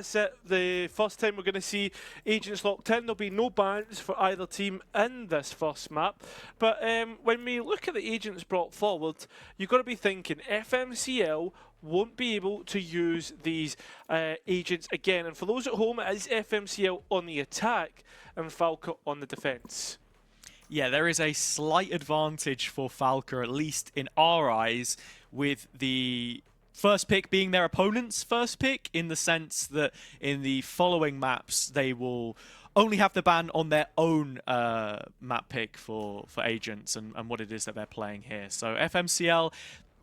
That's it. The first time we're going to see agents locked in. There'll be no bans for either team in this first map. But when we look at the agents brought forward, you've got to be thinking FMCL won't be able to use these agents again. And for those at home, it is FMCL on the attack and Falke on the defence. Yeah, there is a slight advantage for Falke, at least in our eyes, with the first pick being their opponent's first pick, in the sense that in the following maps they will only have the ban on their own map pick for agents and what it is that they're playing here. So FMCL,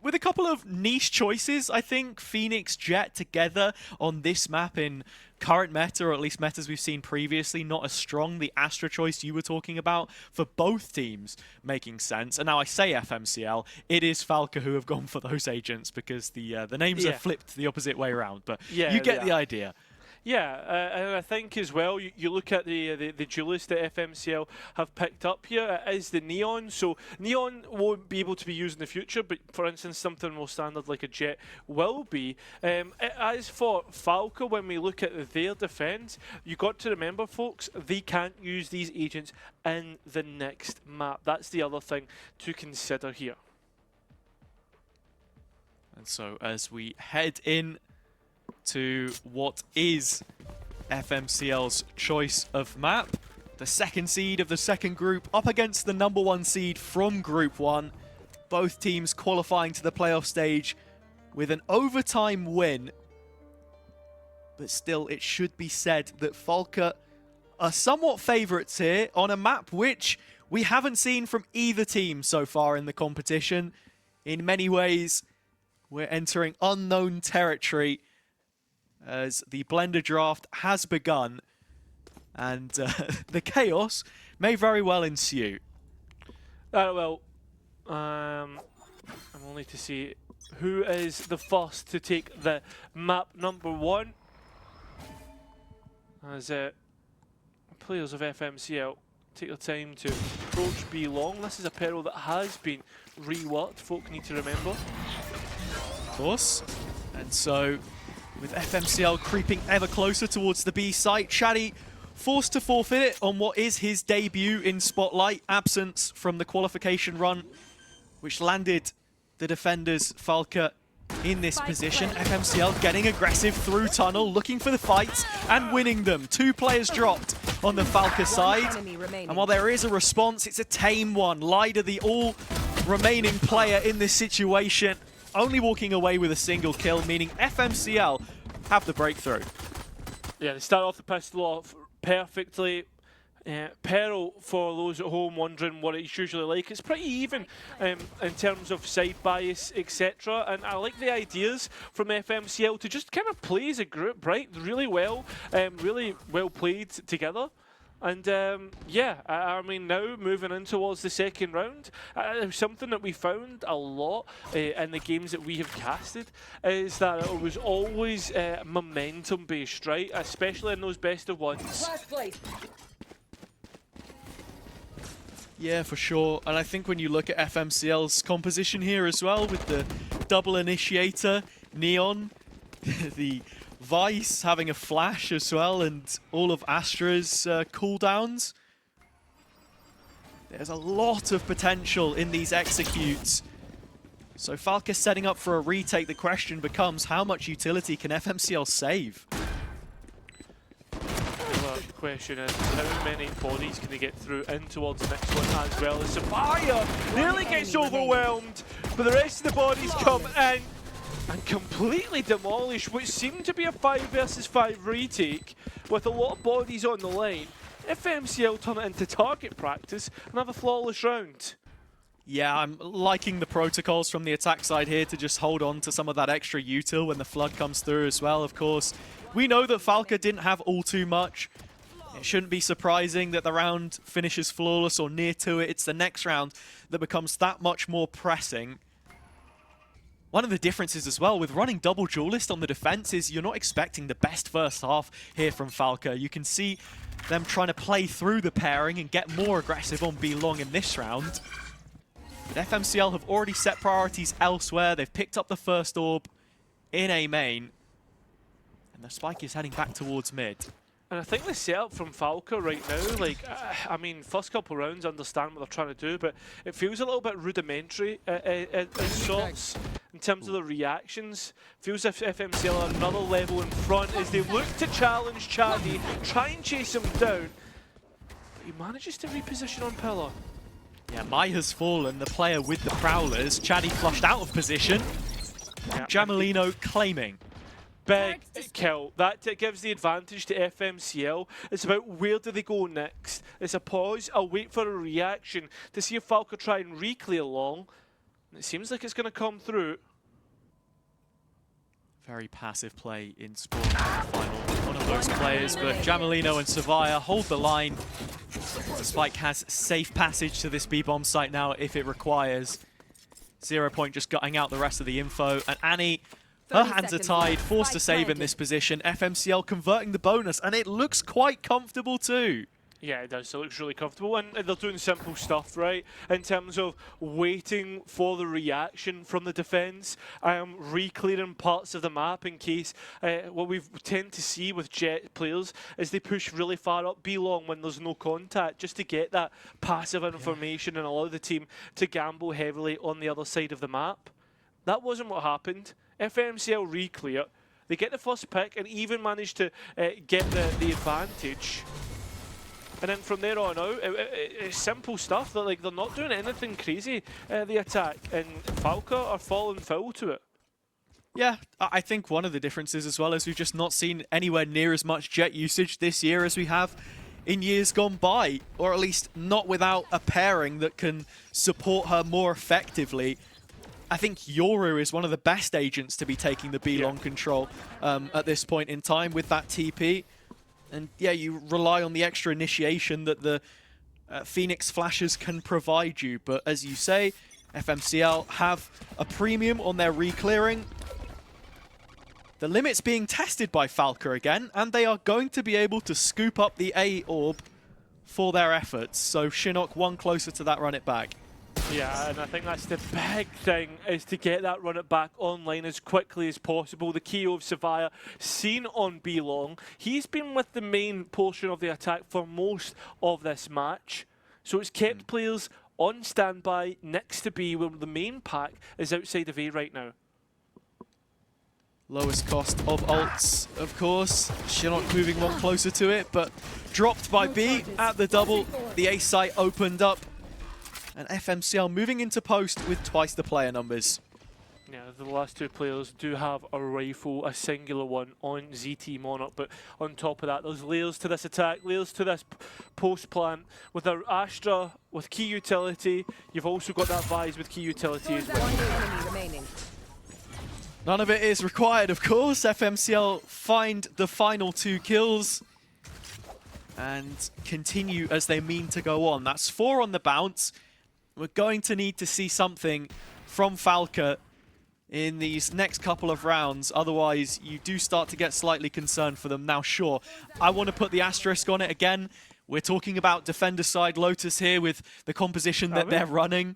with a couple of niche choices, I think Phoenix, Jet together on this map in current meta, or at least metas we've seen previously, not as strong. The Astra choice you were talking about for both teams making sense. And now I say FMCL, it is Falke who have gone for those agents because the names are flipped the opposite way around. But you get the idea. Yeah, and I think as well, you look at the duelist that FMCL have picked up here, it is the Neon. So Neon won't be able to be used in the future, but for instance, something more standard like a Jet will be. As for Falke, when we look at their defense, you got to remember, folks, they can't use these agents in the next map. That's the other thing to consider here. And so as we head in to what is FMCL's choice of map, the second seed of the second group up against the #1 seed from Group 1. Both teams qualifying to the playoff stage with an overtime win. But still, it should be said that Falke are somewhat favourites here on a map which we haven't seen from either team so far in the competition. In many ways, we're entering unknown territory as the Blender draft has begun, and the chaos may very well ensue. I'm only to see who is the first to take the map #1. As players of FMCL take their time to approach B long. This is a peril that has been reworked, folk need to remember. Of course. And so, with FMCL creeping ever closer towards the B site, Shadi forced to forfeit it on what is his debut in Spotlight, absence from the qualification run, which landed the defenders Falke in this position. FMCL getting aggressive through tunnel, looking for the fights and winning them. 2 players dropped on the Falke side. And while there is a response, it's a tame one. Lyda, the all remaining player in this situation, only walking away with a single kill, meaning FMCL have the breakthrough. Yeah, they start off the pistol off perfectly. Peril, for those at home wondering what it's usually like, it's pretty even in terms of side bias, etc. And I like the ideas from FMCL to just kind of play as a group, right? Really well played together. And yeah, I mean, now moving in towards the second round, something that we found a lot in the games that we have casted is that it was always momentum based, right? Especially in those best of ones. Yeah, for sure. And I think when you look at FMCL's composition here as well, with the double initiator, Neon, the Vice having a flash as well, and all of Astra's cooldowns, there's a lot of potential in these executes. So Falke setting up for a retake. The question becomes, how much utility can FMCL save? The question is, how many bodies can they get through in towards the next one as well? The Sapphire nearly gets overwhelmed, but the rest of the bodies come in and completely demolish what seemed to be a 5 versus 5 retake with a lot of bodies on the line. FMCL turn it into target practice and have a flawless round. Yeah, I'm liking the protocols from the attack side here to just hold on to some of that extra util when the flood comes through as well, of course. We know that Falke didn't have all too much. It shouldn't be surprising that the round finishes flawless or near to it. It's the next round that becomes that much more pressing. One of the differences as well with running double duelist on the defense is you're not expecting the best first half here from Falke. You can see them trying to play through the pairing and get more aggressive on B long in this round. But FMCL have already set priorities elsewhere. They've picked up the first orb in A main. And the spike is heading back towards mid. And I think the setup from Falke right now, like, I mean, first couple rounds, I understand what they're trying to do, but it feels a little bit rudimentary in sorts in terms of the reactions. Feels if FMCL are another level in front as they look to challenge Chaddy, try and chase him down, but he manages to reposition on Pillar. Yeah, Mai has fallen, the player with the Prowlers. Chaddy flushed out of position. Yeah, Jamelino claiming. Big kill. That gives the advantage to FMCL. It's about where do they go next. It's a pause, a wait for a reaction to see if Falke try and re-clear long. And it seems like it's going to come through. Very passive play in Spawn, the final one of those players, but Jamelino and Savaya hold the line. Spike has safe passage to this B-bomb site now if it requires. 0 Point just gutting out the rest of the info, and Annie, her hands are tied, forced to save in this position. FMCL converting the bonus, and it looks quite comfortable too. Yeah, it does. It looks really comfortable, and they're doing simple stuff, right? In terms of waiting for the reaction from the defense, re-clearing parts of the map in case what we tend to see with Jet players is they push really far up B-long when there's no contact, just to get that passive information and allow the team to gamble heavily on the other side of the map. That wasn't what happened. FMCL re-clear, they get the first pick and even manage to get the advantage. And then from there on out, it's simple stuff. They're not doing anything crazy, the attack, and Falke are falling foul to it. Yeah, I think one of the differences as well is we've just not seen anywhere near as much Jet usage this year as we have in years gone by, or at least not without a pairing that can support her more effectively. I think Yoru is one of the best agents to be taking the B-long control at this point in time with that TP. And yeah, you rely on the extra initiation that the Phoenix Flashes can provide you. But as you say, FMCL have a premium on their re-clearing. The limit's being tested by Falke again, and they are going to be able to scoop up the A orb for their efforts. So Shinnok one closer to that run it back. Yeah, and I think that's the big thing, is to get that run it back online as quickly as possible. The Keo of Savaya seen on B-long. He's been with the main portion of the attack for most of this match. So it's kept players on standby next to B, where the main pack is outside of A right now. Lowest cost of ults, of course. Shinnok moving one closer to it, but dropped by B at the double. The A site opened up. And FMCL moving into post with twice the player numbers. Yeah, the last two players do have a rifle, a singular one on ZT Monarch, but on top of that, there's layers to this attack, layers to this post plan. With our Astra, with key utility, you've also got that Vise with key utility as well. None of it is required, of course. FMCL find the final 2 kills and continue as they mean to go on. That's 4 on the bounce. We're going to need to see something from Falke in these next couple of rounds. Otherwise, you do start to get slightly concerned for them. Now, sure, I want to put the asterisk on it again. We're talking about defender side Lotus here with the composition that they're running.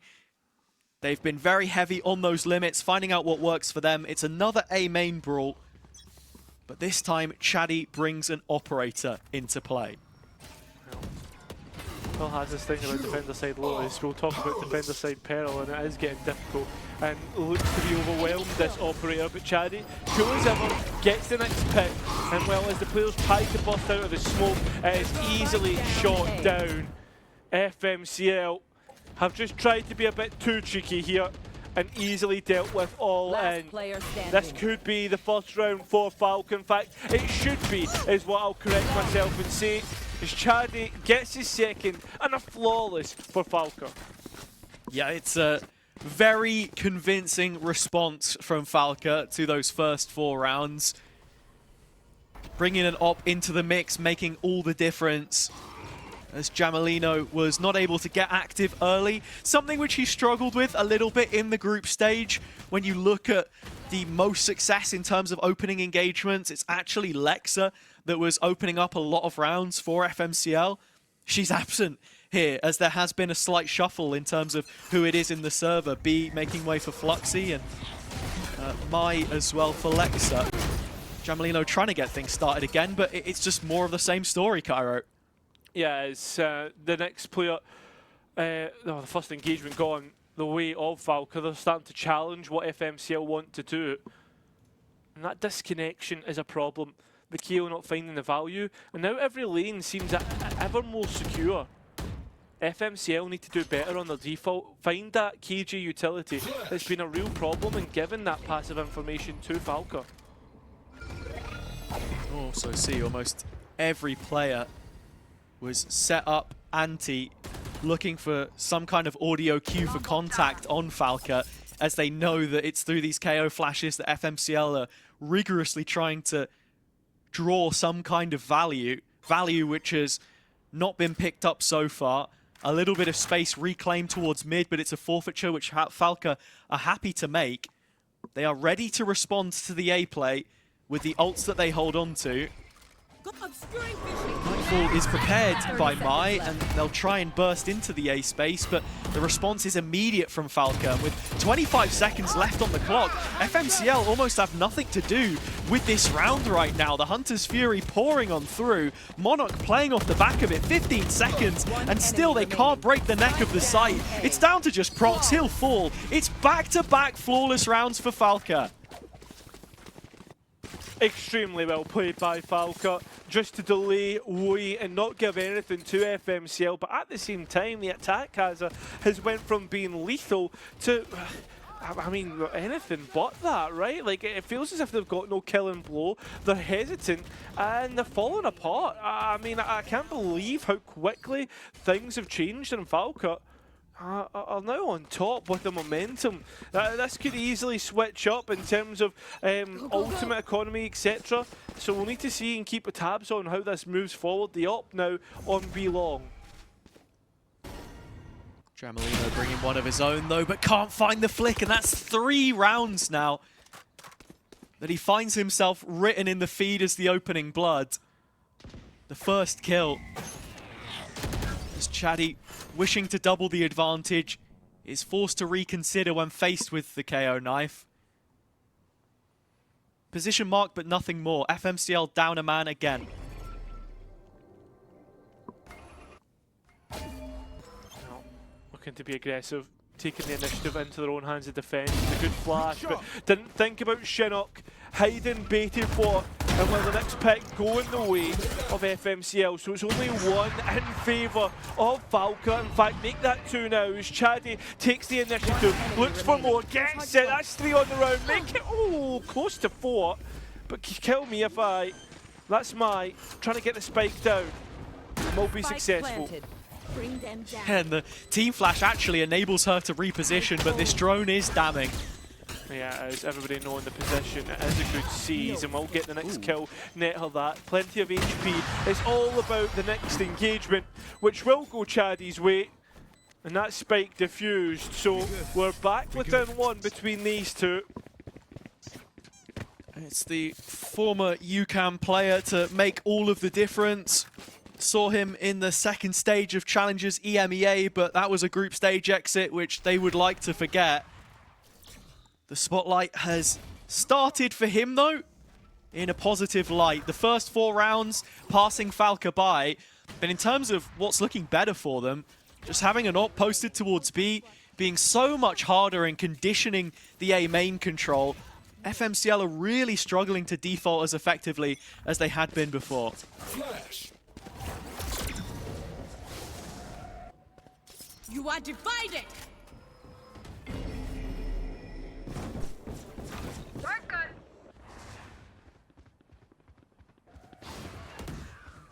They've been very heavy on those limits, finding out what works for them. It's another A main brawl. But this time, Chaddy brings an operator into play. Phil has this thing about defender side Lotus. We'll talk about defender side Peril, and it is getting difficult and looks to be overwhelmed, this operator. But Chaddy, cool as ever, gets the next pick, and well, as the players try to bust out of the smoke, it is easily shot down. FMCL have just tried to be a bit too cheeky here and easily dealt with all in. This could be the first round for Falke. In fact, it should be, is what I'll correct myself and say. As Chaddy gets his second, and a flawless for Falke. Yeah, it's a very convincing response from Falke to those first 4 rounds. Bringing an op into the mix, making all the difference. As Jamelino was not able to get active early, something which he struggled with a little bit in the group stage. When you look at the most success in terms of opening engagements, it's actually Lexa that was opening up a lot of rounds for FMCL. She's absent here, as there has been a slight shuffle in terms of who it is in the server. B making way for Fluxy, and Mai as well for Lexa. Jamalino trying to get things started again, but it's just more of the same story, Cairo. Yeah, it's the next player, the first engagement gone the way of Falke. They're starting to challenge what FMCL want to do. And that disconnection is a problem. The KO not finding the value. And now every lane seems ever more secure. FMCL need to do better on their default. Find that KG utility. It's been a real problem in giving that passive information to Falke. Also see almost every player was set up anti, looking for some kind of audio cue for contact on Falke, as they know that it's through these KO flashes that FMCL are rigorously trying to draw some kind of value which has not been picked up so far. A little bit of space reclaimed towards mid, but it's a forfeiture which Falke are happy to make. They are ready to respond to the A play with the ults that they hold on to. Nightfall is prepared by Mai, and they'll try and burst into the A space, but the response is immediate from Falke. With 25 seconds left on the clock, FMCL almost have nothing to do with this round right now. The Hunter's Fury pouring on through, Monarch playing off the back of it, 15 seconds, and still they can't break the neck of the site. It's down to just Prox, he'll fall. It's back-to-back flawless rounds for Falke. Extremely well played by Falke, just to delay, wait and not give anything to FMCL, but at the same time the attack has went from being lethal to, I mean, anything but that, right? Like, it feels as if they've got no killing blow, they're hesitant and they're falling apart. I mean, I can't believe how quickly things have changed in Falke. Are now on top with the momentum. This could easily switch up in terms of ultimate economy, etc. So we'll need to see and keep tabs on how this moves forward. The up now on B long. Jamalino bringing one of his own though, but can't find the flick, and that's 3 rounds now that he finds himself written in the feed as the opening blood. The first kill. As Chaddy, wishing to double the advantage, is forced to reconsider when faced with the KO knife. Position mark, but nothing more. FMCL down a man again. Looking to be aggressive, taking the initiative into their own hands to defend. It's a good flash, but didn't think about Shinnok. Hiding, baited for, and let the next pick go in the way of FMCL. So it's only one in favour of Falke. In fact, make that 2 now as Chaddy takes the initiative, looks for more, gets it. That's 3 on the round. Make it, close to 4. But kill me if I. That's Mai trying to get the spike down. Won't be successful. And the team flash actually enables her to reposition, but this drone is damning. Yeah, as everybody knowing the position, it is a good seize, and we'll get the next kill, net her that. Plenty of HP. It's all about the next engagement, which will go Chaddy's way. And that spike diffused, so we're back within 1 between these two. It's the former UCAM player to make all of the difference. Saw him in the second stage of Challengers EMEA, but that was a group stage exit, which they would like to forget. The spotlight has started for him, though, in a positive light. The first 4 rounds passing Falke by, but in terms of what's looking better for them, just having an op posted towards B, being so much harder and conditioning the A main control, FMCL are really struggling to default as effectively as they had been before. Flash. You are divided!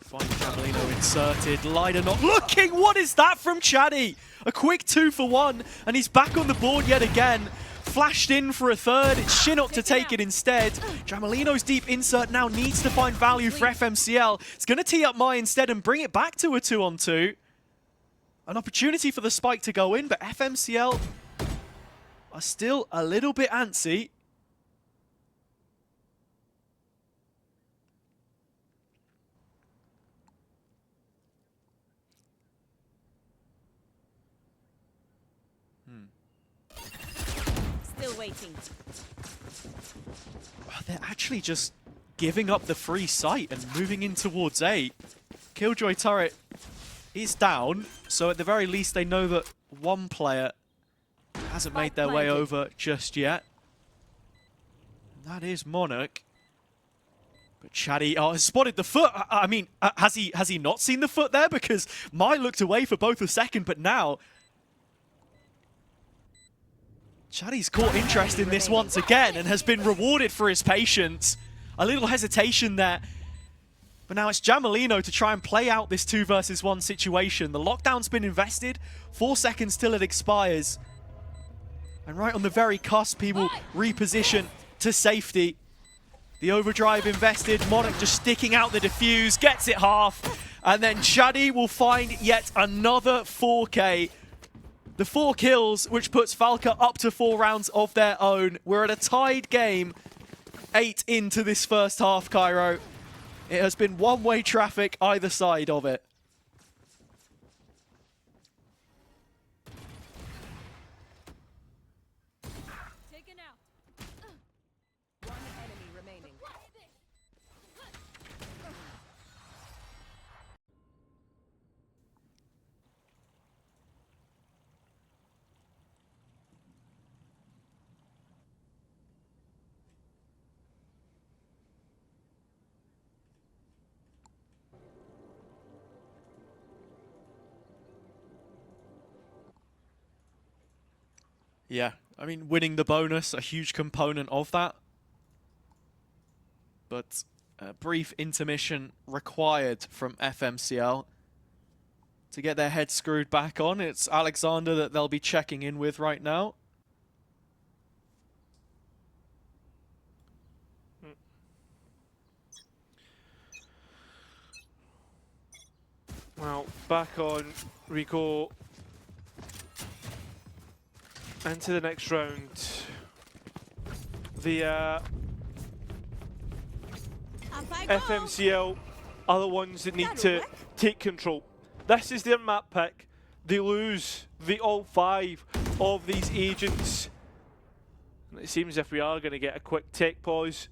Find Jamalino inserted, Lider not looking! What is that from Chaddy? A quick 2 for 1, and he's back on the board yet again. Flashed in for a third, it's Shinnok to take it instead. Jamalino's deep insert now needs to find value for FMCL. It's going to tee up Mai instead and bring it back to a 2-on-2. An opportunity for the spike to go in, but FMCL are still a little bit antsy. Still waiting. They're actually just giving up the free sight and moving in towards A. Killjoy turret is down, so at the very least they know that one player hasn't made their way over just yet. And that is Monarch. But Chaddy has spotted the foot. I mean, has he not seen the foot there? Because Mai looked away for both a second, but now Chaddy's caught interest in this once again and has been rewarded for his patience. A little hesitation there. But now it's Jamalino to try and play out this 2 versus 1 situation. The lockdown's been invested. 4 seconds till it expires. And right on the very cusp, he will reposition to safety. The overdrive invested. Monarch just sticking out the defuse, gets it half. And then Chaddy will find yet another 4K. The 4 kills, which puts Falke up to 4 rounds of their own. We're at a tied game. 8 into this first half, Cairo. It has been one-way traffic either side of it. Taken out. One enemy remaining. Yeah, I mean, winning the bonus, a huge component of that. But a brief intermission required from FMCL to get their head screwed back on. It's Alexander that they'll be checking in with right now. Well, back on we go into the next round. The FMCL are the ones that need to take control. This is their map pick. They lose all 5 of these agents. And it seems as if we are going to get a quick tech pause.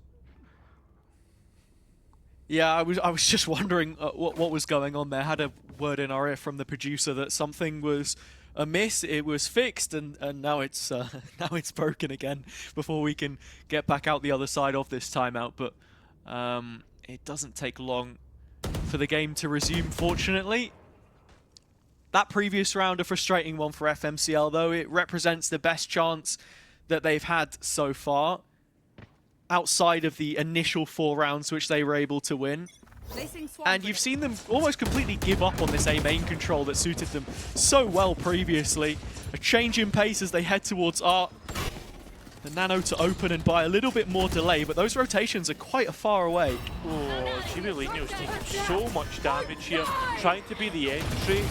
Yeah, I was just wondering what was going on there. Had a word in our ear from the producer that something was amiss. It was fixed, and now it's now it's broken again before we can get back out the other side of this timeout. But it doesn't take long for the game to resume, fortunately. That previous round, a frustrating one for FMCL, though. It represents the best chance that they've had so far, outside of the initial 4 rounds which they were able to win. And you've seen them almost completely give up on this A main control that suited them so well previously. A change in pace as they head towards Art. The Nano to open and by a little bit more delay, but those rotations are quite far away. Oh, Jamalino's taking so much damage here, trying to be the entry.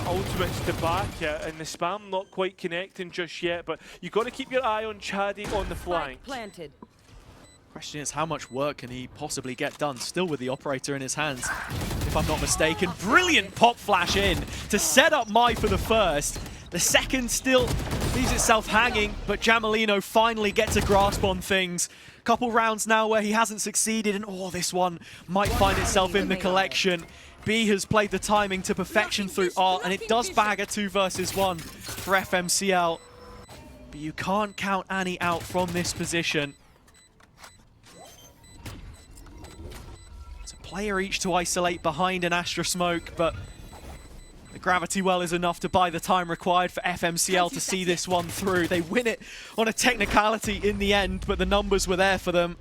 Ultimates to back it, and the spam not quite connecting just yet, but you've got to keep your eye on Chaddy on the flank. Planted. Question is, how much work can he possibly get done? Still with the operator in his hands, if I'm not mistaken. Brilliant pop flash in to set up Mai for the first. The second still leaves itself hanging, but Jamalino finally gets a grasp on things. Couple rounds now where he hasn't succeeded, and oh, this one might find itself in the collection. B has played the timing to perfection through Art, and it does bag a 2 versus 1 for FMCL. But you can't count Annie out from this position. It's a player each to isolate behind an Astra Smoke, but the gravity well is enough to buy the time required for FMCL to see this one through. They win it on a technicality in the end, but the numbers were there for them.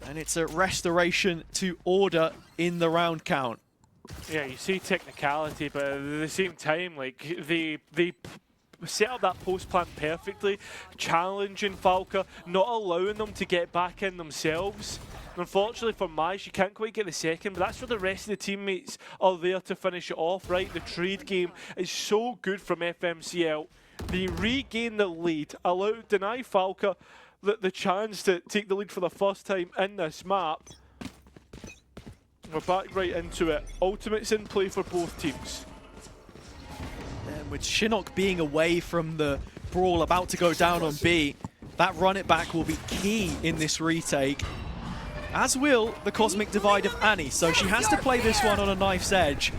And it's a restoration to order in the round count. Yeah, you see technicality, but at the same time, like, they set up that post plan perfectly, challenging Falke, not allowing them to get back in themselves. And unfortunately for Mai, she can't quite get the second, but that's where the rest of the teammates are there to finish it off, right? The trade game is so good from FMCL. They regain the lead, deny Falke the chance to take the lead for the first time in this map. We're back right into it. Ultimate's in play for both teams. And with Shinnok being away from the brawl about to go down on B, that run it back will be key in this retake. as will the Cosmic Divide of Annie. So she has to play this one on a knife's edge.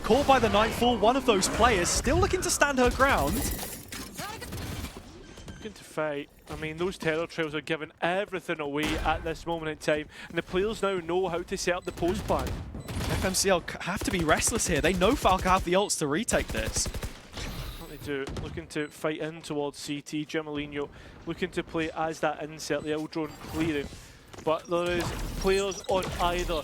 Caught by the Nightfall, one of those players still looking to stand her ground. Looking to fight. I mean, those terror trails are giving everything away at this moment in time, and the players now know how to set up the post plan. FMCL have to be restless here. They know Falke have the ults to retake this. What they do, looking to fight in towards CT. Gemalino looking to play as that insert, the Eldrone clearing. But there is players on either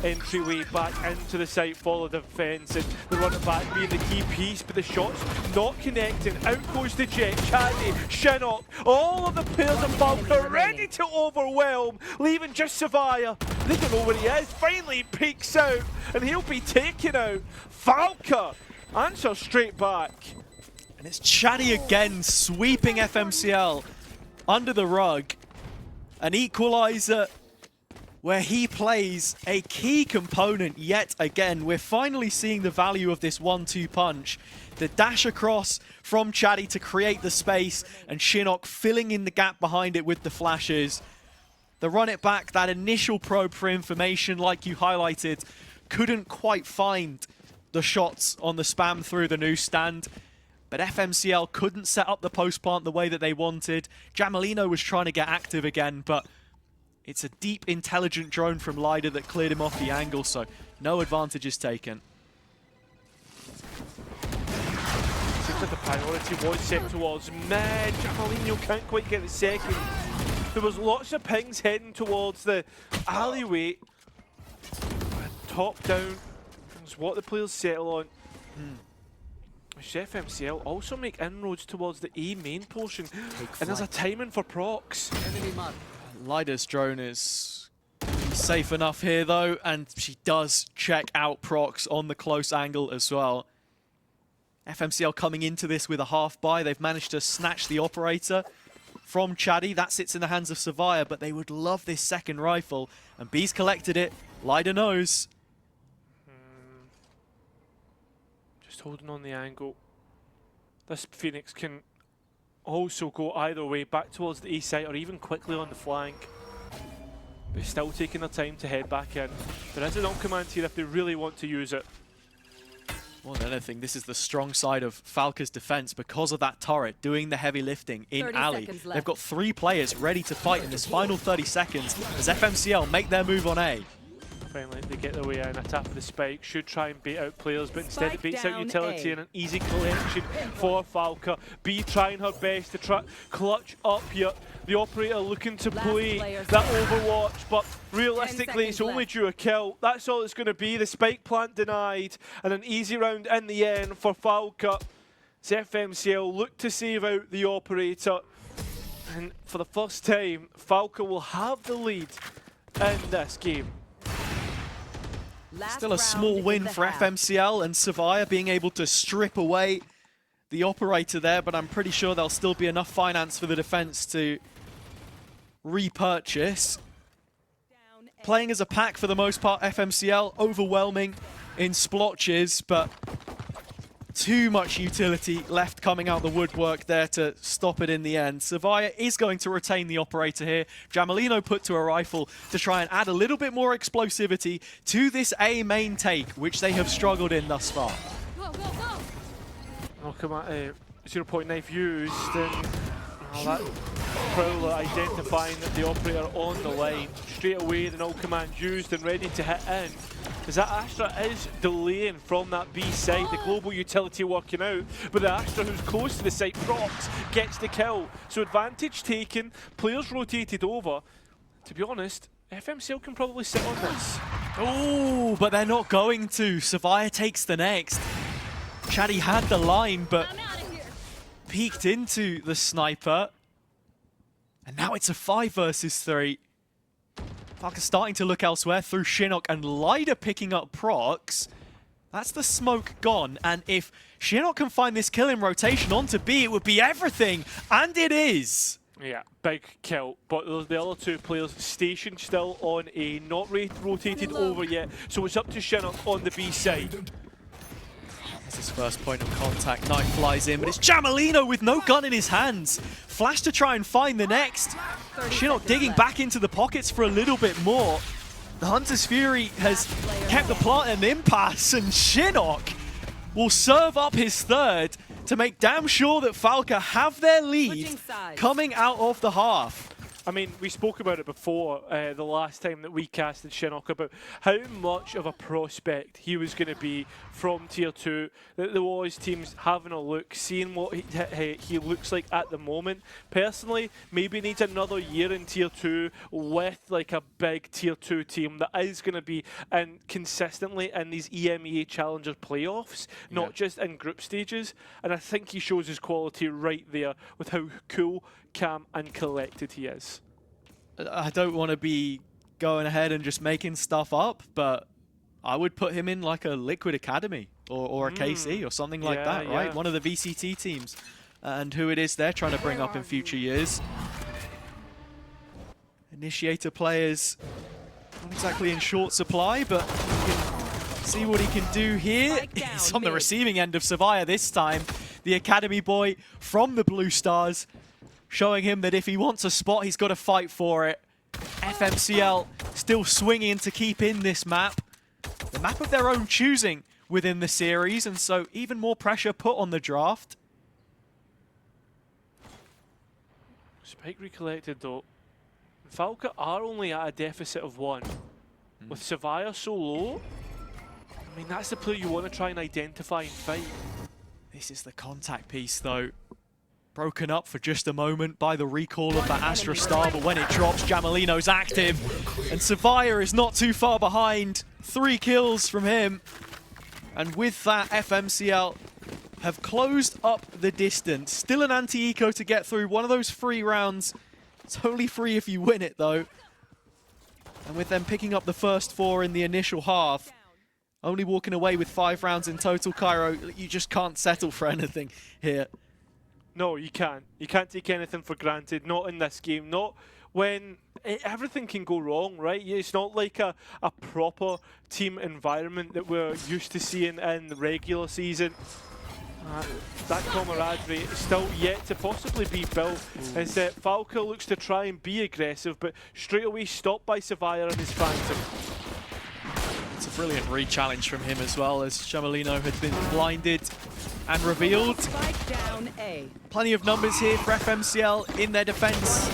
entryway back into the site for the defence, and the run it back being the key piece, but the shot's not connecting. Out goes the Jet, Chaddy, Shinnok, all of the players of Falke are ready to overwhelm, leaving just Savaya. They don't know where he is. Finally he peeks out, and he'll be taken out. Falke answers straight back. And it's Chaddy again, sweeping FMCL under the rug. An equalizer where he plays a key component yet again. We're finally seeing the value of this 1-2 punch. The dash across from Chaddy to create the space, and Shinnok filling in the gap behind it with the flashes. The run it back, that initial probe for information, like you highlighted, couldn't quite find the shots on the spam through the newsstand. But FMCL couldn't set up the post plant the way that they wanted. Gemalino was trying to get active again, but it's a deep, intelligent drone from Lyda that cleared him off the angle, so no advantage is taken. Seems like the priority was set towards mid. Gemalino can't quite get the second. There was lots of pings heading towards the alleyway. Top down is what the players settle on. FMCL also make inroads towards the A main portion, and there's a timing for procs. Lyda's drone is safe enough here though, and she does check out procs on the close angle as well. FMCL coming into this with a half buy. They've managed to snatch the operator from Chaddy. That sits in the hands of Savaya, but they would love this second rifle, and B's collected it. Lyda knows. Holding on the angle. This Phoenix can also go either way, back towards the east side or even quickly on the flank. But still taking their time to head back in. There is an on-command here if they really want to use it. More than anything, this is the strong side of Falke's defense because of that turret doing the heavy lifting in alley. They've got 3 players ready to fight in this final 30 seconds as FMCL make their move on A. Finally, they get their way in. A tap of the spike should try and bait out players, but instead it baits out utility and an easy collection for Falke. B trying her best to try clutch up here. The operator looking to play that Overwatch, but realistically it's only due a kill. That's all it's going to be. The spike plant denied, and an easy round in the end for Falke. As FMCL look to save out the operator, and for the first time, Falke will have the lead in this game. Still a small win for FMCL, and Savaya being able to strip away the operator there, but I'm pretty sure there'll still be enough finance for the defense to repurchase. Playing as a pack for the most part, FMCL overwhelming in splotches, but too much utility left coming out the woodwork there to stop it in the end. Savaya is going to retain the operator here. Gemalino put to a rifle to try and add a little bit more explosivity to this A main take, which they have struggled in thus far. Oh, come on, 0-point knife used, and that Prowler identifying that the operator on the line. Straight away, the null command used and ready to hit in. As that Astra is delaying from that B side, the global utility working out, but the Astra who's close to the site, procs, gets the kill. So advantage taken, players rotated over. To be honest, FMCL can probably sit on this. Oh, but they're not going to. Savaya takes the next. Chaddy had the line, but peeked into the sniper. And now it's a 5 versus 3. Falke starting to look elsewhere through Shinnok, and Lyda picking up procs. That's the smoke gone, and if Shinnok can find this kill in rotation onto B, it would be everything, and it is. Yeah, big kill, but the other 2 players stationed still on A, not rotated over yet, so it's up to Shinnok on the B side. It's his first point of contact. Knife flies in, but it's Jamalino with no gun in his hands. Flash to try and find the next. Shinnok digging back into the pockets for a little bit more. The Hunter's Fury has kept the plant in an impasse, and Shinnok will serve up his third to make damn sure that Falke have their lead coming out of the half. I mean, we spoke about it before the last time that we casted Shinnok about how much of a prospect he was going to be from Tier 2. That there was teams having a look, seeing what he looks like at the moment. Personally, maybe needs another year in Tier 2 with like a big Tier 2 team that is going to be consistently in these EMEA Challenger playoffs, not just in group stages. And I think he shows his quality right there with how cool, calm and collected he is. I don't want to be going ahead and just making stuff up, but I would put him in like a Liquid Academy or a KC or something like that, right? One of the VCT teams. And who it is they're trying to bring up in future years. Initiator players not exactly in short supply, but you can see what he can do here. He's on the receiving end of Savaya this time. The Academy boy from the Blue Stars, showing him that if he wants a spot, he's got to fight for it. FMCL still swinging to keep in this map. The map of their own choosing within the series, and so even more pressure put on the draft. Spike recollected though. Falke are only at a deficit of 1. With Savaya so low, I mean, that's the player you want to try and identify and fight. This is the contact piece though. Broken up for just a moment by the recall of the Astra Star, but when it drops, Jamalino's active. And Savaya is not too far behind. 3 kills from him. And with that, FMCL have closed up the distance. Still an anti-eco to get through. One of those free rounds. It's only free if you win it, though. And with them picking up the first 4 in the initial half, only walking away with 5 rounds in total, Cairo, you just can't settle for anything here. No, you can't. You can't take anything for granted. Not in this game. Not when everything can go wrong, right? It's not like a proper team environment that we're used to seeing in the regular season. That camaraderie is still yet to possibly be built. As Falke looks to try and be aggressive, but straight away stopped by Savaya and his Phantom. It's a brilliant re-challenge from him as well, as Jamalino had been blinded and revealed. Plenty of numbers here for FMCL in their defense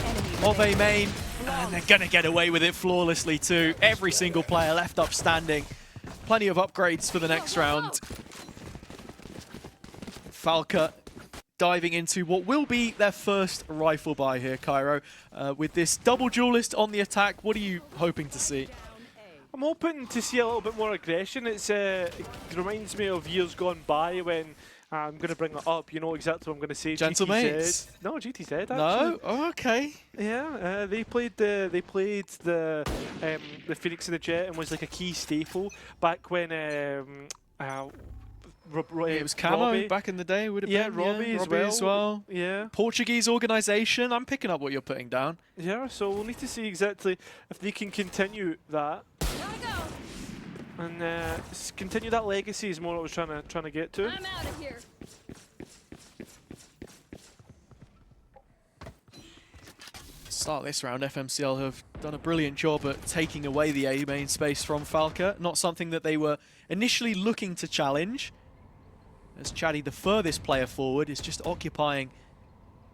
of A main, and they're gonna get away with it flawlessly too. Every single player left up standing. Plenty of upgrades for the next round. Falke diving into what will be their first rifle buy here, Cairo. With this double duelist on the attack, what are you hoping to see? I'm hoping to see a little bit more aggression. It reminds me of years gone by when I'm going to bring it up. You know exactly what I'm going to say. Gentlemates? No, GTZ. Actually. No? Oh, okay. Yeah, they played the Phoenix and the Jet and was like a key staple back when it was Camo Robbie. back in the day, would it be? Robbie as well. Yeah. Portuguese organisation. I'm picking up what you're putting down. Yeah, so we'll need to see exactly if they can continue that. And continue that legacy is more what I was trying to get to. I'm out of here. Start this round, FMCL have done a brilliant job at taking away the A main space from Falke. Not something that they were initially looking to challenge, as Chaddy, the furthest player forward, is just occupying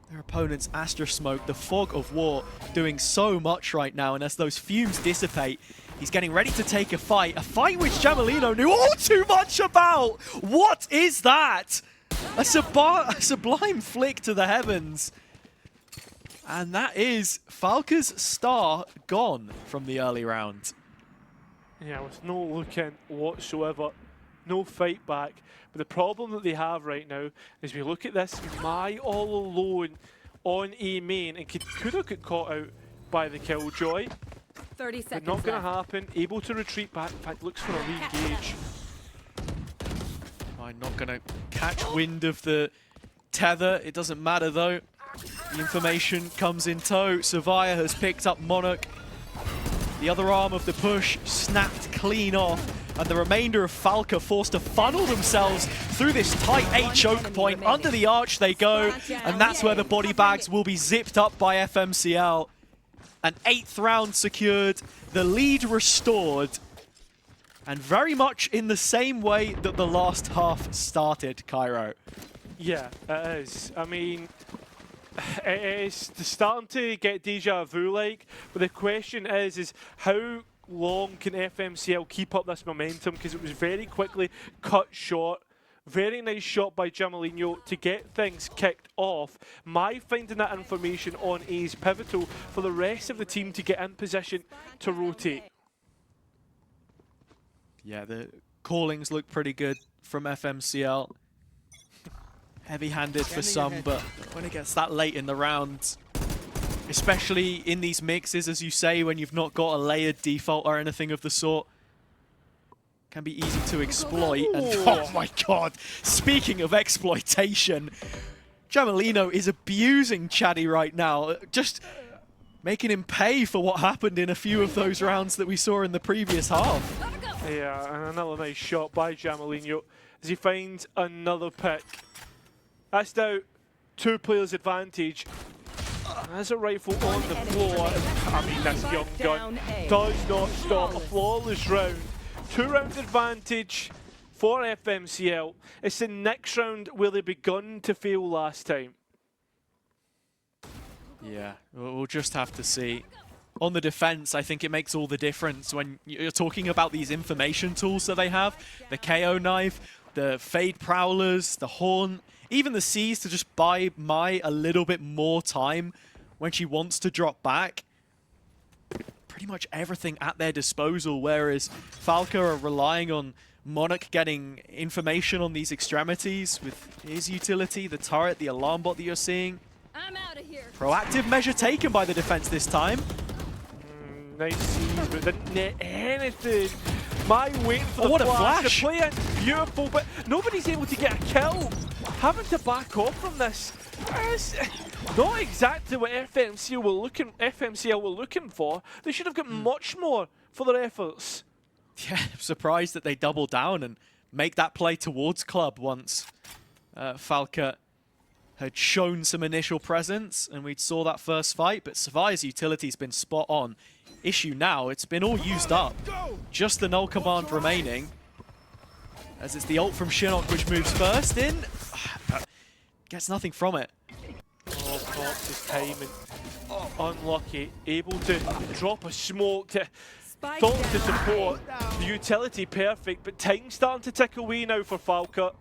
their opponent's Astra Smoke. The fog of war doing so much right now, and as those fumes dissipate, he's getting ready to take a fight which Jamalino knew all too much about! What is that? A sublime flick to the heavens. And that is Falke's star gone from the early round. Yeah, with no look in whatsoever, no fight back. But the problem that they have right now is we look at this Mai all alone on A main and could have got caught out by the Killjoy. 30 seconds But not going to left. happen. Able to retreat back. In fact, looks for a re-engage. I'm not going to catch wind of the tether. It doesn't matter though. The information comes in tow. Savaya has picked up Monarch. The other arm of the push snapped clean off and the remainder of Falke forced to funnel themselves through this tight 8 choke point. Under the arch they go, and that's where the body bags will be zipped up by FMCL. An 8th round secured, the lead restored, and very much in the same way that the last half started, Cairo. Yeah, it is. I mean, it is starting to get deja vu-like, but the question is how long can FMCL keep up this momentum? Because it was very quickly cut short. Very nice shot by Jamalino to get things kicked off. My finding that information on A is pivotal for the rest of the team to get in position to rotate. Yeah, the callings look pretty good from FMCL. Heavy-handed for some, but when it gets that late in the round, especially in these mixes, as you say, when you've not got a layered default or anything of the sort, can be easy to exploit. And oh my god, speaking of exploitation, Jamalino is abusing Chaddy right now, just making him pay for what happened in a few of those rounds that we saw in the previous half. Yeah, and another nice shot by Jamalino as he finds another pick. That's now 2 players' advantage. As a rifle on the floor, I mean, this young gun does not stop. A flawless round. 2-round advantage for FMCL. It's the next round where they begun to fail last time. Yeah, we'll just have to see. On the defense, I think it makes all the difference when you're talking about these information tools that they have. The KO knife, the Fade Prowlers, the Horn, even the C's to just buy Mai a little bit more time when she wants to drop back. Pretty much everything at their disposal, whereas Falke are relying on Monarch getting information on these extremities with his utility, the turret, the alarm bot that you're seeing. I'm out of here. Proactive measure taken by the defense this time. Nice C's, but didn't net anything. Mai waiting for the what a flash. flash. The play in, beautiful, but nobody's able to get a kill. Having to back off from this is not exactly what FMCL were looking for. They should have got much more for their efforts. Yeah, I'm surprised that they double down and make that play towards Club once Falke had shown some initial presence and we saw that first fight, but Savia's utility's been spot on. Issue now, it's been all used up. Just the null command remaining, as it's the ult from Shinnok which moves first in. Gets nothing from it. Oh, Fox's timing. Unlucky. Able to drop a smoke to thought to support the utility perfect, but time starting to tick away now for Falke.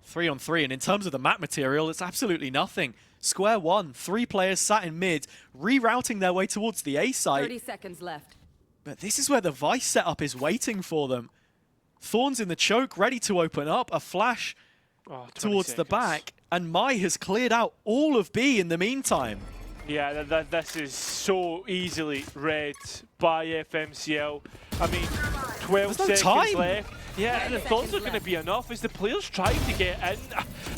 3 on 3, and in terms of the map material, it's absolutely nothing. Square one, 3 players sat in mid, rerouting their way towards the A site. 30 seconds left. But this is where the Vice setup is waiting for them. Thorns in the choke, ready to open up, a flash towards the back, and Mai has cleared out all of B in the meantime. Yeah, this is so easily read by FMCL. I mean, 12 seconds left. Yeah, and the thoughts are going to be enough as the players try to get in.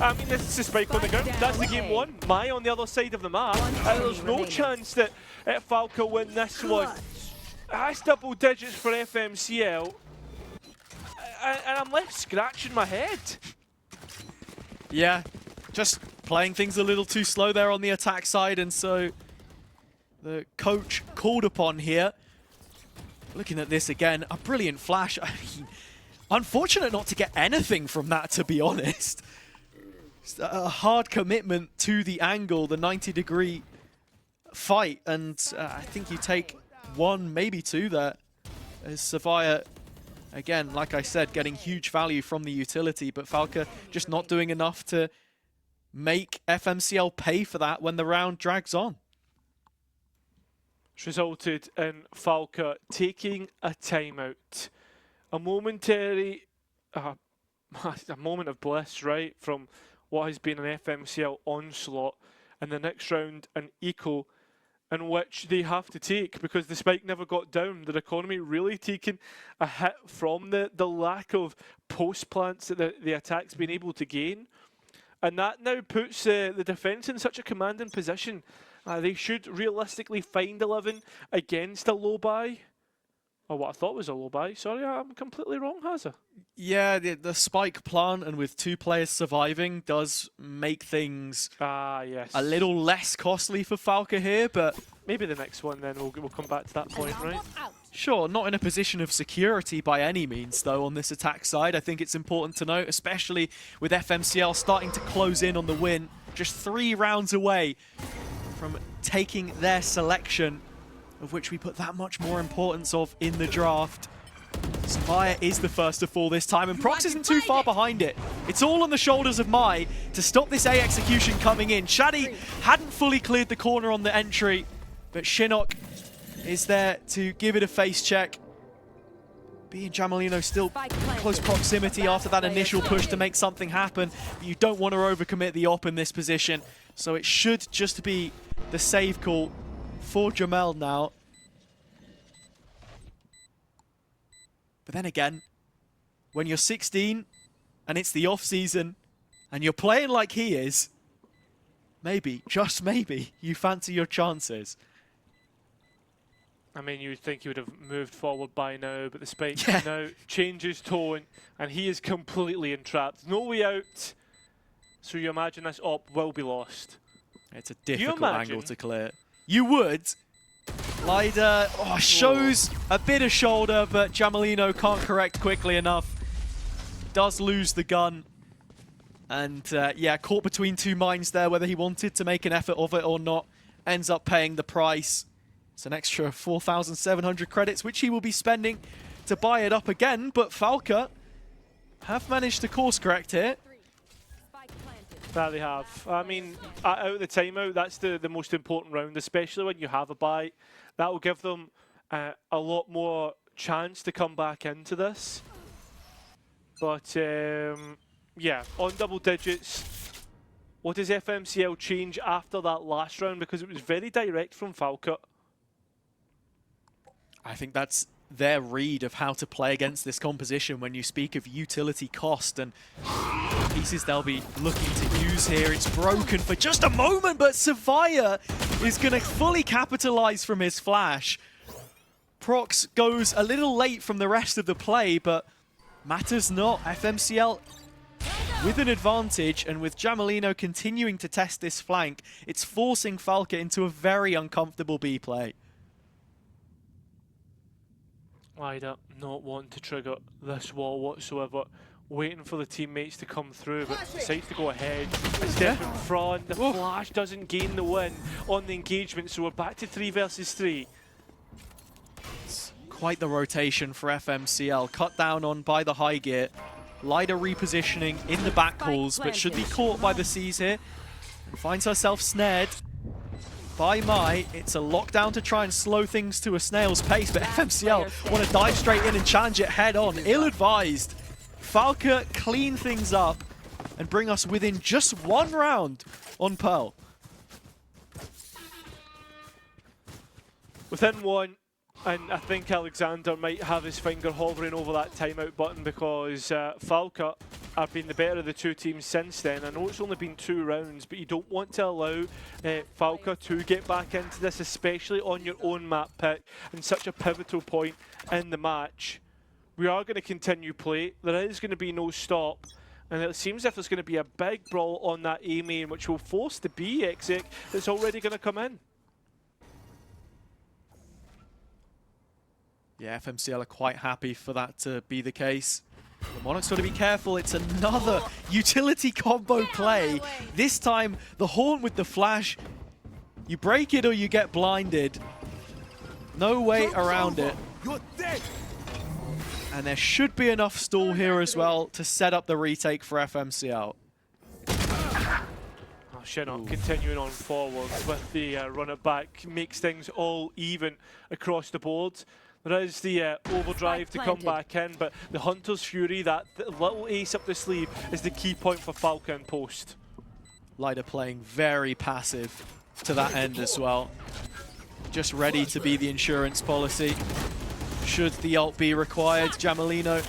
I mean, this is a spike on the ground. That's the game one. Mai on the other side of the map. And there's no chance that Falke win this one. That's double digits for FMCL. And I'm left scratching my head. Yeah, just playing things a little too slow there on the attack side, and so the coach called upon here. Looking at this again, a brilliant flash. I mean, unfortunate not to get anything from that, to be honest. Just a hard commitment to the angle, the 90-degree fight, and I think you take 1, maybe 2 there. As Savia, again, like I said, getting huge value from the utility, but Falke just not doing enough to make FMCL pay for that when the round drags on. It's resulted in Falke taking a timeout. A momentary, a moment of bliss, right, from what has been an FMCL onslaught, and the next round an eco in which they have to take because the spike never got down. Their economy really taking a hit from the lack of post plants that the attack's been able to gain. And that now puts the defence in such a commanding position. They should realistically find 11 against a low buy. Or what I thought was a low buy. Sorry, I'm completely wrong, Hazza. Yeah, the spike plant and with 2 players surviving does make things Yes. a little less costly for Falke here, but Maybe the next one then, we'll come back to that point, right? sure, not in a position of security by any means, though, on this attack side. I think it's important to note, especially with FMCL starting to close in on the win, just 3 rounds away from taking their selection, of which we put that much more importance of in the draft. Sapphire is the first to fall this time, and Prox isn't too far behind it. It's all on the shoulders of Mai to stop this A execution coming in. Shadi hadn't fully cleared the corner on the entry, but Shinnok is there to give it a face check. B and Jamalino still close proximity after that initial push to make something happen, but you don't want to overcommit the op in this position, so it should just be the save call for Jamel now. But then again, when you're 16 and it's the off-season and you're playing like he is, maybe, just maybe, you fancy your chances. I mean, you would think he would have moved forward by now, but the spike now changes tone, and he is completely entrapped. No way out. So you imagine this op will be lost. It's a difficult angle to clear. You would. Lida shows a bit of shoulder, but Jamalino can't correct quickly enough. Does lose the gun. And yeah, caught between 2 mines there, whether he wanted to make an effort of it or not. Ends up paying the price. It's an extra 4,700 credits, which he will be spending to buy it up again. But Falke have managed to course correct here. That they have. I mean, out of the timeout, that's the most important round, especially when you have a bye. That will give them a lot more chance to come back into this. But yeah, on double digits, what does FMCL change after that last round? Because it was very direct from Falke. I think that's their read of how to play against this composition when you speak of utility cost and pieces they'll be looking to use here. It's broken for just a moment, but Savaya is going to fully capitalize from his flash. Prox goes a little late from the rest of the play, but matters not. FMCL with an advantage, and with Jamalino continuing to test this flank, it's forcing Falke into a very uncomfortable B play. Lida not wanting to trigger this wall whatsoever, waiting for the teammates to come through, but decides to go ahead and step in front. The flash doesn't gain the win on the engagement, so we're back to 3 versus 3. It's quite the rotation for FMCL, cut down on by the high gear. Lida repositioning in the back halls, but should be caught by the C's here. And finds herself snared by Mai. It's a lockdown to try and slow things to a snail's pace, but FMCL want to dive straight in and challenge it head on. Ill-advised. Falke clean things up and bring us within just 1 round on Pearl. Within 1, and I think Alexander might have his finger hovering over that timeout button, because Falke have been the better of the 2 teams since then. I know it's only been 2 rounds, but you don't want to allow Falke to get back into this, especially on your own map pick and such a pivotal point in the match. We are going to continue play. There is going to be no stop, and it seems as if there's going to be a big brawl on that A main, which will force the B exec that's already going to come in. Yeah, FMCL are quite happy for that to be the case. The Monarch's got to be careful. It's another utility combo play. This time, the Haunt with the flash. You break it or you get blinded. No way around it. You're dead. And there should be enough stall here as well to set up the retake for FMCL. Shinnok continuing on forward with the run it back. Makes things all even across the board. There is the overdrive to come back in, but the Hunter's Fury, that little ace up the sleeve, is the key point for Falke in post. Lida playing very passive to that end as well. Just ready to be the insurance policy should the ult be required. Jamalino,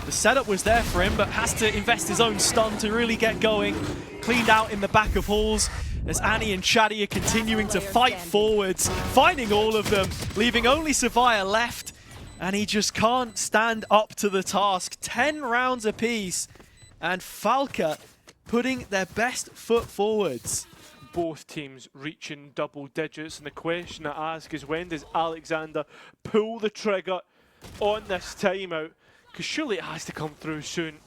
the setup was there for him, but has to invest his own stun to really get going. Cleaned out in the back of halls, as Annie and Shadi are continuing to fight forwards, finding all of them, leaving only Savaya left. and he just can't stand up to the task. 10 rounds apiece, and Falke putting their best foot forwards. Both teams reaching double digits, and the question I ask is, when does Alexander pull the trigger on this timeout? Because surely it has to come through soon.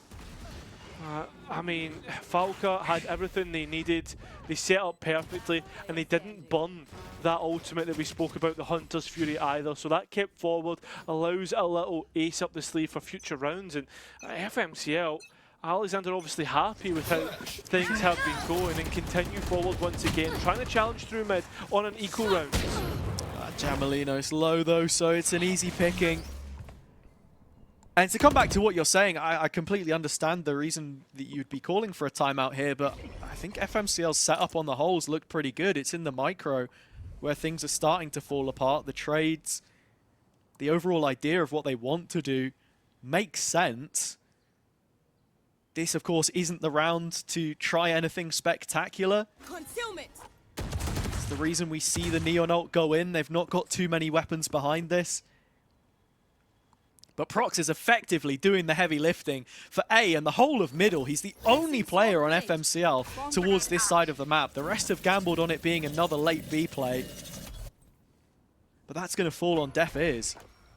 I mean, Falke had everything they needed. They set up perfectly, and they didn't burn that ultimate that we spoke about, the Hunter's Fury, either. So that kept forward, allows a little ace up the sleeve for future rounds. And FMCL, Alexander obviously happy with how things have been going and continue forward once again, trying to challenge through mid on an equal round. Jamelino's low though, so it's an easy picking. And to come back to what you're saying, I completely understand the reason that you'd be calling for a timeout here, but I think FMCL's setup on the holes looked pretty good. It's in the micro where things are starting to fall apart. The trades, the overall idea of what they want to do makes sense. This, of course, isn't the round to try anything spectacular. Concealment. It's the reason we see the Neon ult go in. They've not got too many weapons behind this. But Prox is effectively doing the heavy lifting for A and the whole of middle. He's the only player on FMCL towards this side of the map. The rest have gambled on it being another late B play. But that's going to fall on deaf ears.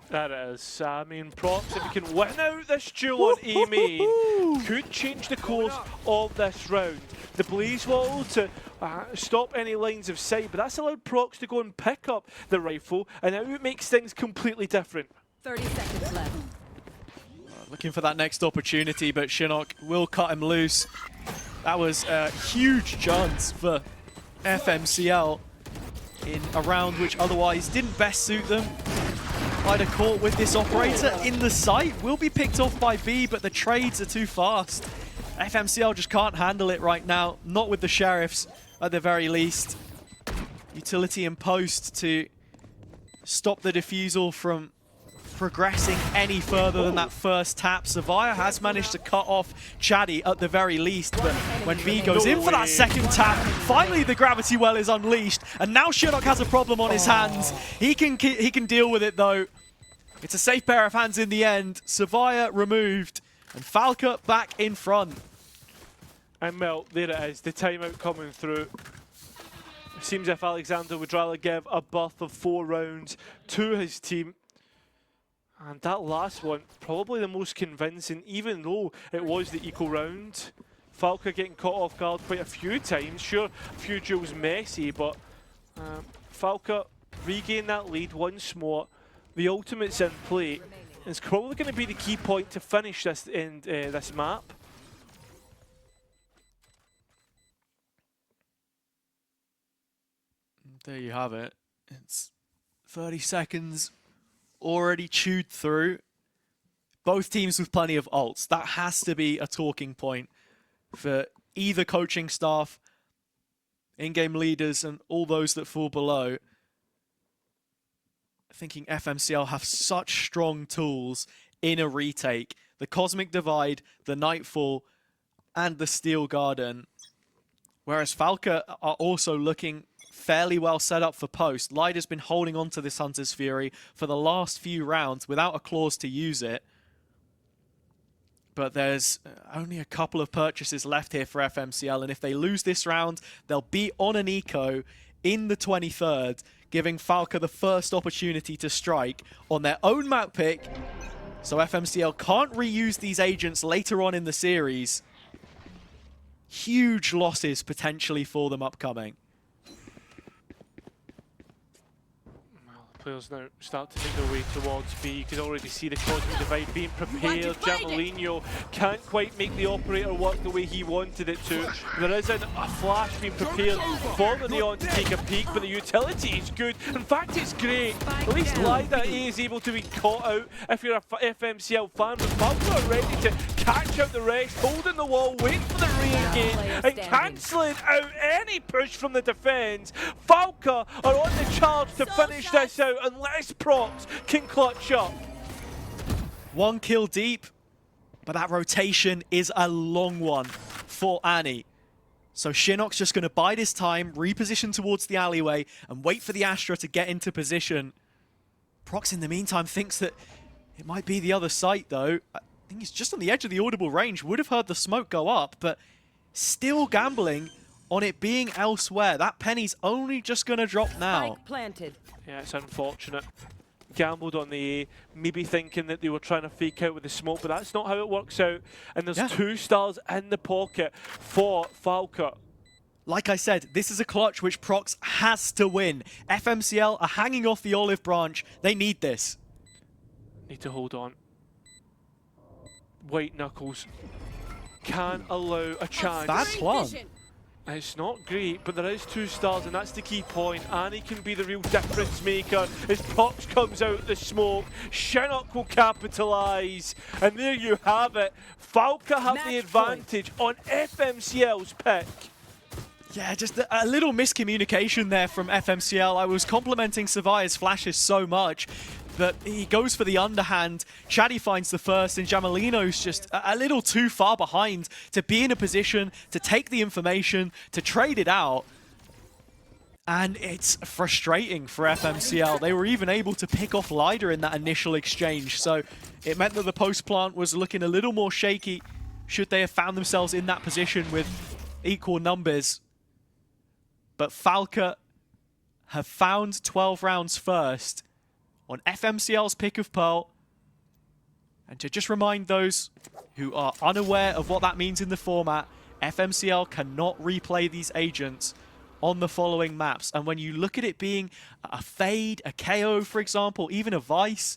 That is. I mean, Prox, if he can win out this duel on A main, could change the course of this round. The Blaze Wall to stop any lines of sight, but that's allowed Prox to go and pick up the rifle, and now it makes things completely different. 30 seconds left. Looking for that next opportunity, but Shinnok will cut him loose. That was a huge chance for FMCL in a round which otherwise didn't best suit them. Spider caught with this operator in the site, will be picked off by B, but the trades are too fast. FMCL just can't handle it right now, not with the Sheriffs at the very least. Utility in post to stop the defusal from progressing any further than that first tap. Savaya has managed to cut off Chaddy at the very least, but when B goes in for that second tap, finally the gravity well is unleashed, and now Shinnok has a problem on his hands. He can deal with it though. It's a safe pair of hands in the end. Savaya removed, and Falke back in front. And well, there it is, the timeout coming through. It seems if Alexander would rather give a berth of 4 rounds to his team. And that last one, probably the most convincing, even though it was the equal round. Falke getting caught off guard quite a few times. Sure, a few duels messy, but Falke regain that lead once more. The ultimate's in play. It's probably going to be the key point to finish this in this map. There you have it. It's 30 seconds already chewed through. Both teams with plenty of ults. That has to be a talking point for either coaching staff, in-game leaders, and all those that fall below. Thinking FMCL have such strong tools in a retake. The Cosmic Divide, the Nightfall, and the Steel Garden. Whereas Falke are also looking fairly well set up for post. Lider's been holding on to this Hunter's Fury for the last few rounds without a clause to use it. But there's only a couple of purchases left here for FMCL, and if they lose this round, they'll be on an eco in the 23rd, giving Falke the first opportunity to strike on their own map pick, so FMCL can't reuse these agents later on in the series. Huge losses potentially for them upcoming. Players now start to make their way towards B. You can already see the Cosmic Divide being prepared. Jamelino can't quite make the operator work the way he wanted it to. There isn't a flash being prepared for the Neon to take a peek, but the utility is good. In fact, it's great. At least Lida is able to be caught out if you're a FMCL fan, but Falke are ready to catch out the rest, holding the wall, waiting for the re-engage, and cancelling out any push from the defence. Falke are on the charge to finish this out unless Prox can clutch up. 1 kill deep, but that rotation is a long one for Annie. So Shinnok's just going to bide his time, reposition towards the alleyway, and wait for the Astra to get into position. Prox, in the meantime, thinks that It might be the other site, though. I think he's just on the edge of the audible range. Would have heard the smoke go up, but still gambling on it being elsewhere. That penny's only just going to drop now. Spike planted. Yeah, it's unfortunate. Gambled on the A, maybe thinking that they were trying to fake out with the smoke, but that's not how it works out. And there's 2 stars in the pocket for Falke. Like I said, this is a clutch which Prox has to win. FMCL are hanging off the olive branch. They need this. Need to hold on. White Knuckles can't allow a chance. That plum. It's not great, but there is 2 stars, and that's the key point. Annie can be the real difference maker as Prox comes out the smoke. Chinook will capitalise, and there you have it. Falke have the advantage on FMCL's pick. Yeah, just a little miscommunication there from FMCL. I was complimenting Survivor's flashes so much, but he goes for the underhand. Chaddy finds the first, and Jamalino's just a little too far behind to be in a position to take the information, to trade it out. And it's frustrating for FMCL. They were even able to pick off Lider in that initial exchange, so it meant that the post plant was looking a little more shaky should they have found themselves in that position with equal numbers. But Falke have found 12 rounds first on FMCL's pick of Pearl. And to just remind those who are unaware of what that means in the format, FMCL cannot replay these agents on the following maps. And when you look at it being a Fade, a KO, for example, even a Vice,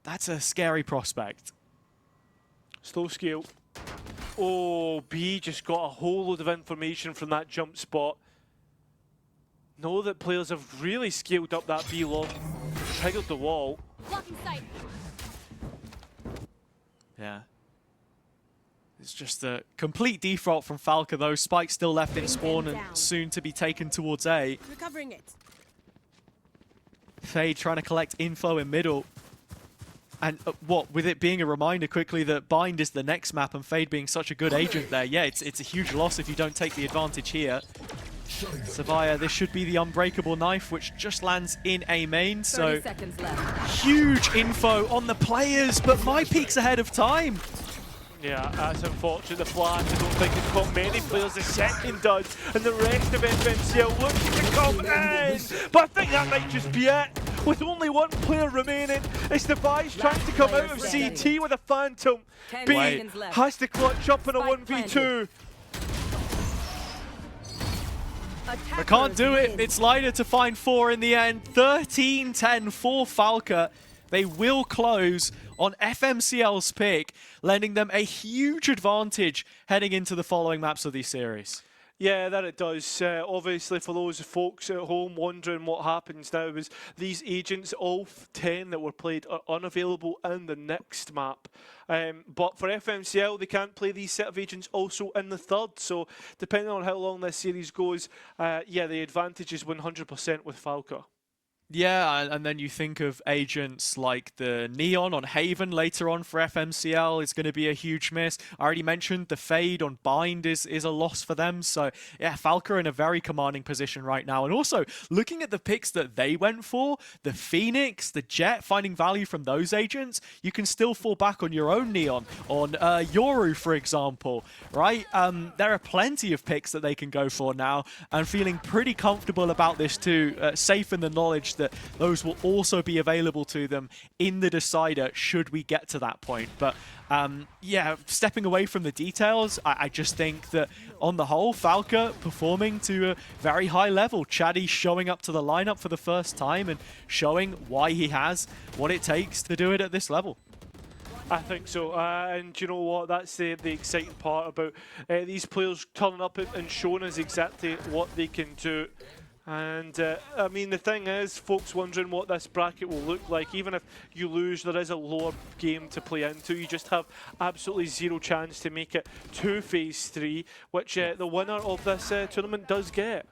that's a scary prospect. Slow scale. Oh, B just got a whole load of information from that jump spot. Know that players have really scaled up that B long, triggered the wall. Blocking sight. Yeah. It's just a complete default from Falke, though. Spike still left in spawn and soon to be taken towards A. Recovering it. Fade trying to collect info in middle. And what, with it being a reminder quickly that Bind is the next map and Fade being such a good agent there, yeah, it's a huge loss if you don't take the advantage here. Savaya, this should be the unbreakable knife, which just lands in A main, so 30 seconds left. huge info on the players, but my peak's ahead of time. Yeah, that's unfortunate. The flash, I don't think it's got many players. The second does, and the rest of FMCL looking to come in. But I think that might just be it. With only 1 player remaining, it's the Vice trying to come out of CT with a Phantom. B has to clutch up in a 1v2. They can't do it. It's Lider to find 4 in the end. 13-10 for Falke. They will close on FMCL's pick, lending them a huge advantage heading into the following maps of this series. Yeah, that it does. Obviously, for those folks at home wondering what happens now is these agents, all 10 that were played, are unavailable in the next map. But for FMCL, they can't play these set of agents also in the third. So depending on how long this series goes, yeah, the advantage is 100% with Falke. Yeah, and then you think of agents like the Neon on Haven later on for FMCL is going to be a huge miss. I already mentioned the Fade on Bind is a loss for them. So, yeah, Falke are in a very commanding position right now. And also, looking at the picks that they went for, the Phoenix, the Jet, finding value from those agents, you can still fall back on your own Neon, on Yoru, for example, right? There are plenty of picks that they can go for now, and feeling pretty comfortable about this too, safe in the knowledge that those will also be available to them in the decider should we get to that point. But yeah, stepping away from the details, I just think that on the whole, Falke performing to a very high level. Chaddy showing up to the lineup for the first time and showing why he has what it takes to do it at this level. I think so, and you know what, that's the exciting part about these players turning up and showing us exactly what they can do. And I mean, the thing is, folks wondering what this bracket will look like. Even if you lose, there is a lower game to play into. You just have absolutely zero chance to make it to Phase 3, which the winner of this tournament does get.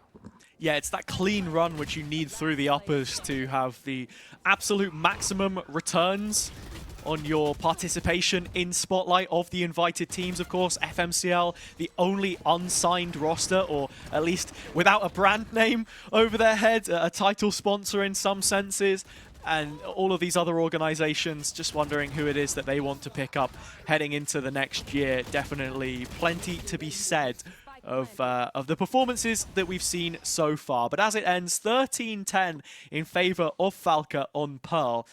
Yeah, it's that clean run which you need through the uppers to have the absolute maximum returns on your participation in Spotlight of the invited teams. Of course, FMCL, the only unsigned roster, or at least without a brand name over their head, a title sponsor in some senses. and all of these other organizations, just wondering who it is that they want to pick up heading into the next year. Definitely plenty to be said of the performances that we've seen so far. But as it ends, 13-10 in favor of Falke on Pearl.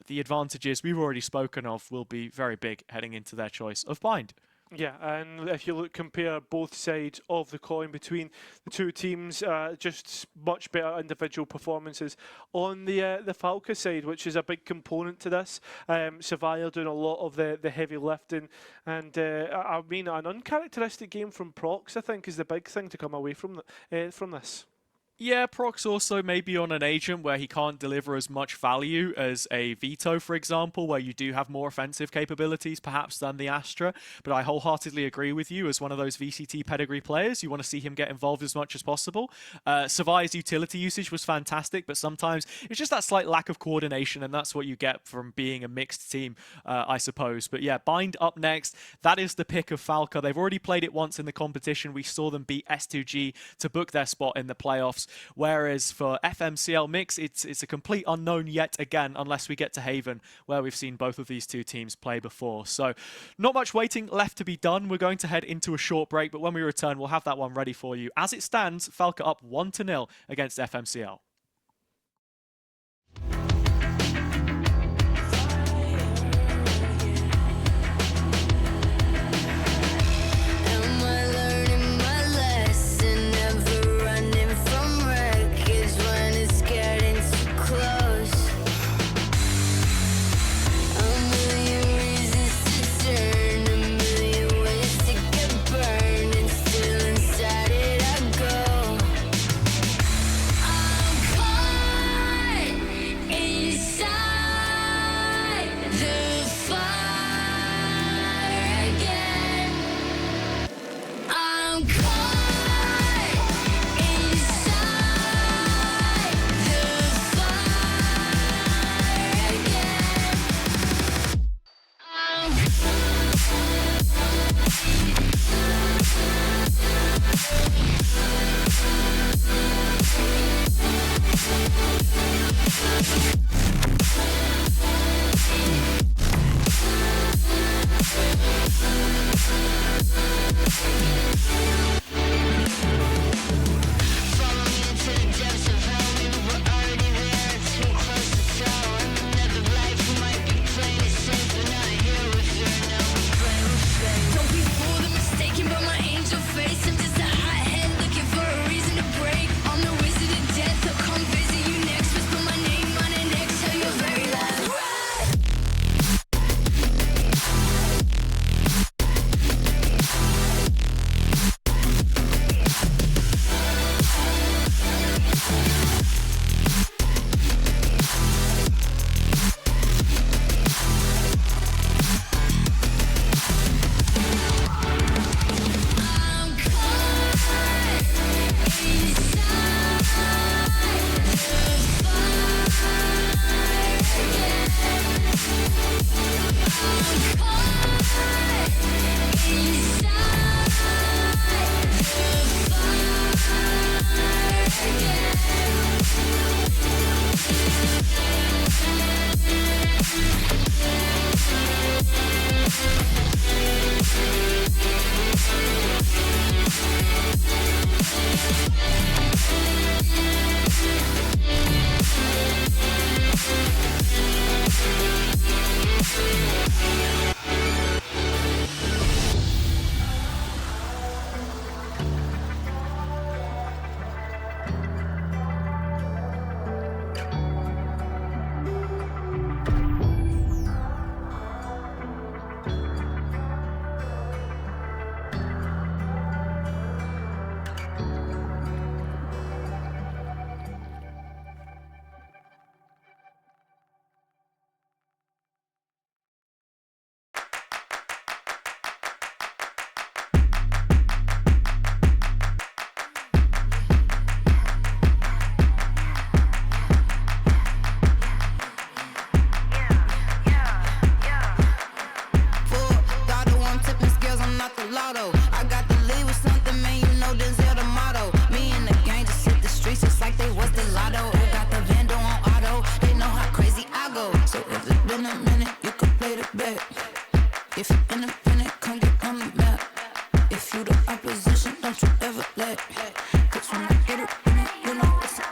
The advantages we've already spoken of will be very big heading into their choice of bind. Yeah, and if you compare both sides of the coin between the two teams, just much better individual performances on the Falke side, which is a big component to this. Savaya doing a lot of the heavy lifting, and I mean an uncharacteristic game from Prox, I think, is the big thing to come away from this. Yeah, Prox also may be on an agent where he can't deliver as much value as a Vito, for example, where you do have more offensive capabilities perhaps than the Astra. But I wholeheartedly agree with you. As one of those VCT pedigree players, you want to see him get involved as much as possible. Savaya's utility usage was fantastic, but sometimes it's just that slight lack of coordination, and that's what you get from being a mixed team, I suppose. But yeah, Bind up next. That is the pick of Falke. They've already played it once in the competition. We saw them beat S2G to book their spot in the playoffs. Whereas for FMCL Mix, it's a complete unknown yet again, unless we get to Haven, where we've seen both of these two teams play before. So not much waiting left to be done. We're going to head into a short break, but when we return, we'll have that one ready for you. As it stands, Falke up 1-0 against FMCL. back. If you independent, come get on the map. If you the opposition, don't you ever lack. Cause when I get it, you know it's a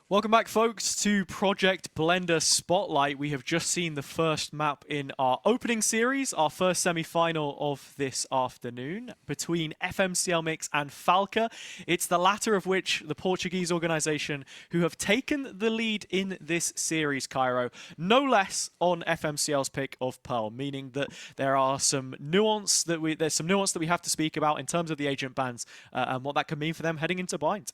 Welcome back, folks, to Project Blender Spotlight. We have just seen the first map in our opening series, our first semi-final of this afternoon, between FMCL Mix and Falke. It's the latter of which, the Portuguese organisation, who have taken the lead in this series, Cairo, no less on FMCL's pick of Pearl, meaning that there are some nuance that we have to speak about in terms of the agent bans and what that could mean for them heading into Bind.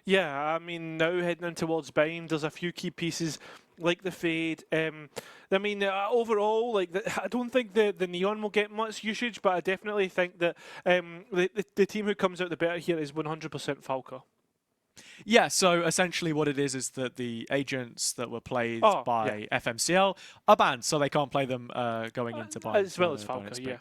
Yeah, I mean, now heading in towards Bind, there's a few key pieces like the Fade. I mean, overall, like I don't think the Neon will get much usage, but I definitely think that the team who comes out the better here is 100% Falke. Yeah, so essentially what it is that the agents that were played by FMCL are banned, so they can't play them going into Bind. As well as Falke, yeah.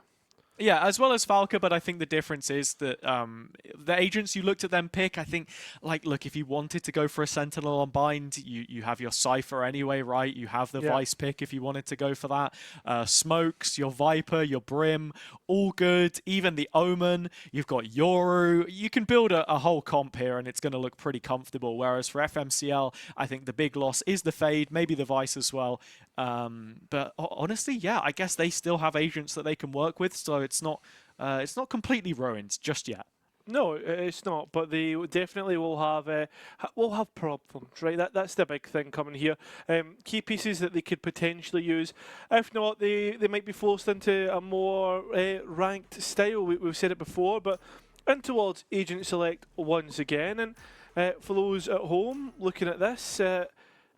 Yeah, as well as Falke, but I think the difference is that the agents you looked at them pick, I think, like, look, if you wanted to go for a Sentinel on Bind, you have your Cypher anyway, right? You have the Vice pick if you wanted to go for that. Smokes, your Viper, your Brim, all good. Even the Omen, you've got Yoru. You can build a whole comp here, and it's going to look pretty comfortable. Whereas for FMCL, I think the big loss is the Fade, maybe the Vice as well. But honestly, yeah, I guess they still have agents that they can work with, so it's not completely ruined just yet. No, it's not, but they definitely will have problems, right? That's the big thing coming here. Key pieces that they could potentially use. If not, they might be forced into a more ranked style. We've said it before, but in towards Agent Select once again. And for those at home looking at this,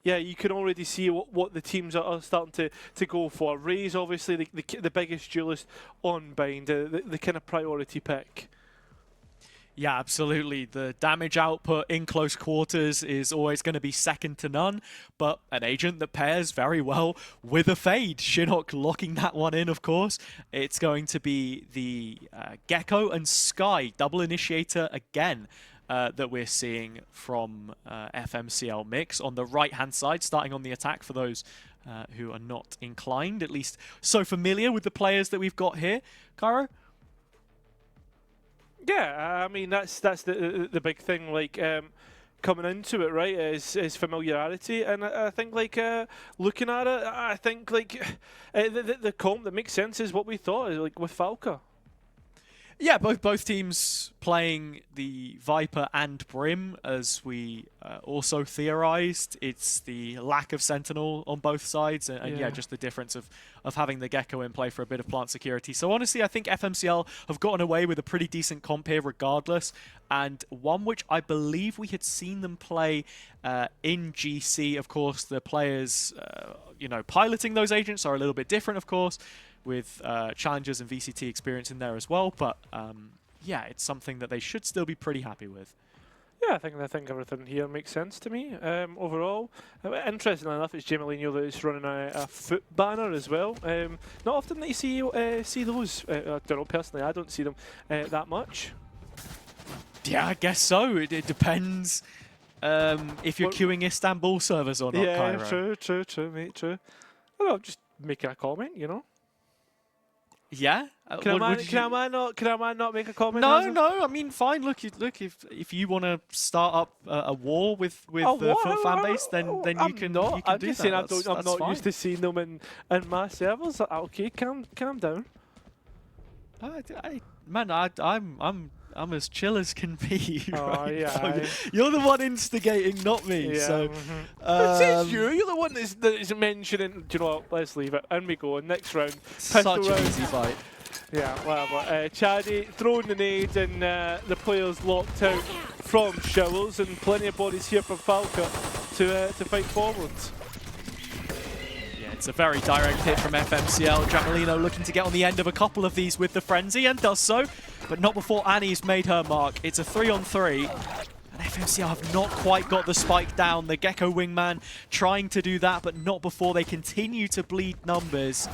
yeah, you can already see what the teams are starting to go for. Ray's obviously the biggest duelist on Bind, the kind of priority pick. Yeah, absolutely. The damage output in close quarters is always going to be second to none, but an agent that pairs very well with a Fade. Shinnok locking that one in, of course. It's going to be the Gecko and Sky, double initiator again. That we're seeing from FMCL Mix on the right-hand side, starting on the attack for those who are not inclined, at least so familiar with the players that we've got here. Cairo? Yeah, I mean, that's the big thing, like, coming into it, right, is familiarity. And I think, like, looking at it, I think, like, the comp that makes sense is what we thought, like, with Falke. Yeah, both teams playing the Viper and Brim, as we also theorized. It's the lack of Sentinel on both sides, and yeah, just the difference of having the Gecko in play for a bit of plant security. So honestly, I think FMCL have gotten away with a pretty decent comp here regardless, and one which I believe we had seen them play in GC. Of course, the players, you know, piloting those agents are a little bit different, of course, with challengers and VCT experience in there as well. But yeah, it's something that they should still be pretty happy with. Yeah, I think everything here makes sense to me. Overall, interestingly enough, it's Jamalino that is running a foot banner as well. Not often that you see those. I don't know, personally, I don't see them that much. Yeah, I guess so. It depends if you're queuing Istanbul servers or not, Yeah, Cairo. true, mate, true. Well, I'm just making a comment, you know. Yeah. Can I not make a comment? No, Hazard? no. I mean, fine. Look. If you want to start up a war with the foot fan base, then you can. Not. You can I'm do just that. saying That's I'm not fine. used to seeing them in my servers. Okay, calm down. I'm as chill as can be. Oh, Right? yeah. You're the one instigating, not me. Yeah. So, It says you're the one that is mentioning. Do you know what? Let's leave it. And we go. Next round. Pistol such an round. easy fight. Yeah, whatever. Chaddy throwing the nade and the players locked out from showers, and plenty of bodies here from Falke to fight forwards. Yeah, it's a very direct hit from FMCL. Jamalino looking to get on the end of a couple of these with the frenzy, and does so, but not before Annie's made her mark. It's a 3-on-3. And FMCL have not quite got the spike down. The Gecko Wingman trying to do that, but not before they continue to bleed numbers.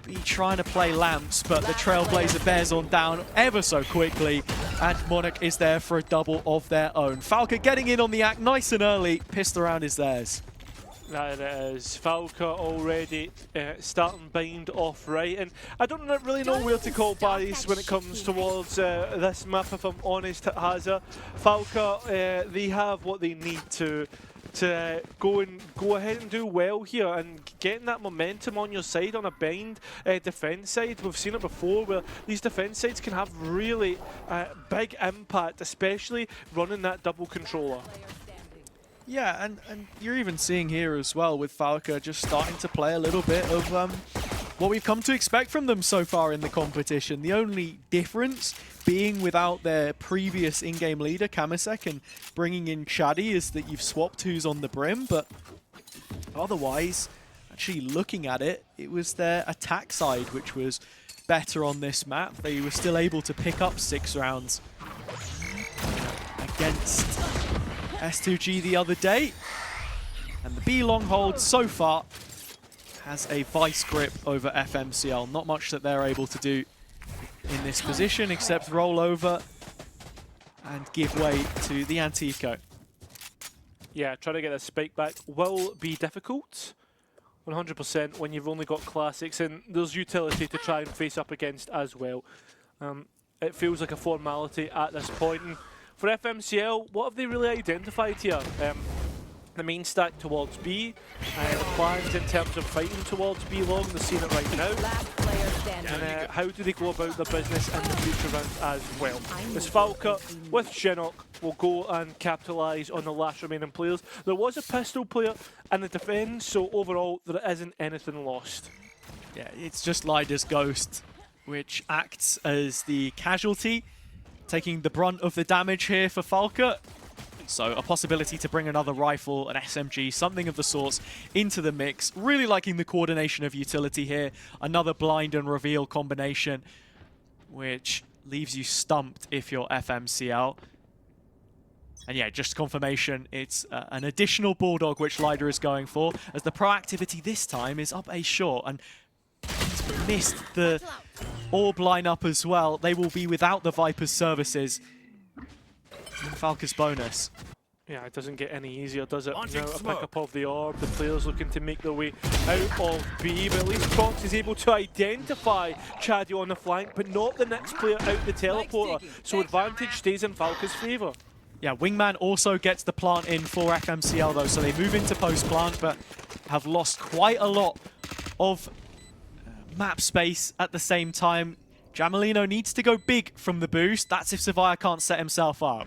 Be trying to play lamps, but the Trailblazer bears on down ever so quickly, and Monarch is there for a double of their own. Falke getting in on the act nice and early. Pistol round is theirs. That it is. Falke already starting bind off right, and I don't really know where to call barriers when it comes towards this map, if I'm honest, Hazza. Falke, they have what they need to go ahead and do well here, and getting that momentum on your side on a bind defense side. We've seen it before where these defense sides can have really big impact, especially running that double controller. Yeah, and you're even seeing here as well with Falke just starting to play a little bit of what we've come to expect from them so far in the competition. The only difference being without their previous in-game leader, Kamisek, and bringing in Chaddy is that you've swapped who's on the brim, but otherwise, actually looking at it, it was their attack side which was better on this map. They were still able to pick up 6 rounds against S2G the other day, and the B long hold so far has a vice grip over FMCL. Not much that they're able to do in this position except roll over and give way to the Antico. Yeah, trying to get a spike back will be difficult, 100%, when you've only got classics, and there's utility to try and face up against as well. It feels like a formality at this point. And for FMCL, what have they really identified here? The main stack towards B, the plans in terms of fighting towards B long, they're seeing it right now. Last player standing. And how do they go about their business in the future rounds as well? As Falke with Shinnok will go and capitalise on the last remaining players. There was a pistol player in the defence, so overall there isn't anything lost. Yeah, it's just Lida's Ghost, which acts as the casualty, taking the brunt of the damage here for Falke. So a possibility to bring another rifle, an SMG, something of the sorts into the mix. Really liking the coordination of utility here. Another blind and reveal combination, which leaves you stumped if you're FMCL. And yeah, just confirmation, it's an additional Bulldog which Lida is going for, as the proactivity this time is up A short, and he's missed the orb lineup as well. They will be without the Viper's services. Falke's bonus. Yeah, it doesn't get any easier, does it? Now a pick-up of the orb, the players looking to make their way out of B, but at least Fox is able to identify Chaddy on the flank, but not the next player out the teleporter, so advantage stays in Falke's favour. Yeah, Wingman also gets the plant in for FMCL though, so they move into post-plant, but have lost quite a lot of map space at the same time. Jamalino needs to go big from the boost. That's if Savaya can't set himself up.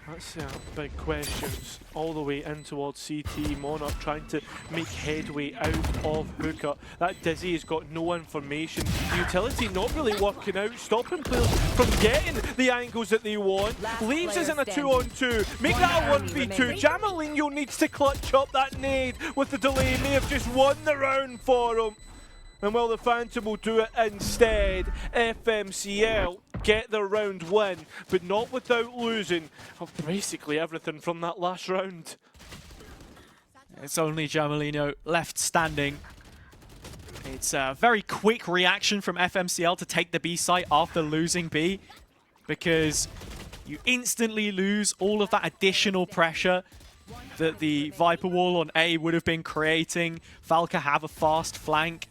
That's big questions all the way in towards CT. Monarch trying to make headway out of Hookah. That Dizzy has got no information. The utility not really working out, stopping players from getting the angles that they want. Leaves us in a 2-on-2. Make that a 1v2. Jamalino needs to clutch up that nade with the delay. May have just won the round for him. And well, the Phantom will do it instead. FMCL get their round win, but not without losing basically everything from that last round. It's only Jamalino left standing. It's a very quick reaction from FMCL to take the B site after losing B, because you instantly lose all of that additional pressure that the Viper wall on A would have been creating. Falke have a fast flank.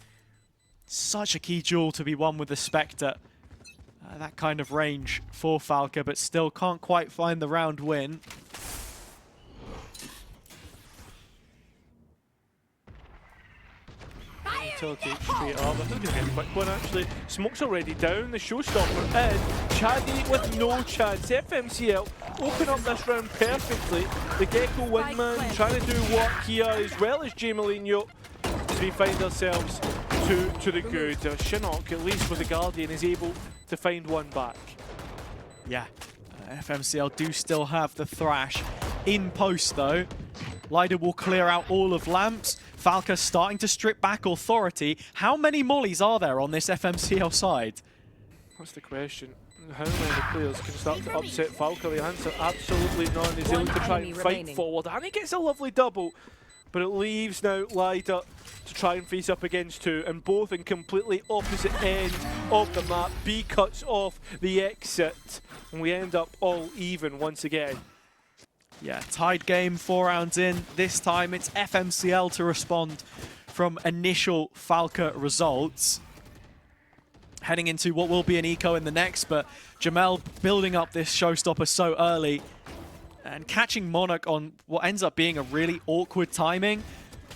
Such a key duel to be won with the Spectre. That kind of range for Falke, but still can't quite find the round win. Utility straight up. I think it's going to be a quick one actually. Smoke's already down, the showstopper in. Chaddy with no chance. FMCL open up this round perfectly. The Gecko wingman trying to do work here, as well as Jamalino, as we find ourselves to the good. Shinnok, at least with the Guardian, is able to find one back. Yeah, FMCL do still have the Thrash in post though. Lider will clear out all of lamps. Falke starting to strip back authority. How many mollies are there on this FMCL side? That's the question. How many players can start to upset Falke? The answer, absolutely none. He's able to try and fight forward, and he gets a lovely double. But it leaves now Lider to try and face up against two, and both in completely opposite ends of the map. B cuts off the exit, and we end up all even once again. Yeah, tied game, 4 rounds in. This time it's FMCL to respond from initial Falke results. Heading into what will be an eco in the next, but Jamel building up this showstopper so early and catching Monarch on what ends up being a really awkward timing.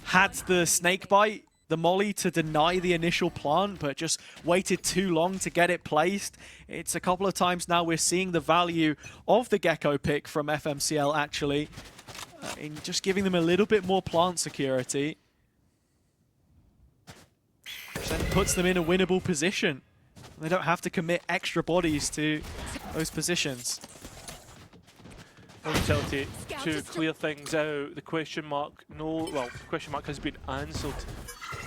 Had the snake bite, the molly, to deny the initial plant, but just waited too long to get it placed. It's a couple of times now we're seeing the value of the Gecko pick from FMCL actually, in just giving them a little bit more plant security. Which then puts them in a winnable position. They don't have to commit extra bodies to those positions. Utility to clear things out. The question mark, the question mark has been answered.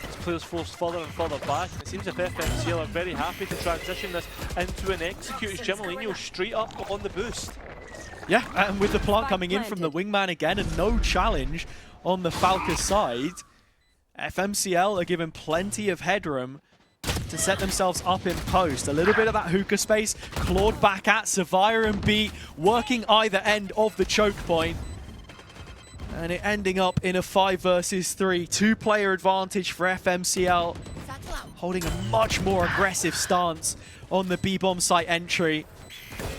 As players forced further and further back, and it seems if FMCL are very happy to transition this into an execute. As Jamalino straight up on the boost. Yeah, and with the plant coming in from the wingman again, and no challenge on the Falke side, FMCL are given plenty of headroom to set themselves up in post. A little bit of that hookah space clawed back at Savire and B, working either end of the choke point. And it ending up in a 5 versus 3, 2-player advantage for FMCL, holding a much more aggressive stance on the B-bomb site entry.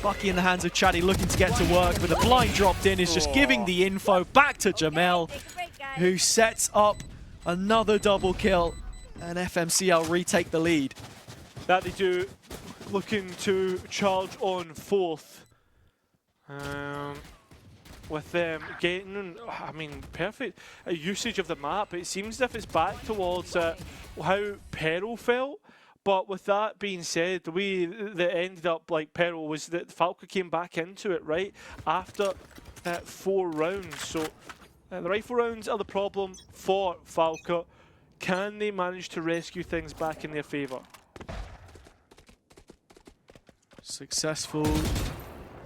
Bucky in the hands of Chaddy looking to get to work, but the blind dropped in is just giving the info back to Jamel, who sets up another double kill, and FMCL retake the lead. That they do, looking to charge on fourth. With them getting, I mean, perfect usage of the map. It seems as if it's back towards how Peril felt. But with that being said, the way that ended up like Peril was that Falke came back into it right after 4 rounds. So the rifle rounds are the problem for Falke. Can they manage to rescue things back in their favour? Successful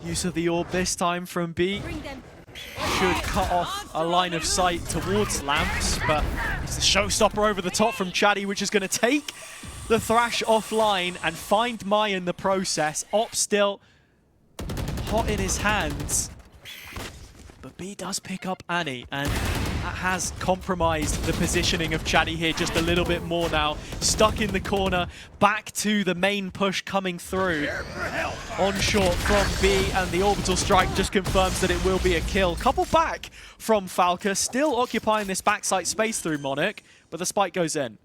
use of the orb this time from B. Should cut off a line of sight towards lamps, but it's the showstopper over the top from Chaddy, which is going to take the Thrash offline and find Mai in the process. Op still hot in his hands, but B does pick up Annie, and that has compromised the positioning of Chaddy here just a little bit more now. Stuck in the corner, back to the main push coming through. On short from B, and the orbital strike just confirms that it will be a kill. Couple back from Falke, still occupying this backside space through Monarch, but the spike goes in.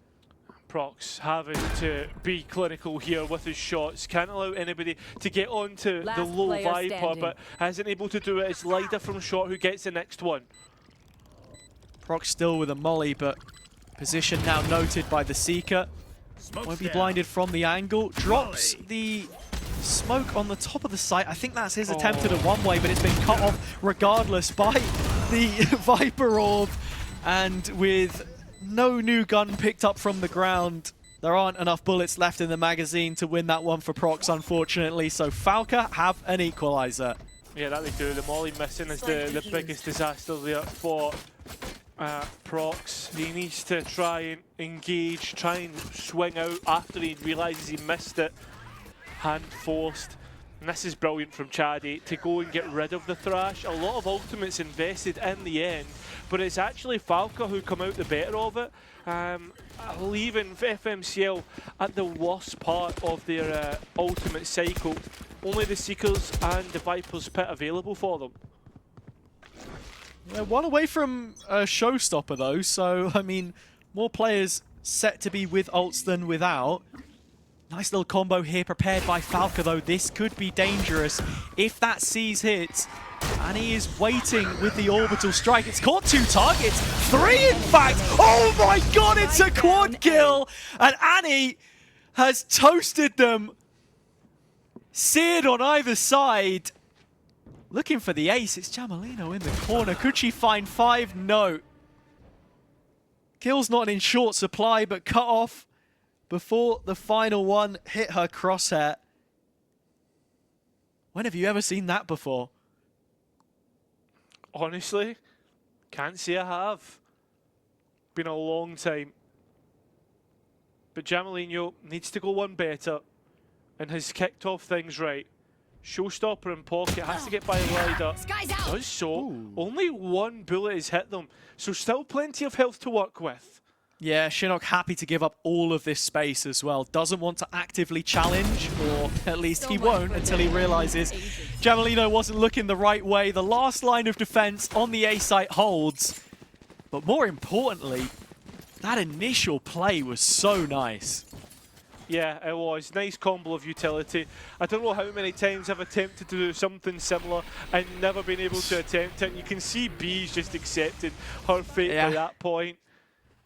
Prox having to be clinical here with his shots. Can't allow anybody to get onto the low Viper, standing. But isn't able to do it. It's Lider from short who gets the next one. Prox still with a molly, but position now noted by the Seeker. Won't be blinded from the angle. Drops the smoke on the top of the site. I think that's his attempt at a one-way, but it's been cut off regardless by the Viper Orb. And with no new gun picked up from the ground, There aren't enough bullets left in the magazine to win that one for Prox, unfortunately, so Falke have an equalizer. Yeah, that they do. The molly missing is the biggest disaster there for Prox. He needs to try and engage, try and swing out after he realises he missed it. Hand forced. And this is brilliant from Chaddy to go and get rid of the Thrash. A lot of ultimates invested in the end, but it's actually Falke who come out the better of it. Leaving FMCL at the worst part of their ultimate cycle. Only the Seekers and the Viper's Pit available for them. Yeah, one away from a showstopper though, so I mean, more players set to be with ults than without. Nice little combo here prepared by Falke though. This could be dangerous if that C's hits. And he is waiting with the orbital strike. It's caught 2 targets, 3 in fact. Oh my god, it's a quad kill. And Annie has toasted them. Seared on either side. Looking for the ace, it's Jamalino in the corner. Could she find 5? No. Kill's not in short supply, but cut off before the final one hit her crosshair. When have you ever seen that before? Honestly, can't say I have. Been a long time. But Jamalino needs to go one better and has kicked off things right. Showstopper in pocket, has to get by Glider. Does so. Ooh. Only 1 bullet has hit them, so still plenty of health to work with. Yeah, Shinnok happy to give up all of this space as well. Doesn't want to actively challenge, or at least he won't until he realizes Jamalino wasn't looking the right way. The last line of defense on the A site holds. But more importantly, that initial play was so nice. Yeah, it was. Nice combo of utility. I don't know how many times I've attempted to do something similar and never been able to attempt it. And you can see B's just accepted her fate by that point.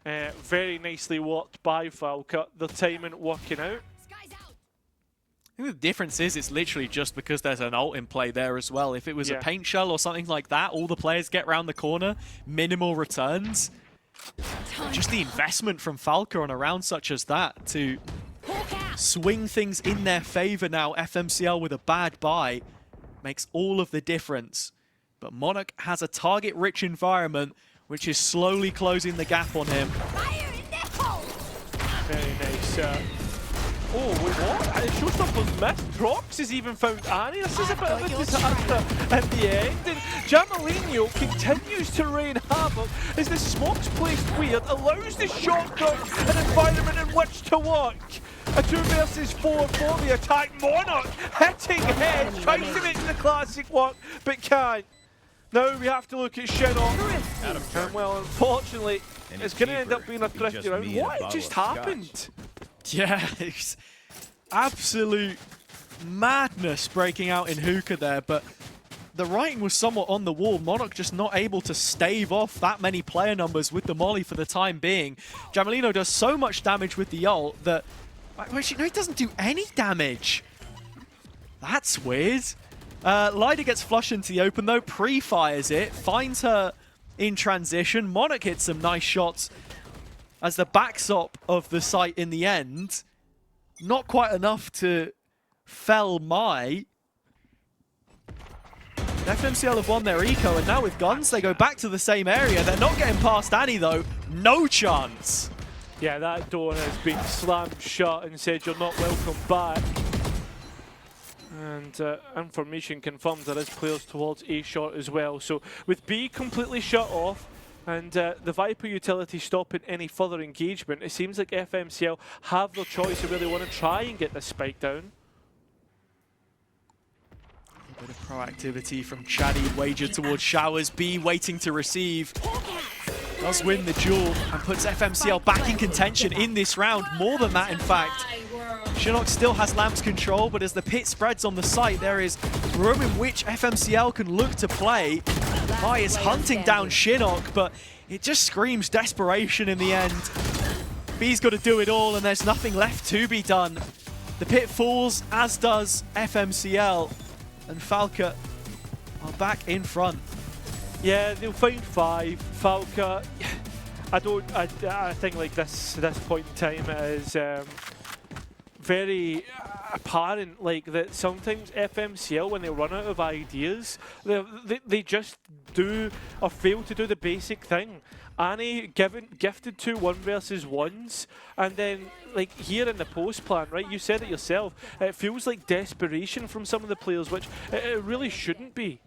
Very nicely worked by Falke. The timing working out. I think the difference is it's literally just because there's an ult in play there as well. If it was a paint shell or something like that, all the players get round the corner, minimal returns. Just the investment from Falke on a round such as that to swing things in their favor now. FMCL with a bad buy makes all of the difference. But Monarch has a target-rich environment which is slowly closing the gap on him. Very nice. Oh, wait, what? Showstopper's missed. Prox has even found Annie. This is a bit of a disaster at the end. And Jamalino continues to rain havoc as the smoke's placed weird, allows the shotgun an environment in which to work. A 2 versus 4 for the attack. Monarch hitting head, trying to make the classic work, but can't. Now we have to look at Shinnok. And well, unfortunately, it's going to end up being a thrifty round. What just happened? Yeah, it's absolute madness breaking out in Hookah there, but the writing was somewhat on the wall. Monarch just not able to stave off that many player numbers with the molly for the time being. Jamalino does so much damage with the ult that... Actually, no, he doesn't do any damage. That's weird. Lida gets flushed into the open though, pre-fires it, finds her in transition. Monarch hits some nice shots as the backstop of the site in the end. Not quite enough to fell Mai. FMCL have won their eco, and now with guns, they go back to the same area. They're not getting past Annie though. No chance. Yeah, that door has been slammed shut and said you're not welcome back. And information confirmed there is players towards A short as well. So with B completely shut off and the Viper utility stopping any further engagement, it seems like FMCL have their choice of where they want to try and get this spike down. A bit of proactivity from Chaddy, wagered towards Showers. B waiting to receive. Does win the duel and puts FMCL back in contention in this round. More than that, in fact. Shinnok still has Lamp's control, but as the pit spreads on the site, there is room in which FMCL can look to play. Mai is hunting down Shinnok, but it just screams desperation in the end. B's got to do it all, and there's nothing left to be done. The pit falls, as does FMCL, and Falke are back in front. Yeah, they'll find 5. Falke, I think like this point in time it is very apparent, like that sometimes FMCL, when they run out of ideas, they just do or fail to do the basic thing. Annie gifted 2 1 versus 1s, and then like here in the post plan, right? You said it yourself. It feels like desperation from some of the players, which it really shouldn't be.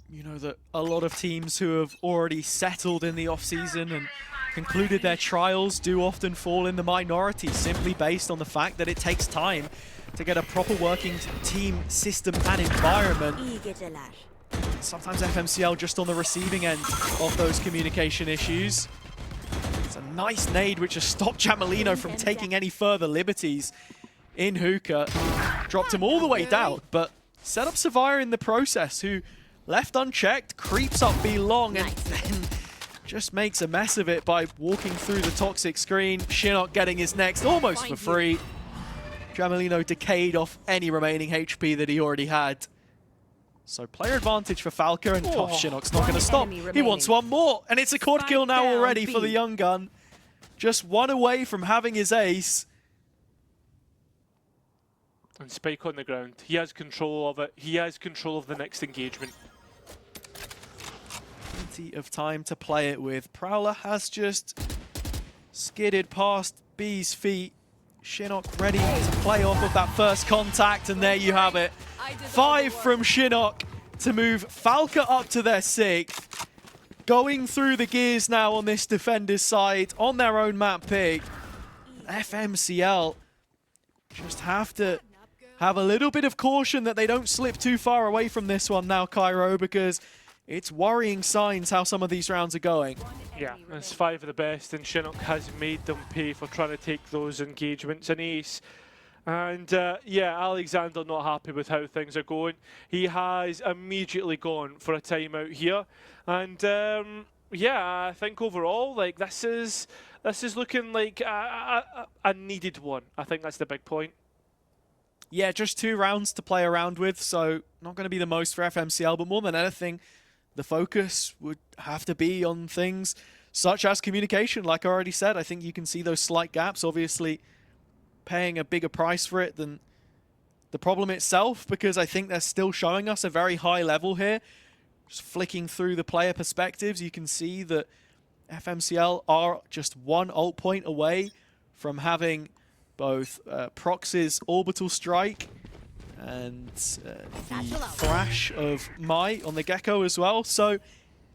You know that a lot of teams who have already settled in the off-season and concluded their trials do often fall in the minority, simply based on the fact that it takes time to get a proper working team system and environment. Sometimes FMCL just on the receiving end of those communication issues. It's a nice nade which has stopped Jamelino from taking any further liberties in hookah. Dropped him all the way down, but set up Savire in the process, who left unchecked, creeps up B long, and then just makes a mess of it by walking through the toxic screen. Shinnok getting his next almost for free. Jamelino decayed off any remaining HP that he already had. So player advantage for Falke, and Shinnok's not going to stop. He wants one more, and it's a quad kill now already for the young gun. Just one away from having his ace. And Spike on the ground. He has control of it. He has control of the next engagement. Plenty of time to play it with. Prowler has just skidded past B's feet. Shinnok ready to play off of that first contact, and there you have it. 5 from Shinnok to move Falke up to their 6th. Going through the gears now on this defender's side, on their own map pick. FMCL just have to have a little bit of caution that they don't slip too far away from this one now, Cairo, because it's worrying signs how some of these rounds are going. Yeah, it's 5 of the best, and Shinnok has made them pay for trying to take those engagements. An ace. And yeah, Alexander not happy with how things are going. He has immediately gone for a timeout here. And yeah, I think overall, like this is looking like a needed one. I think that's the big point. Yeah, just 2 rounds to play around with, so not going to be the most for FMCL, but more than anything, the focus would have to be on things such as communication. Like I already said, I think you can see those slight gaps, obviously paying a bigger price for it than the problem itself, because I think they're still showing us a very high level here. Just flicking through the player perspectives, you can see that FMCL are just 1 ult point away from having both Prox's Orbital Strike and the Thrash of Mai on the Gecko as well. So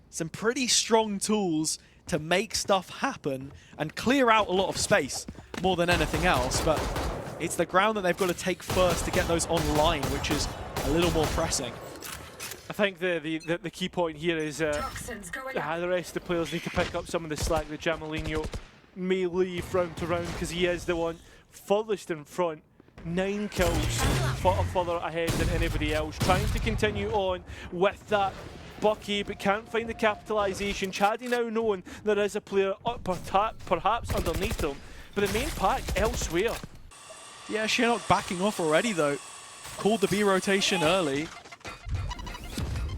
some pretty strong tools to make stuff happen and clear out a lot of space more than anything else. But it's the ground that they've got to take first to get those online, which is a little more pressing. I think the key point here is the rest of the players need to pick up some of the slack that Jamelino may leave round to round, because he is the one furthest in front. 9 kills further ahead than anybody else. Trying to continue on with that Bucky, but can't find the capitalization. Chaddy now knowing there is a player perhaps underneath them, but the main pack elsewhere. Yeah, Shinnok backing off already though. Called the B rotation early.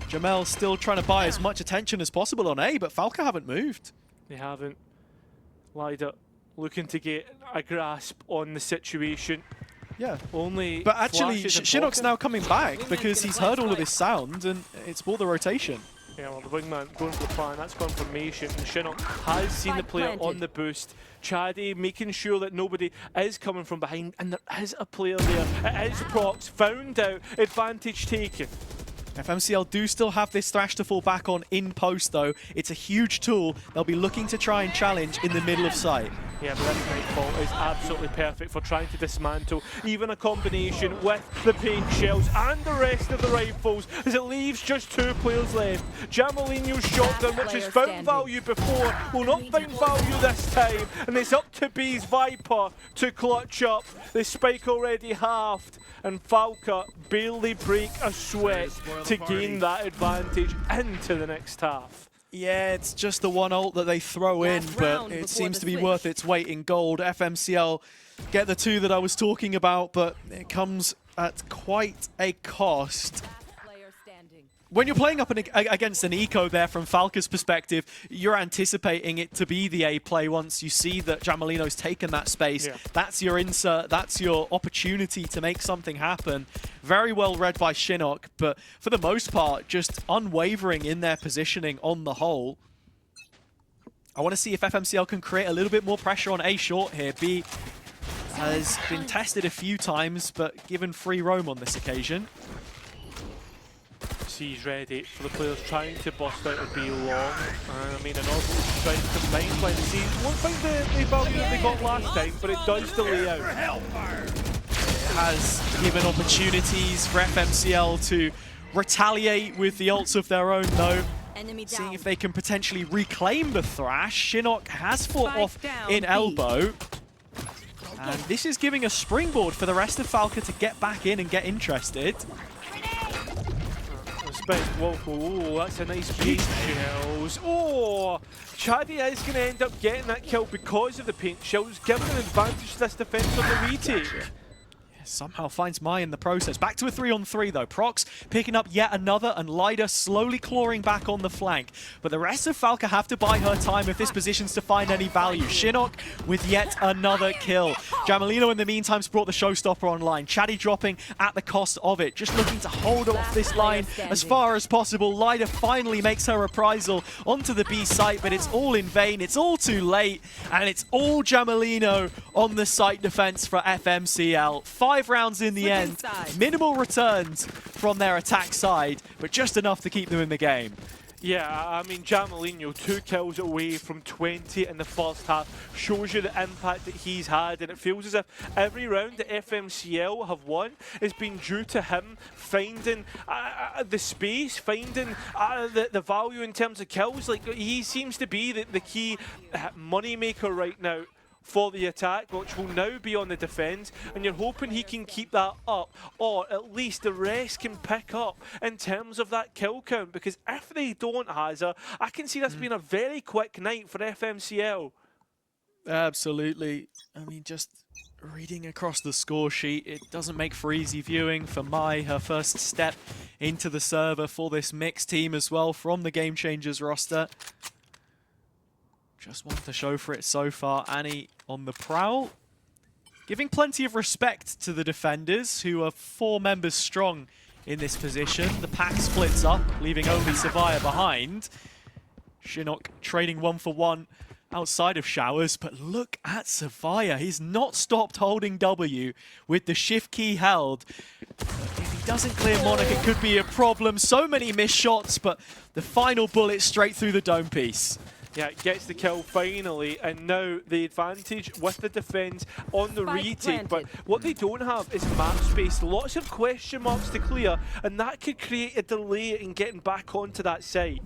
Jamel still trying to buy as much attention as possible on A, but Falke haven't moved. They haven't. Lider looking to get a grasp on the situation. Yeah. Only but actually, Shinnok's now coming back because he's heard all of this sound and it's bought the rotation. Yeah, well, the wingman going for the plan, that's confirmation. And Shinnok has seen the player on the boost. Chaddy making sure that nobody is coming from behind, and there is a player there. It is Prox, found out, advantage taken. FMCL do still have this Thrash to fall back on in post though. It's a huge tool they'll be looking to try and challenge in the middle of sight. Yeah, but this Nightfall is absolutely perfect for trying to dismantle even a combination with the paint shells and the rest of the rifles, as it leaves just 2 players left. Jamelino's shotgun, which has found value before, will not find value this time, and it's up to B's Viper to clutch up. The spike already halved, and Falke barely break a sweat to gain that advantage into the next half. Yeah, it's just the 1 ult that they throw in, but it seems to be worth its weight in gold. FMCL get the 2 that I was talking about, but it comes at quite a cost. when you're playing up against an eco there from Falke's perspective, you're anticipating it to be the A play once you see that Jamalino's taken that space. Yeah. That's your insert, that's your opportunity to make something happen. Very well read by Shinnok, but for the most part, just unwavering in their positioning on the whole. I want to see if FMCL can create a little bit more pressure on A short here. B has been tested a few times, but given free roam on this occasion. C's ready for the players trying to bust out and be long. I mean, an orbital strike combined by the C won't find the value that they got last time, but it does delay out. Has given opportunities for FMCL to retaliate with the ults of their own, though. Seeing if they can potentially reclaim the Thrash. Shinnok has fought off in elbow. And this is giving a springboard for the rest of Falke to get back in and get interested. Whoa, that's a nice paint shells. Oh, Chaddy is going to end up getting that kill because of the paint shells, giving an advantage to this defense on the retake. Somehow finds Mai in the process. Back to a 3-on-3 though. Prox picking up yet another, and Lyda slowly clawing back on the flank. But the rest of Falke have to buy her time if this position's to find any value. Shinnok with yet another kill. Jamalino in the meantime has brought the showstopper online. Chaddy dropping at the cost of it. Just looking to hold off this line as far as possible. Lyda finally makes her reprisal onto the B site, but it's all in vain. It's all too late, and it's all Jamalino on the site defense for FMCL. 5 rounds in the end, minimal returns from their attack side, but just enough to keep them in the game. Yeah, I mean, Jamalino, 2 kills away from 20 in the first half, shows you the impact that he's had, and it feels as if every round that FMCL have won has been due to him finding the space, finding the value in terms of kills. Like, he seems to be the key money maker right now for the attack, which will now be on the defense, and you're hoping he can keep that up, or at least the rest can pick up in terms of that kill count, because if they don't, Hazza, I can see this being a very quick night for FMCL. Absolutely. I mean, just reading across the score sheet, it doesn't make for easy viewing for Mai, her first step into the server for this mixed team as well from the Game Changers roster. Just want to show for it so far. Annie on the prowl, giving plenty of respect to the defenders, who are 4 members strong in this position. The pack splits up, leaving only Savaya behind. Shinnok trading 1-for-1 outside of showers, but look at Savaya. He's not stopped holding W with the shift key held. If he doesn't clear Monarch, it could be a problem. So many missed shots, but the final bullet straight through the dome piece. Yeah, gets the kill finally, and now the advantage with the defense on the retake. But what they don't have is map space. Lots of question marks to clear, and that could create a delay in getting back onto that site.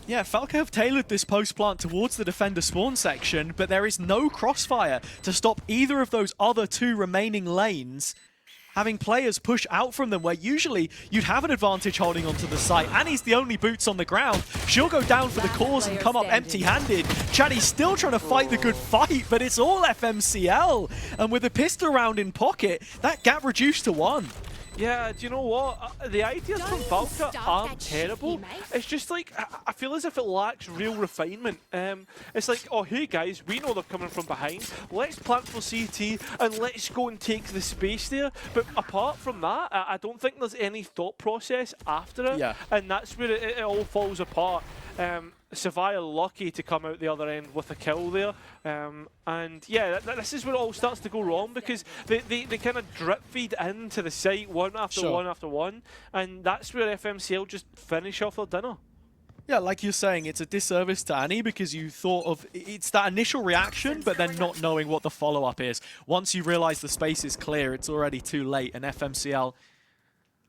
Yeah, Falke have tailored this post plant towards the defender spawn section, but there is no crossfire to stop either of those other 2 remaining lanes. Having players push out from them where usually you'd have an advantage holding onto the site. Annie's the only boots on the ground. She'll go down for the cause and come up empty-handed. Chaddy's still trying to fight the good fight, but it's all FMCL. And with a pistol round in pocket, that gap reduced to 1. Yeah, do you know what? The ideas from Falke aren't terrible. It's just like, I feel as if it lacks real refinement. It's like, oh, hey guys, we know they're coming from behind. Let's plant for CT and let's go and take the space there. But apart from that, I don't think there's any thought process after it. Yeah. And that's where it all falls apart. Savaya lucky to come out the other end with a kill there. And yeah, this is where it all starts to go wrong, because they kind of drip feed into the site one after one after one, and that's where FMCL just finish off their dinner. Yeah, like you're saying, it's a disservice to Annie because you thought of, it's that initial reaction, but then not knowing what the follow-up is. Once you realize the space is clear, it's already too late, and FMCL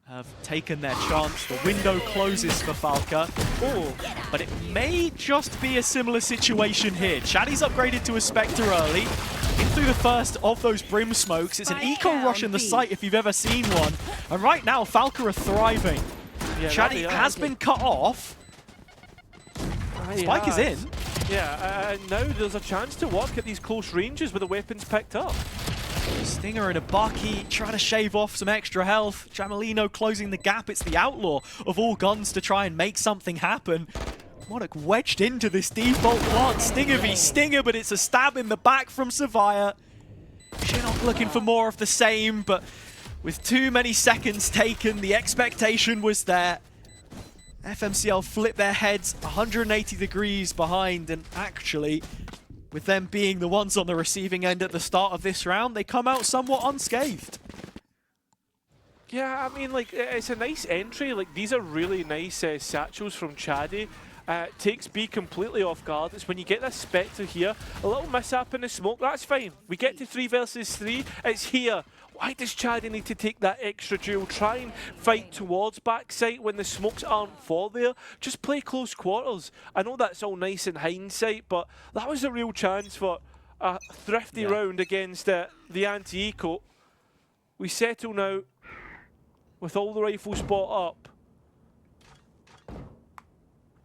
have taken their chance. The window closes for Falke. Oh, but it may just be a similar situation here. Chaddy's upgraded to a Spectre early. In through the first of those Brim smokes. It's an eco rush in the site if you've ever seen one. And right now, Falke are thriving. Yeah, Chaddy has been cut off. Spike is in. Yeah, and now there's a chance to work at these close ranges with the weapons picked up. Stinger and a Bucky trying to shave off some extra health. Jamalino closing the gap. It's the outlaw of all guns to try and make something happen. Monarch wedged into this default plant. Stinger v Stinger, but it's a stab in the back from Savaya. Shinnok looking for more of the same, but with too many seconds taken, the expectation was there. FMCL flipped their heads 180 degrees behind, and actually, with them being the ones on the receiving end at the start of this round, they come out somewhat unscathed. Yeah, I mean, like, it's a nice entry. Like, these are really nice satchels from Chaddy. Takes B completely off guard. It's when you get this Spectre here, a little mishap in the smoke, that's fine. We get to 3 versus 3, it's here. Why does Chaddy need to take that extra duel? Try and fight towards backside when the smokes aren't for there. Just play close quarters. I know that's all nice in hindsight, but that was a real chance for a thrifty round against the anti-eco. We settle now with all the rifles spot up.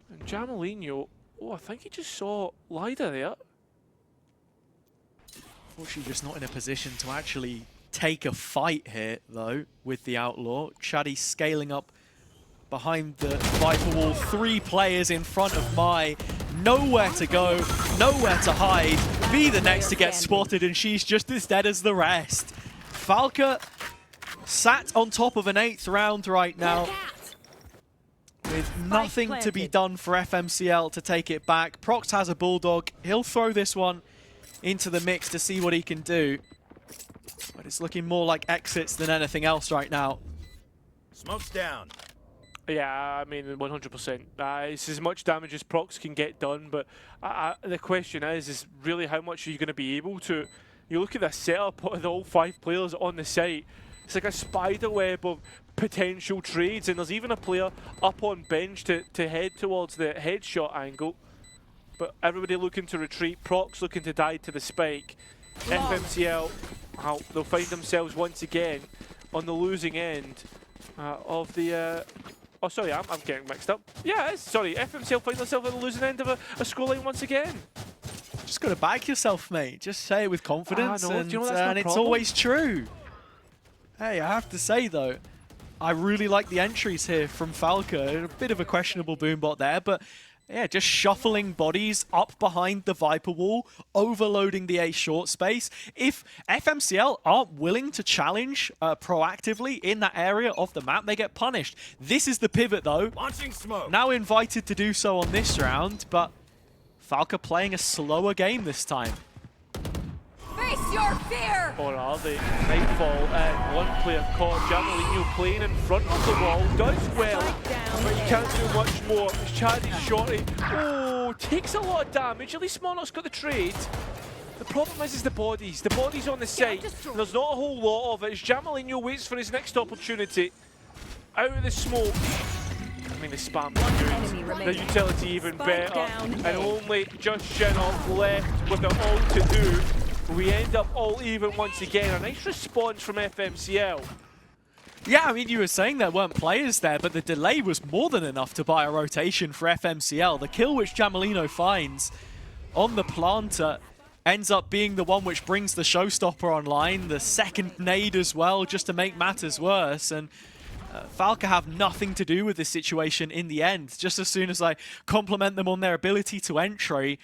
And Jamalino, oh, I think he just saw Lida there. Unfortunately, just not in a position to actually take a fight here, though, with the outlaw. Chaddy scaling up behind the Viper wall. 3 players in front of Mai. Nowhere to go, nowhere to hide. Be the next to get spotted, and she's just as dead as the rest. Falke sat on top of an 8th round right now, with nothing to be done for FMCL to take it back. Prox has a Bulldog. He'll throw this one into the mix to see what he can do. But it's looking more like exits than anything else right now. Smoke's down. Yeah, I mean, 100%. It's as much damage as Prox can get done, but the question is really how much are you going to be able to? You look at this setup with all 5 players on the site. It's like a spider web of potential trades, and there's even a player up on bench to head towards the headshot angle. But everybody looking to retreat. Prox looking to die to the spike. FMCL, they'll find themselves once again on the losing end of the... oh, sorry, I'm getting mixed up. Yeah, sorry, FMCL find themselves on the losing end of a scoreline once again. Just got to back yourself, mate. Just say it with confidence, no, and, do you know that's my and it's problem? always true. Hey, I have to say, though, I really like the entries here from Falke. A bit of a questionable boombot there, but yeah, just shuffling bodies up behind the Viper wall, overloading the A short space. If FMCL aren't willing to challenge proactively in that area of the map, they get punished. This is the pivot, though. Launching smoke. Now invited to do so on this round, but Falke playing a slower game this time. Face your fear! Or are they? Nightfall, one player caught. Jamalino playing in front of the wall, does well, but he can't do much more. It's Chaddy Shorty. Oh, takes a lot of damage. At least Monarch's got the trade. The problem is the bodies. The bodies on the site. There's not a whole lot of it. As Jamalino waits for his next opportunity. Out of the smoke. I mean, the spam is good. The utility even better. And only just Shinnok left with it all to do. We end up all even once again. A nice response from FMCL. Yeah, I mean, you were saying there weren't players there, but the delay was more than enough to buy a rotation for FMCL. The kill which Jamalino finds on the planter ends up being the one which brings the showstopper online. The second nade as well, just to make matters worse. And Falke have nothing to do with this situation in the end. Just as soon as I compliment them on their ability to entry,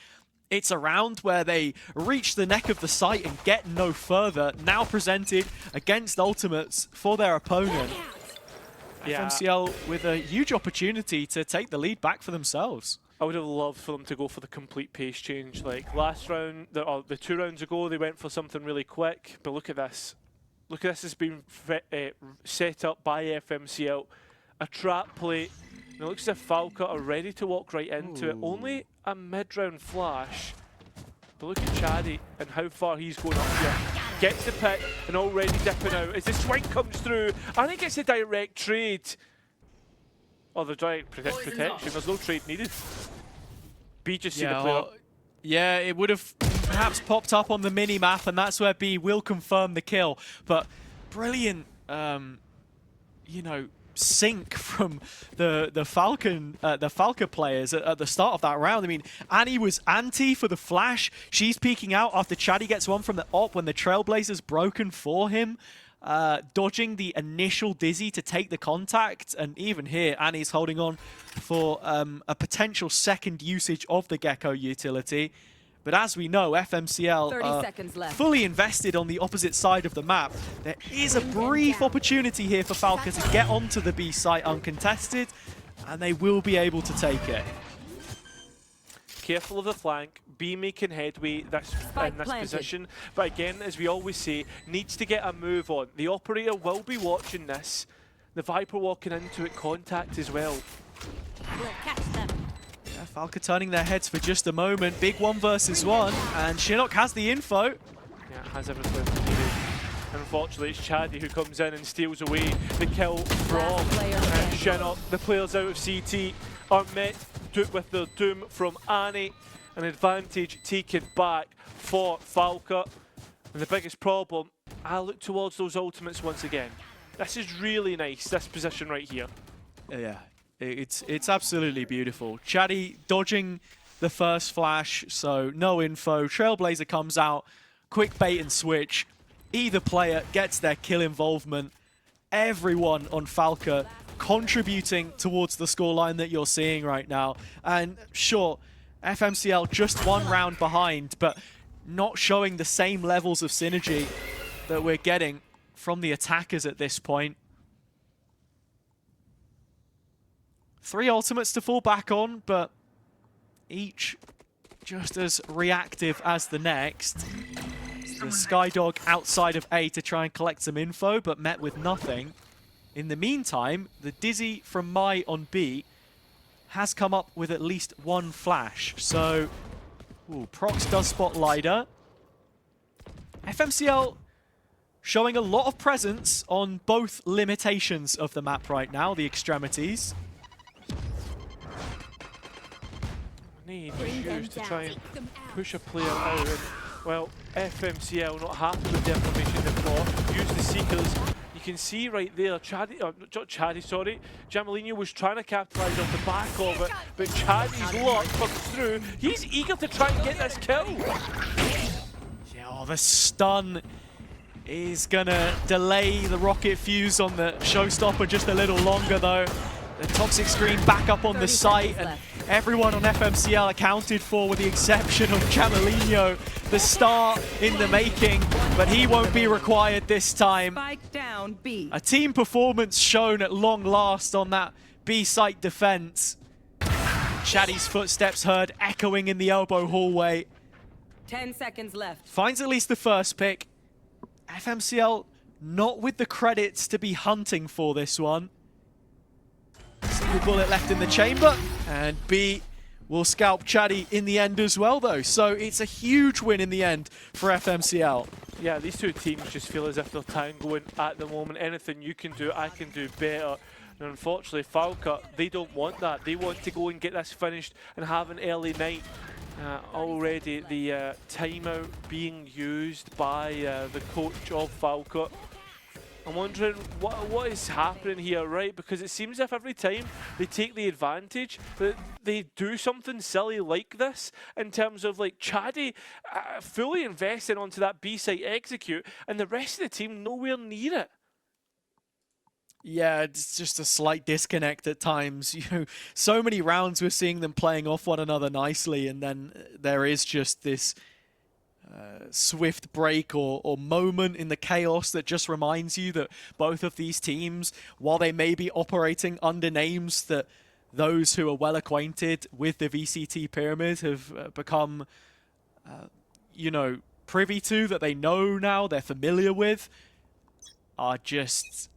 it's a round where they reach the neck of the site and get no further. Now presented against ultimates for their opponent. Yeah. FMCL with a huge opportunity to take the lead back for themselves. I would have loved for them to go for the complete pace change. Like last round, the 2 rounds ago, they went for something really quick. But look at this. Look at this has been set up by FMCL. A trap play. And it looks as if Falke are ready to walk right into it. Only a mid-round flash. But look at Chaddy and how far he's going up here. Gets the pick and already dipping out. As the swing comes through, I think it's a direct trade. Or the direct protection. There's no trade needed. B just see the player. Yeah, it would have perhaps popped up on the mini-map, and that's where B will confirm the kill. But brilliant, you know, sync from the Falke players at the start of that round. I mean, Annie was anti for the flash. She's peeking out after Chaddy gets one from the op when the Trailblazer's broken for him. Dodging the initial Dizzy to take the contact, and even here Annie's holding on for a potential second usage of the Gecko utility. But as we know, FMCL are fully invested on the opposite side of the map. There is a brief opportunity here for Falke to get onto the B site uncontested, and they will be able to take it. Careful of the flank, B making headway in this position, but again, as we always say, needs to get a move on. The operator will be watching this. The Viper walking into it, contact as well. We'll catch them. Yeah, Falke turning their heads for just a moment. Big 1 versus 1, and Shinnok has the info. Yeah, has everything needed. And unfortunately, it's Chaddy who comes in and steals away the kill from Shinnok. The players out of CT are met with the doom from Annie. An advantage taken back for Falke. And the biggest problem, I look towards those ultimates once again. This is really nice, this position right here. Yeah, it's absolutely beautiful. Chaddy dodging the first flash, so no info. Trailblazer comes out, quick bait and switch. Either player gets their kill involvement. Everyone on Falke contributing towards the scoreline that you're seeing right now. And sure, FMCL just 1 round behind, but not showing the same levels of synergy that we're getting from the attackers at this point. 3 ultimates to fall back on, but each just as reactive as the next. The Skydog outside of A to try and collect some info, but met with nothing. In the meantime, the Dizzy from Mai on B has come up with at least 1 flash. So, Prox does spot Lider. FMCL showing a lot of presence on both limitations of the map right now, the extremities. Need issues to try and push a player out. And, well, FMCL not happy with the information they've got. Use the Seekers. You can see right there, not Chaddy, sorry. Jamalino was trying to capitalise off the back of it, but Chaddy's luck comes through. He's eager to try and get this kill. Yeah, the stun is gonna delay the rocket fuse on the showstopper just a little longer though. The toxic screen back up on the site, and everyone on FMCL accounted for with the exception of Jamalino. The star in the making, but he won't be required this time. Spike down B. A team performance shown at long last on that B site defense. Chaddy's footsteps heard echoing in the elbow hallway. 10 seconds left. Finds at least the first pick. FMCL not with the credits to be hunting for this one. Single bullet left in the chamber, and B will scalp Chaddy in the end as well though. So it's a huge win in the end for FMCL. Yeah, these two teams just feel as if they're tangoing at the moment. Anything you can do, I can do better. And unfortunately, Falke, they don't want that. They want to go and get this finished and have an early night. Already the timeout being used by the coach of Falke. I'm wondering what is happening here, right? Because it seems as if every time they take the advantage, that they do something silly like this in terms of like Chaddy fully investing onto that B site execute, and the rest of the team nowhere near it. Yeah, it's just a slight disconnect at times. You know, so many rounds we're seeing them playing off one another nicely, and then there is just this swift break or moment in the chaos that just reminds you that both of these teams, while they may be operating under names that those who are well acquainted with the VCT pyramid have become, you know, privy to, that they know now, they're familiar with, are just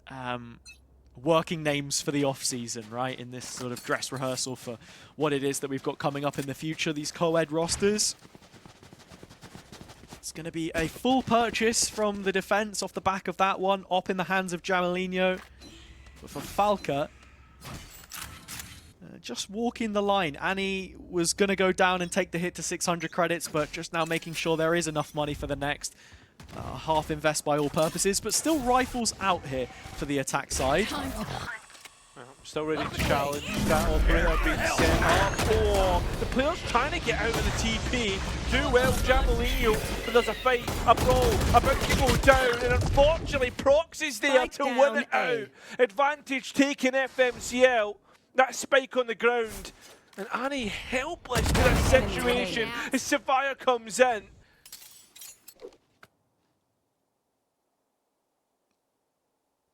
working names for the off-season, right? In this sort of dress rehearsal for what it is that we've got coming up in the future, these co-ed rosters. It's going to be a full purchase from the defense off the back of that one. Op in the hands of Jamalino. But for Falke, just walking the line. Annie was going to go down and take the hit to 600 credits, but just now making sure there is enough money for the next. Half invest by all purposes, but still rifles out here for the attack side. Still ready to challenge. That operator being set up. Oh, the player's trying to get out of the TP. Do well, Jamalino. But there's a fight, a brawl, about to go down. And unfortunately, Prox is there Spike to win down it A. out. Advantage taking FMCL. That spike on the ground. And Annie helpless to that situation as Savia comes in.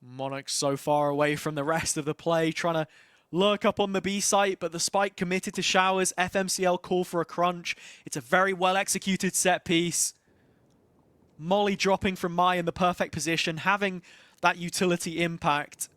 Monarch so far away from the rest of the play, trying to lurk up on the B site, but the spike committed to Showers. FMCL call for a crunch. It's a very well executed set piece. Molly dropping from Mai in the perfect position, having that utility impact.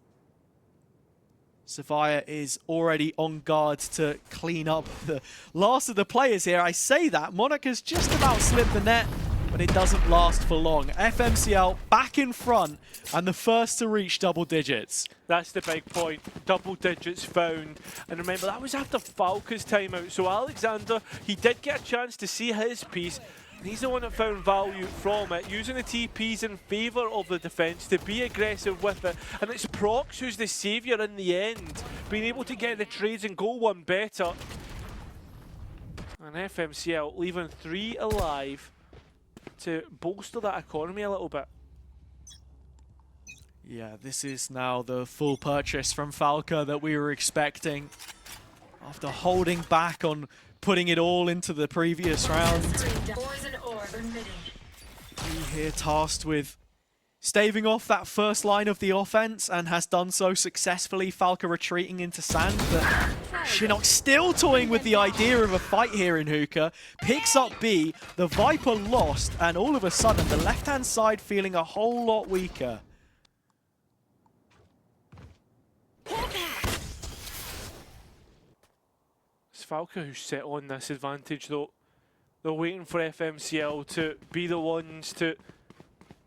Savia is already on guard to clean up the last of the players here. I say that, Monarch has just about slipped the net, but it doesn't last for long. FMCL back in front and the first to reach double digits. That's the big point. Double digits found. And remember, that was after Falke's timeout. So Alexander, he did get a chance to see his piece. And he's the one that found value from it, using the TPs in favour of the defence to be aggressive with it. And it's Prox who's the saviour in the end, being able to get the trades and go one better. And FMCL leaving 3 alive to bolster that economy a little bit. Yeah, this is now the full purchase from Falke that we were expecting. After holding back on putting it all into the previous round. He here tasked with staving off that first line of the offense and has done so successfully. Falke retreating into sand, but Shinnok still toying with the idea of a fight here in Hookah. Picks up B, the Viper lost, and all of a sudden the left-hand side feeling a whole lot weaker. It's Falke who's set on this advantage though. They're waiting for FMCL to be the ones to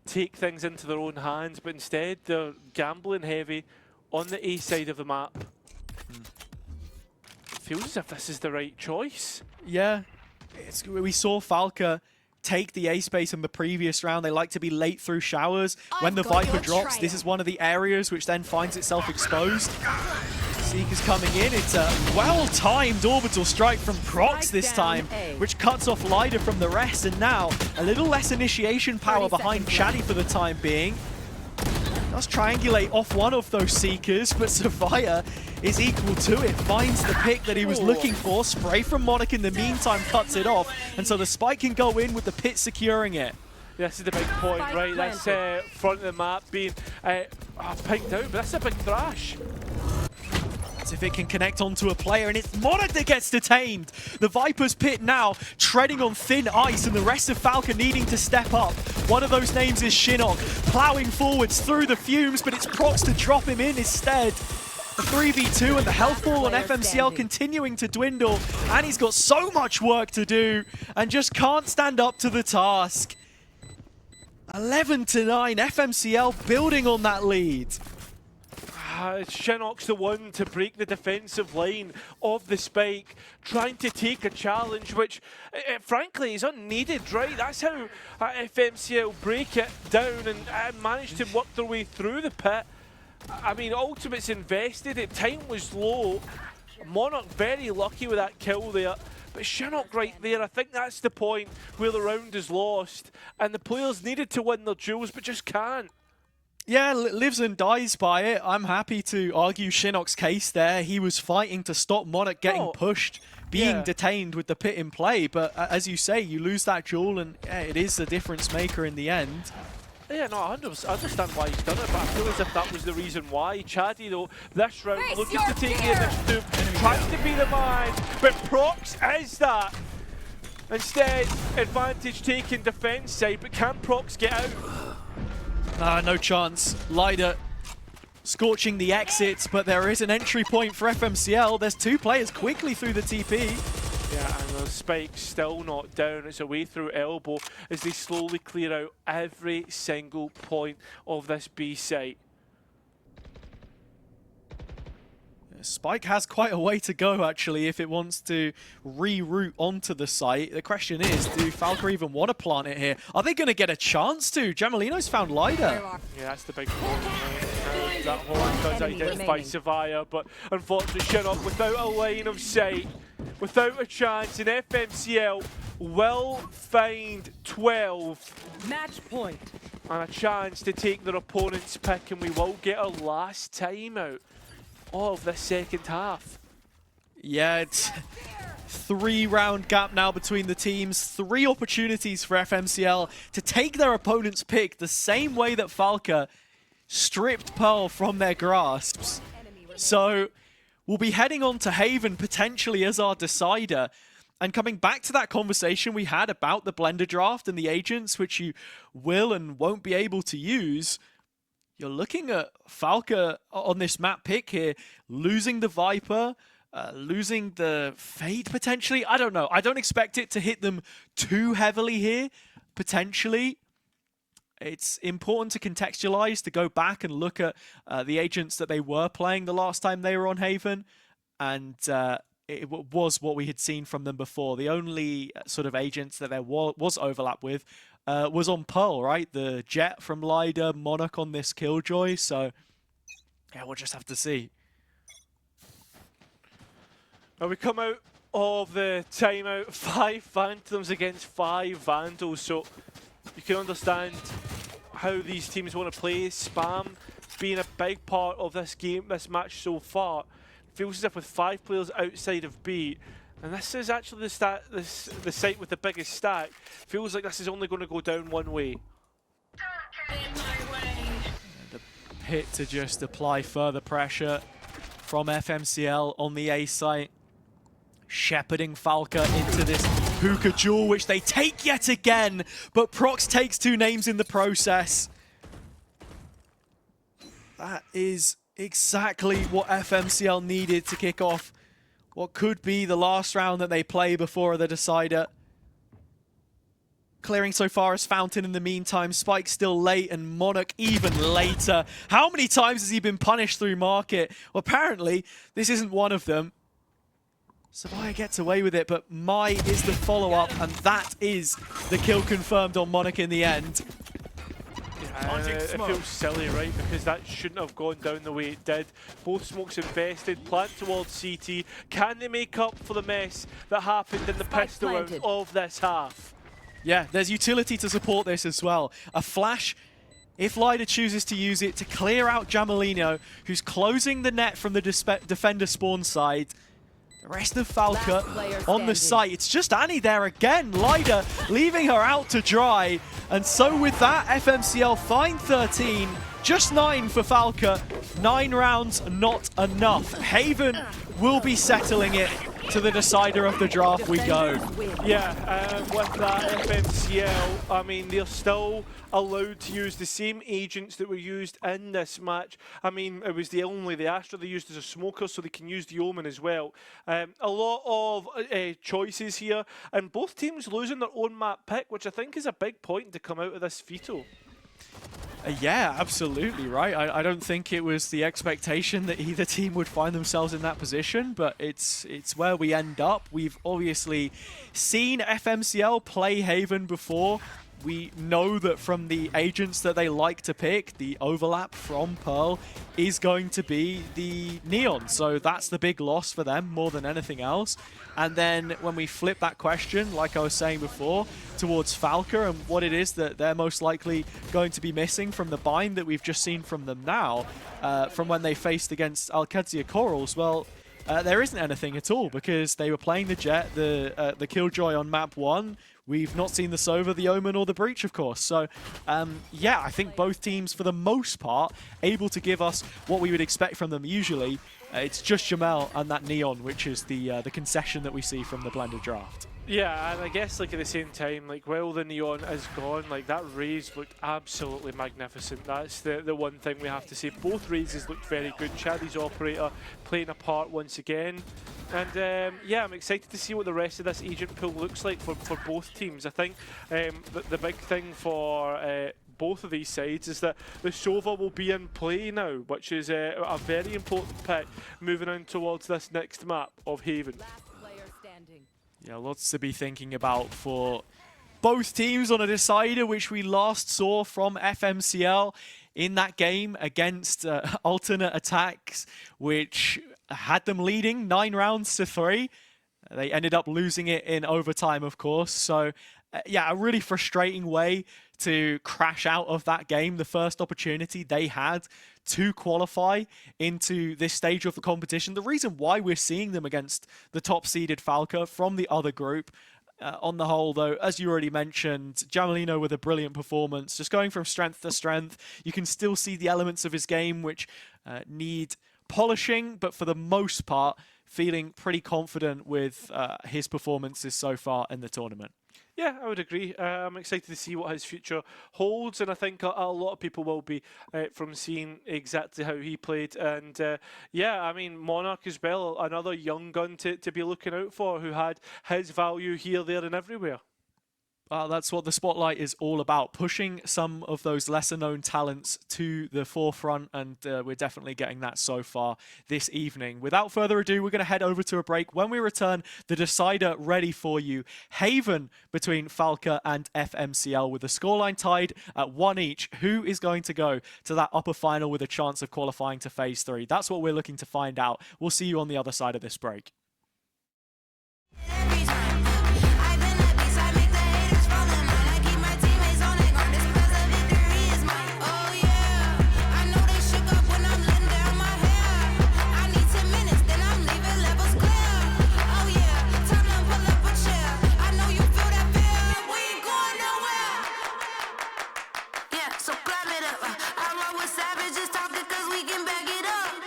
take things into their own hands, but instead they're gambling heavy on the A side of the map. It feels as if this is the right choice. Yeah, we saw Falke take the A space in the previous round. They like to be late through Showers. When the Viper drops, this is one of the areas which then finds itself exposed. Seeker's coming in. It's a well-timed orbital strike from Prox this time, which cuts off Lida from the rest. And now, a little less initiation power behind Chatty for the time being. Does triangulate off one of those Seekers, but Savia is equal to it. Finds the pick that he was looking for. Spray from Monarch in the meantime cuts it off. And so the spike can go in with the pit securing it. This is the big point, right? That's front of the map being pinged out, but that's a big thrash. As if it can connect onto a player, and it's Monarch that gets detained. The Viper's pit now treading on thin ice, and the rest of Falke needing to step up. One of those names is Shinnok, plowing forwards through the fumes, but it's Prox to drop him in instead. The 3v2 and the health ball on FMCL continuing to dwindle, and he's got so much work to do, and just can't stand up to the task. 11-9, FMCL building on that lead. Shinnok's the one to break the defensive line of the spike, trying to take a challenge which, frankly, is unneeded, right? That's how FMCL break it down and manage to work their way through the pit. I mean, Ultimate's invested, time was low. Monarch very lucky with that kill there. But Shinnok right there, I think that's the point where the round is lost. And the players needed to win their duels, but just can't. Yeah, lives and dies by it. I'm happy to argue Shinnok's case there. He was fighting to stop Monarch getting pushed, being detained with the pit in play. But as you say, you lose that duel, and it is the difference maker in the end. Yeah, no, I understand why he's done it, but I feel as if that was the reason why. Chaddy, though, this round, looking to take the initiative, trying to be the man, but Prox is that. Instead, advantage taken defense side, but can Prox get out? No chance. Lida scorching the exits, but there is an entry point for FMCL. There's two players quickly through the TP. Yeah, and the spike's still not down. It's away through elbow as they slowly clear out every single point of this B site. Spike has quite a way to go, actually, if it wants to reroute onto the site. The question is, do Falke even want to plant it here? Are they going to get a chance to? Jamalino's found Lida. Yeah, that's the big point. Right? That horn does Enemy identify remaining. Savaya, but unfortunately shut up without a line of sight, without a chance, and FMCL will find 12 Match point. and a chance to take their opponent's pick, and we will get our last timeout of the second half. Yeah, it's 3-round gap now between the teams. 3 opportunities for FMCL to take their opponent's pick the same way that Falke stripped Pearl from their grasps. So we'll be heading on to Haven potentially as our decider. And coming back to that conversation we had about the blender draft and the agents, which you will and won't be able to use, you're looking at Falke on this map pick here, losing the Viper, losing the Fade potentially. I don't know. I don't expect it to hit them too heavily here, potentially. It's important to contextualize, to go back and look at the agents that they were playing the last time they were on Haven. And it was what we had seen from them before. The only sort of agents that there was overlap with was on Pearl, right? The Jet from Lyda, Monarch on this Killjoy. So, yeah, we'll just have to see. Now we come out of the timeout, 5 Phantoms against 5 Vandals, so you can understand how these teams want to play. Spam being a big part of this game, this match so far. Feels as if with 5 players outside of B, and this is actually the site with the biggest stack, feels like this is only going to go down one way. The pit to just apply further pressure from FMCL on the A site. Shepherding Falke into this hookah duel, which they take yet again, but Prox takes 2 names in the process. That is exactly what FMCL needed to kick off what could be the last round that they play before the decider. Clearing so far as Fountain in the meantime. Spike still late and Monarch even later. How many times has he been punished through market? Well, apparently this isn't one of them. Savaya gets away with it, but Mai is the follow-up, and that is the kill confirmed on Monarch in the end. It feels silly, right? Because that shouldn't have gone down the way it did. Both smokes invested, plant towards CT. Can they make up for the mess that happened in the pistol round of this half? Yeah, there's utility to support this as well. A flash, if Lyda chooses to use it, to clear out Jamalino, who's closing the net from the defender spawn side. The rest of Falke on the site. It's just Annie there again. Lyda leaving her out to dry. And so with that, FMCL find 13. Just 9 for Falke. 9 rounds, not enough. Haven will be settling it. To the decider of the draft we go. Yeah, with that FMCL, I mean, they're still allowed to use the same agents that were used in this match. I mean, it was only the Astra they used as a smoker, so they can use the Omen as well. A lot of choices here, and both teams losing their own map pick, which I think is a big point to come out of this veto. Yeah, absolutely, right? I don't think it was the expectation that either team would find themselves in that position, but it's where we end up. We've obviously seen FMCL play Haven before. We know that from the agents that they like to pick, the overlap from Pearl is going to be the Neon. So that's the big loss for them more than anything else. And then when we flip that question, like I was saying before, towards Falke and what it is that they're most likely going to be missing from the bind that we've just seen from them now, from when they faced against Alcadzia Corals, well, there isn't anything at all because they were playing the Jet, the Killjoy on map 1. We've not seen the Sova, the Omen, or the Breach, of course. So, yeah, I think both teams, for the most part, able to give us what we would expect from them usually. It's just Jamel and that Neon, which is the concession that we see from the blended draft. Yeah, and I guess like at the same time, like while the Neon is gone, like that Raze looked absolutely magnificent. That's the one thing we have to say. Both Razes looked very good. Chaddy's operator playing a part once again. And yeah, I'm excited to see what the rest of this agent pool looks like for both teams. I think the big thing for both of these sides is that the Sova will be in play now, which is a very important pick moving on towards this next map of Haven. Yeah, lots to be thinking about for both teams on a decider, which we last saw from FMCL. in that game against alternate attacks, which had them leading 9 rounds to 3. They ended up losing it in overtime, of course. So, yeah, a really frustrating way to crash out of that game. The first opportunity they had to qualify into this stage of the competition. The reason why we're seeing them against the top-seeded Falke from the other group. On the whole, though, as you already mentioned, Jamalino with a brilliant performance, just going from strength to strength. You can still see the elements of his game which need polishing, but for the most part, feeling pretty confident with his performances so far in the tournament. Yeah, I would agree. I'm excited to see what his future holds, and I think a lot of people will be from seeing exactly how he played. And yeah, I mean, Monarch as well, another young gun to be looking out for, who had his value here, there, and everywhere. Well, that's what the Spotlight is all about, pushing some of those lesser-known talents to the forefront, and we're definitely getting that so far this evening. Without further ado, we're going to head over to a break. When we return, the decider ready for you. Haven between Falke and FMCL with the scoreline tied at 1 each. Who is going to go to that upper final with a chance of qualifying to Phase 3? That's what we're looking to find out. We'll see you on the other side of this break. Every time I've been at peace, I make the haters fall in line. I keep my teammates on their guard. This because the victory is mine. Oh yeah, I know they shook up when I'm letting down my hair. I need 10 minutes, then I'm leaving levels clear. Oh yeah, time to pull up a chair. I know you feel that fear. We ain't going nowhere. Yeah, so clap it up. I roll with savages, talking 'cause we can back it up.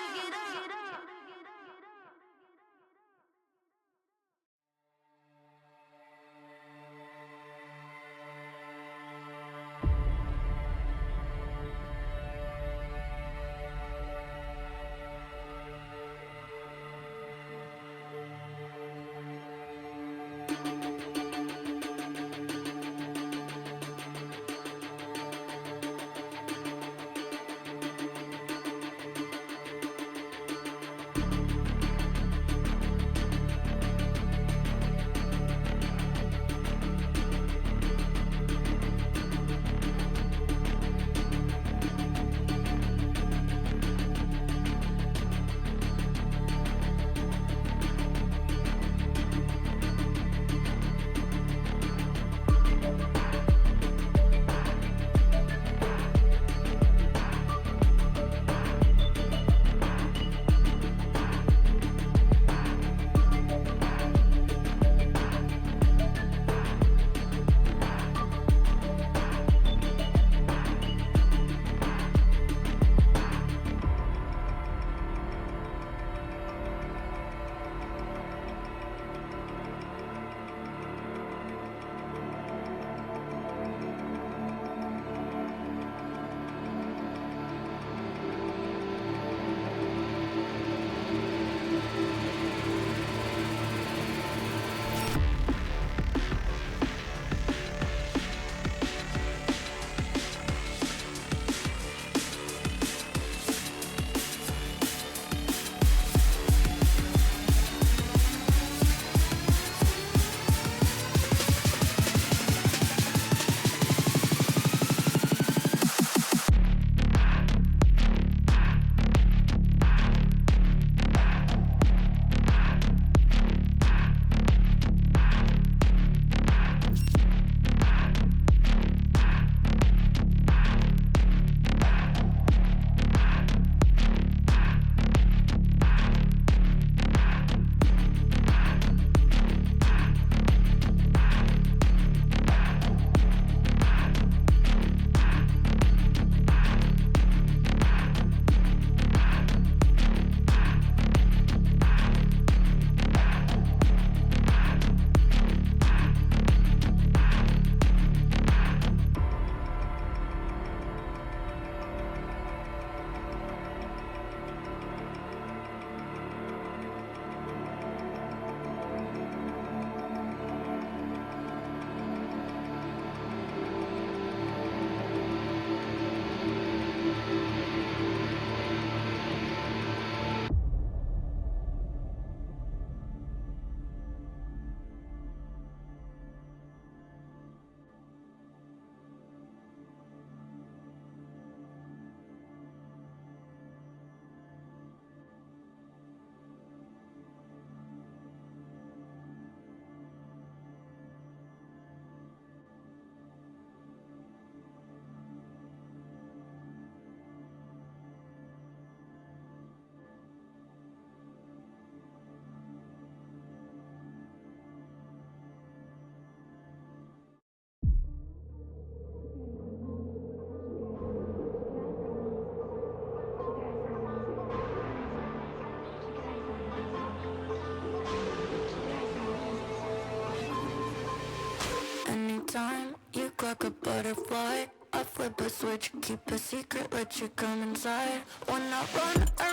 look like a butterfly. I flip a switch, keep a secret, let you come inside. When I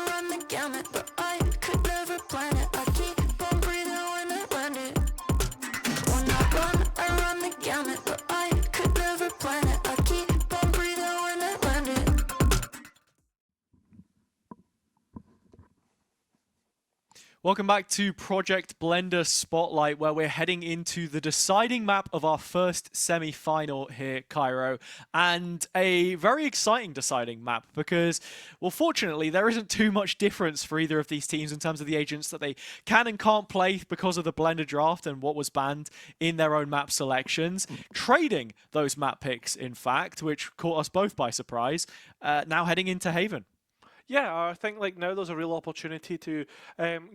run the gamut, but I could never plan it. I keep on breathing when I land it. When I run the gamut, but I could never plan it. I keep on breathing when I land it. Welcome back to Project Blender Spotlight, where we're heading into the deciding map of our first semi-final here, Cairo, and a very exciting deciding map because, well, fortunately, there isn't too much difference for either of these teams in terms of the agents that they can and can't play because of the Blender draft and what was banned in their own map selections. Trading those map picks, in fact, which caught us both by surprise, now heading into Haven. Yeah, I think like now there's a real opportunity to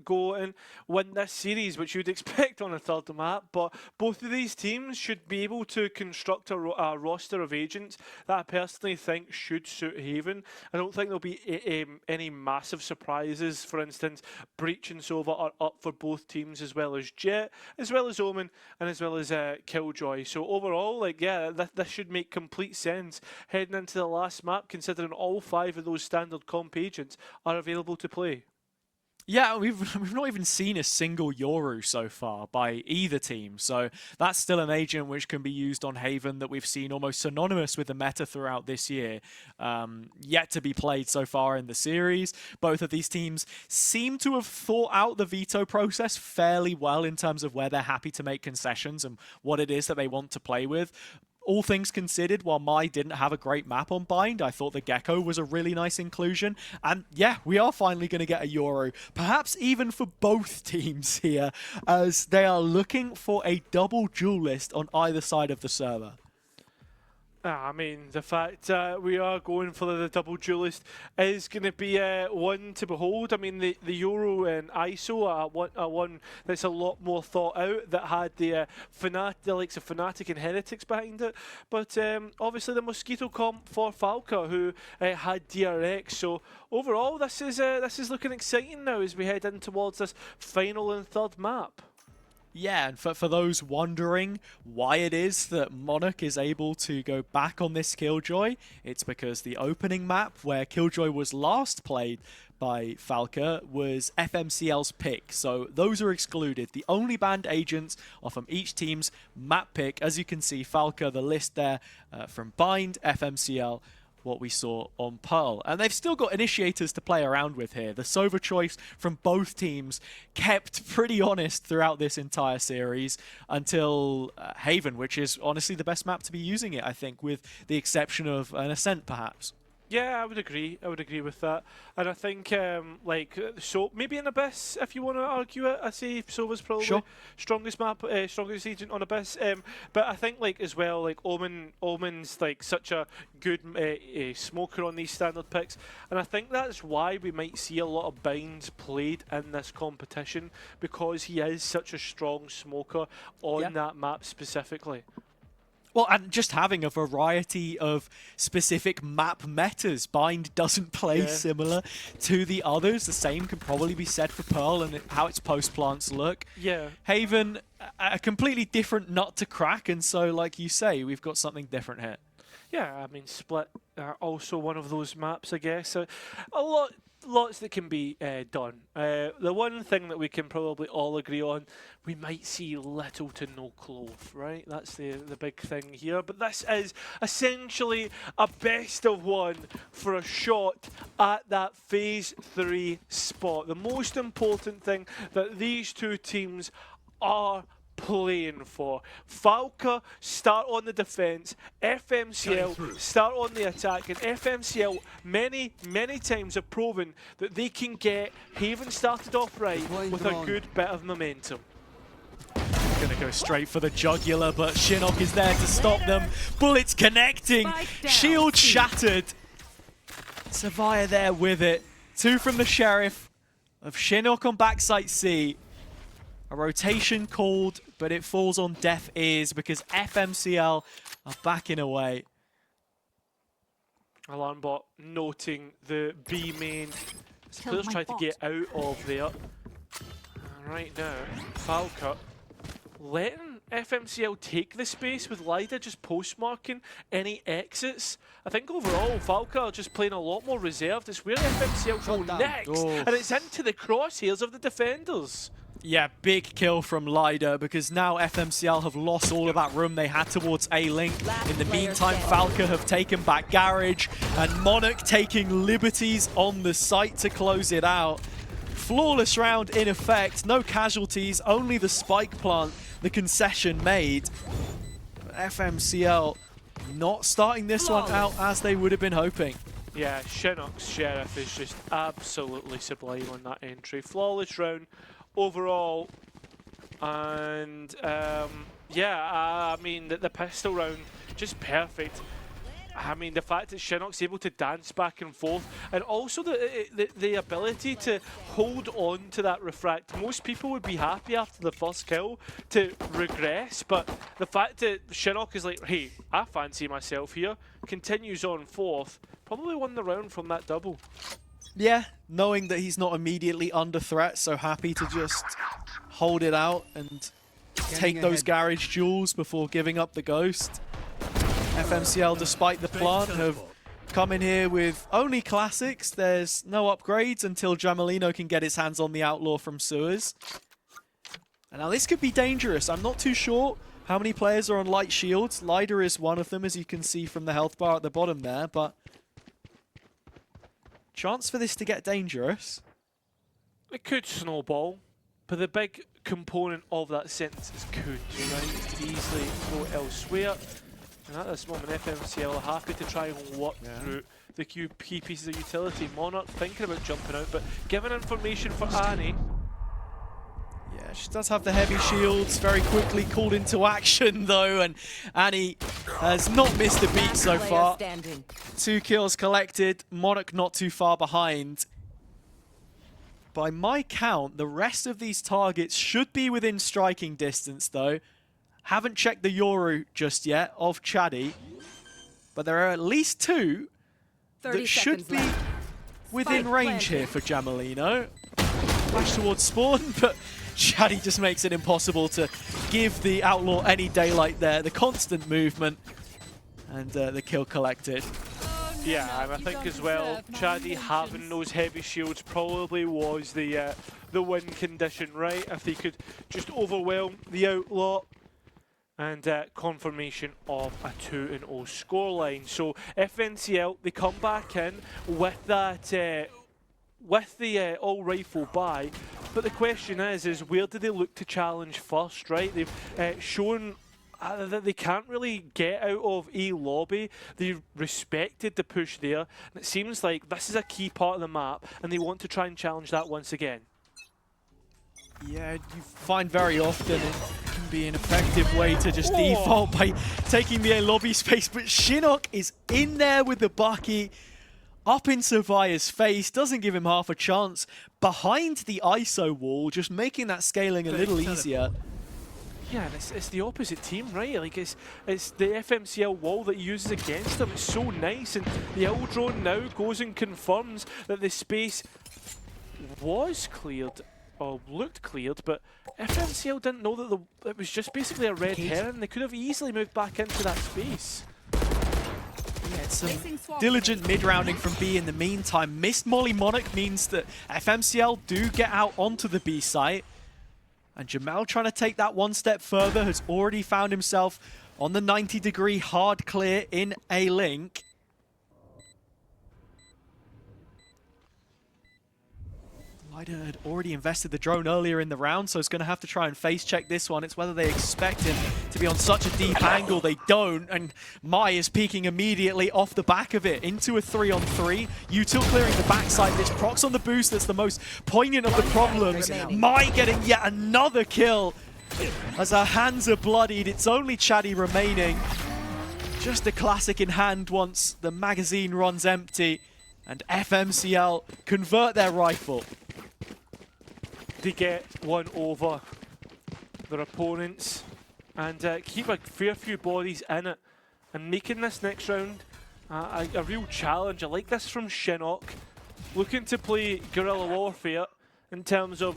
go and win this series, which you'd expect on a third map. But both of these teams should be able to construct a roster of agents that I personally think should suit Haven. I don't think there'll be any massive surprises. For instance, Breach and Sova are up for both teams, as well as Jet, as well as Omen, and as well as Killjoy. So overall, like, yeah, this should make complete sense heading into the last map, considering all 5 of those standard comp agents are available to play. Yeah, we've not even seen a single Yoru so far by either team, so that's still an agent which can be used on Haven that we've seen almost synonymous with the meta throughout this year. Yet to be played so far in the series. Both of these teams seem to have thought out the veto process fairly well in terms of where they're happy to make concessions and what it is that they want to play with. All things considered, while Mai didn't have a great map on Bind, I thought the Gecko was a really nice inclusion. And yeah, we are finally going to get a Yoru, perhaps even for both teams here, as they are looking for a double duelist on either side of the server. I mean, the fact we are going for the double duelist is going to be one to behold. I mean, the Euro and ISO are one that's a lot more thought out, that had the likes of Fnatic and Heretics behind it. But obviously the Mosquito comp for Falke, who had DRX. So overall, this is looking exciting now as we head in towards this final and third map. Yeah, and for those wondering why it is that Monarch is able to go back on this Killjoy, it's because the opening map where Killjoy was last played by Falke was FMCL's pick, so those are excluded. The only banned agents are from each team's map pick. As you can see, Falke, the list there from Bind, FMCL, what we saw on Pearl. And they've still got initiators to play around with here. The Sova choice from both teams kept pretty honest throughout this entire series until Haven, which is honestly the best map to be using it, I think, with the exception of an Ascent, perhaps. Yeah, I would agree. I would agree with that. And I think, so maybe an Abyss, if you want to argue it. I say Sova's probably Sure. strongest agent on Abyss. But I think, like, as well, like Omen's like such a good smoker on these standard picks, and I think that's why we might see a lot of binds played in this competition, because he is such a strong smoker on that map specifically. Well, and just having a variety of specific map metas. Bind doesn't play similar to the others. The same can probably be said for Pearl and how its post plants look. Yeah. Haven, a completely different nut to crack, and so, like you say, we've got something different here. Yeah, I mean, Split also one of those maps, I guess. Lots that can be done. The one thing that we can probably all agree on, we might see little to no Clove, right? That's the big thing here. But this is essentially a best of one for a shot at that Phase 3 spot. The most important thing that these two teams are playing for. Falke start on the defense, FMCL start on the attack, and FMCL many times have proven that they can get Haven started off right with a good bit of momentum. Gonna go straight for the jugular, but Shinnok is there to stop them. Bullets connecting, shield shattered. Savaya there with it. 2 from the Sheriff of Shinnok on backside C. A rotation called, but it falls on deaf ears because FMCL are backing away. Alarmbot noting the B main. Players try to get out of there. Right now, Falke letting FMCL take the space with Lida just postmarking any exits. I think overall Falke are just playing a lot more reserved. It's where FMCL go next, and it's into the crosshairs of the defenders. Yeah, big kill from Lida because now FMCL have lost all of that room they had towards A-Link. In the meantime, Falke have taken back Garage and Monarch taking liberties on the site to close it out. Flawless round in effect, no casualties, only the spike plant, the concession made. But FMCL not starting this one out as they would have been hoping. Yeah, Chinook's Sheriff is just absolutely sublime on that entry. Flawless round overall, and yeah, I mean the pistol round just perfect. I mean the fact that Chinook's able to dance back and forth, and also the ability to hold on to that refract. Most people would be happy after the first kill to regress, but the fact that Chinook is like, hey, I fancy myself here, continues on fourth, probably won the round from that double. Yeah, knowing that he's not immediately under threat, so happy to just hold it out and take those garage jewels before giving up the ghost. FMCL, despite the plant, have come in here with only classics. There's no upgrades until Jamelino can get his hands on the Outlaw from Sewers. And now this could be dangerous. I'm not too sure how many players are on light shields. Lida is one of them, as you can see from the health bar at the bottom there, but chance for this to get dangerous. It could snowball, but the big component of that sentence is could, right? It could easily go elsewhere. And at this moment, FMCL are happy to try and work through the key pieces of utility. Monarch thinking about jumping out, but given information for Annie. Yeah, she does have the heavy shields, very quickly called into action though, and Annie has not missed a beat so far. 2 kills collected, Monarch not too far behind. By my count, the rest of these targets should be within striking distance though. Haven't checked the Yoru just yet of Chaddy, but there are at least 2 that should be within range here for Jamelino. Flash towards spawn, but Chaddy just makes it impossible to give the Outlaw any daylight there. The constant movement and the kill collected. Yeah, and I think as well, Chaddy having those heavy shields probably was the win condition, right? If they could just overwhelm the Outlaw. And confirmation of a 2-0 scoreline. So FMCL, they come back in with that, with the all-rifle buy. But the question is where do they look to challenge first, right? They've shown that they can't really get out of A lobby. They've respected the push there. And it seems like this is a key part of the map, and they want to try and challenge that once again. Yeah, you find very often it can be an effective way to just default by taking the lobby space, but Chinook is in there with the Bucky, up in Survivor's face, doesn't give him half a chance, behind the ISO wall, just making that scaling a little easier. Yeah, and it's the opposite team, right? Like it's the FMCL wall that he uses against them. It's so nice, and the L-drone now goes and confirms that the space was cleared. Or looked cleared, but FMCL didn't know that it was just basically a red herring. They could have easily moved back into that space. Yeah, it's some diligent mid-rounding from B in the meantime. Missed Molly Monarch means that FMCL do get out onto the B site. And Jamal trying to take that one step further has already found himself on the 90-degree hard clear in A-Link. Lida had already invested the drone earlier in the round, so it's going to have to try and face check this one. It's whether they expect him to be on such a deep angle. They don't, and Mai is peeking immediately off the back of it into a 3-on-3. Util clearing the backside. This procs on the boost that's the most poignant of the problems. Mai getting yet another kill. As our hands are bloodied, it's only Chaddy remaining. Just a classic in hand once the magazine runs empty, and FMCL convert their rifle. They get one over their opponents and keep a fair few bodies in it, and making this next round a real challenge. I like this from Chinook, looking to play guerrilla warfare in terms of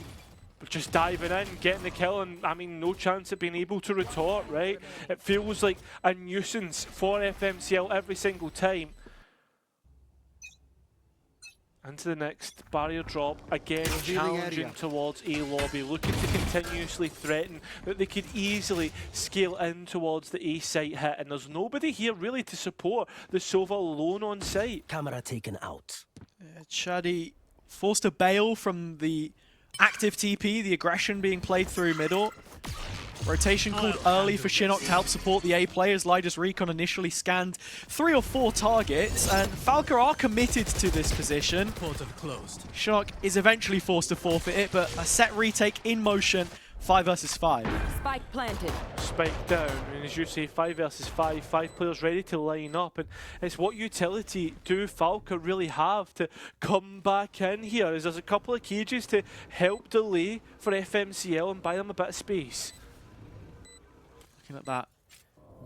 just diving in, getting the kill, and I mean, no chance of being able to retort, right? It feels like a nuisance for FMCL every single time. Into the next barrier drop, again challenging towards A lobby, looking to continuously threaten that they could easily scale in towards the A site hit, and there's nobody here really to support the Sova alone on site. Camera taken out. Shadi forced to bail from the active TP, the aggression being played through middle. Rotation called early for Shinnok to help support the A players. Lida's recon initially scanned 3 or 4 targets, and Falke are committed to this position. Portal closed. Shinnok is eventually forced to forfeit it, but a set retake in motion, 5 versus 5. Spike planted. Spike down, and as you say, 5 versus 5, 5 players ready to line up, and it's what utility do Falke really have to come back in here, as there's a couple of cages to help delay for FMCL and buy them a bit of space. Looking at that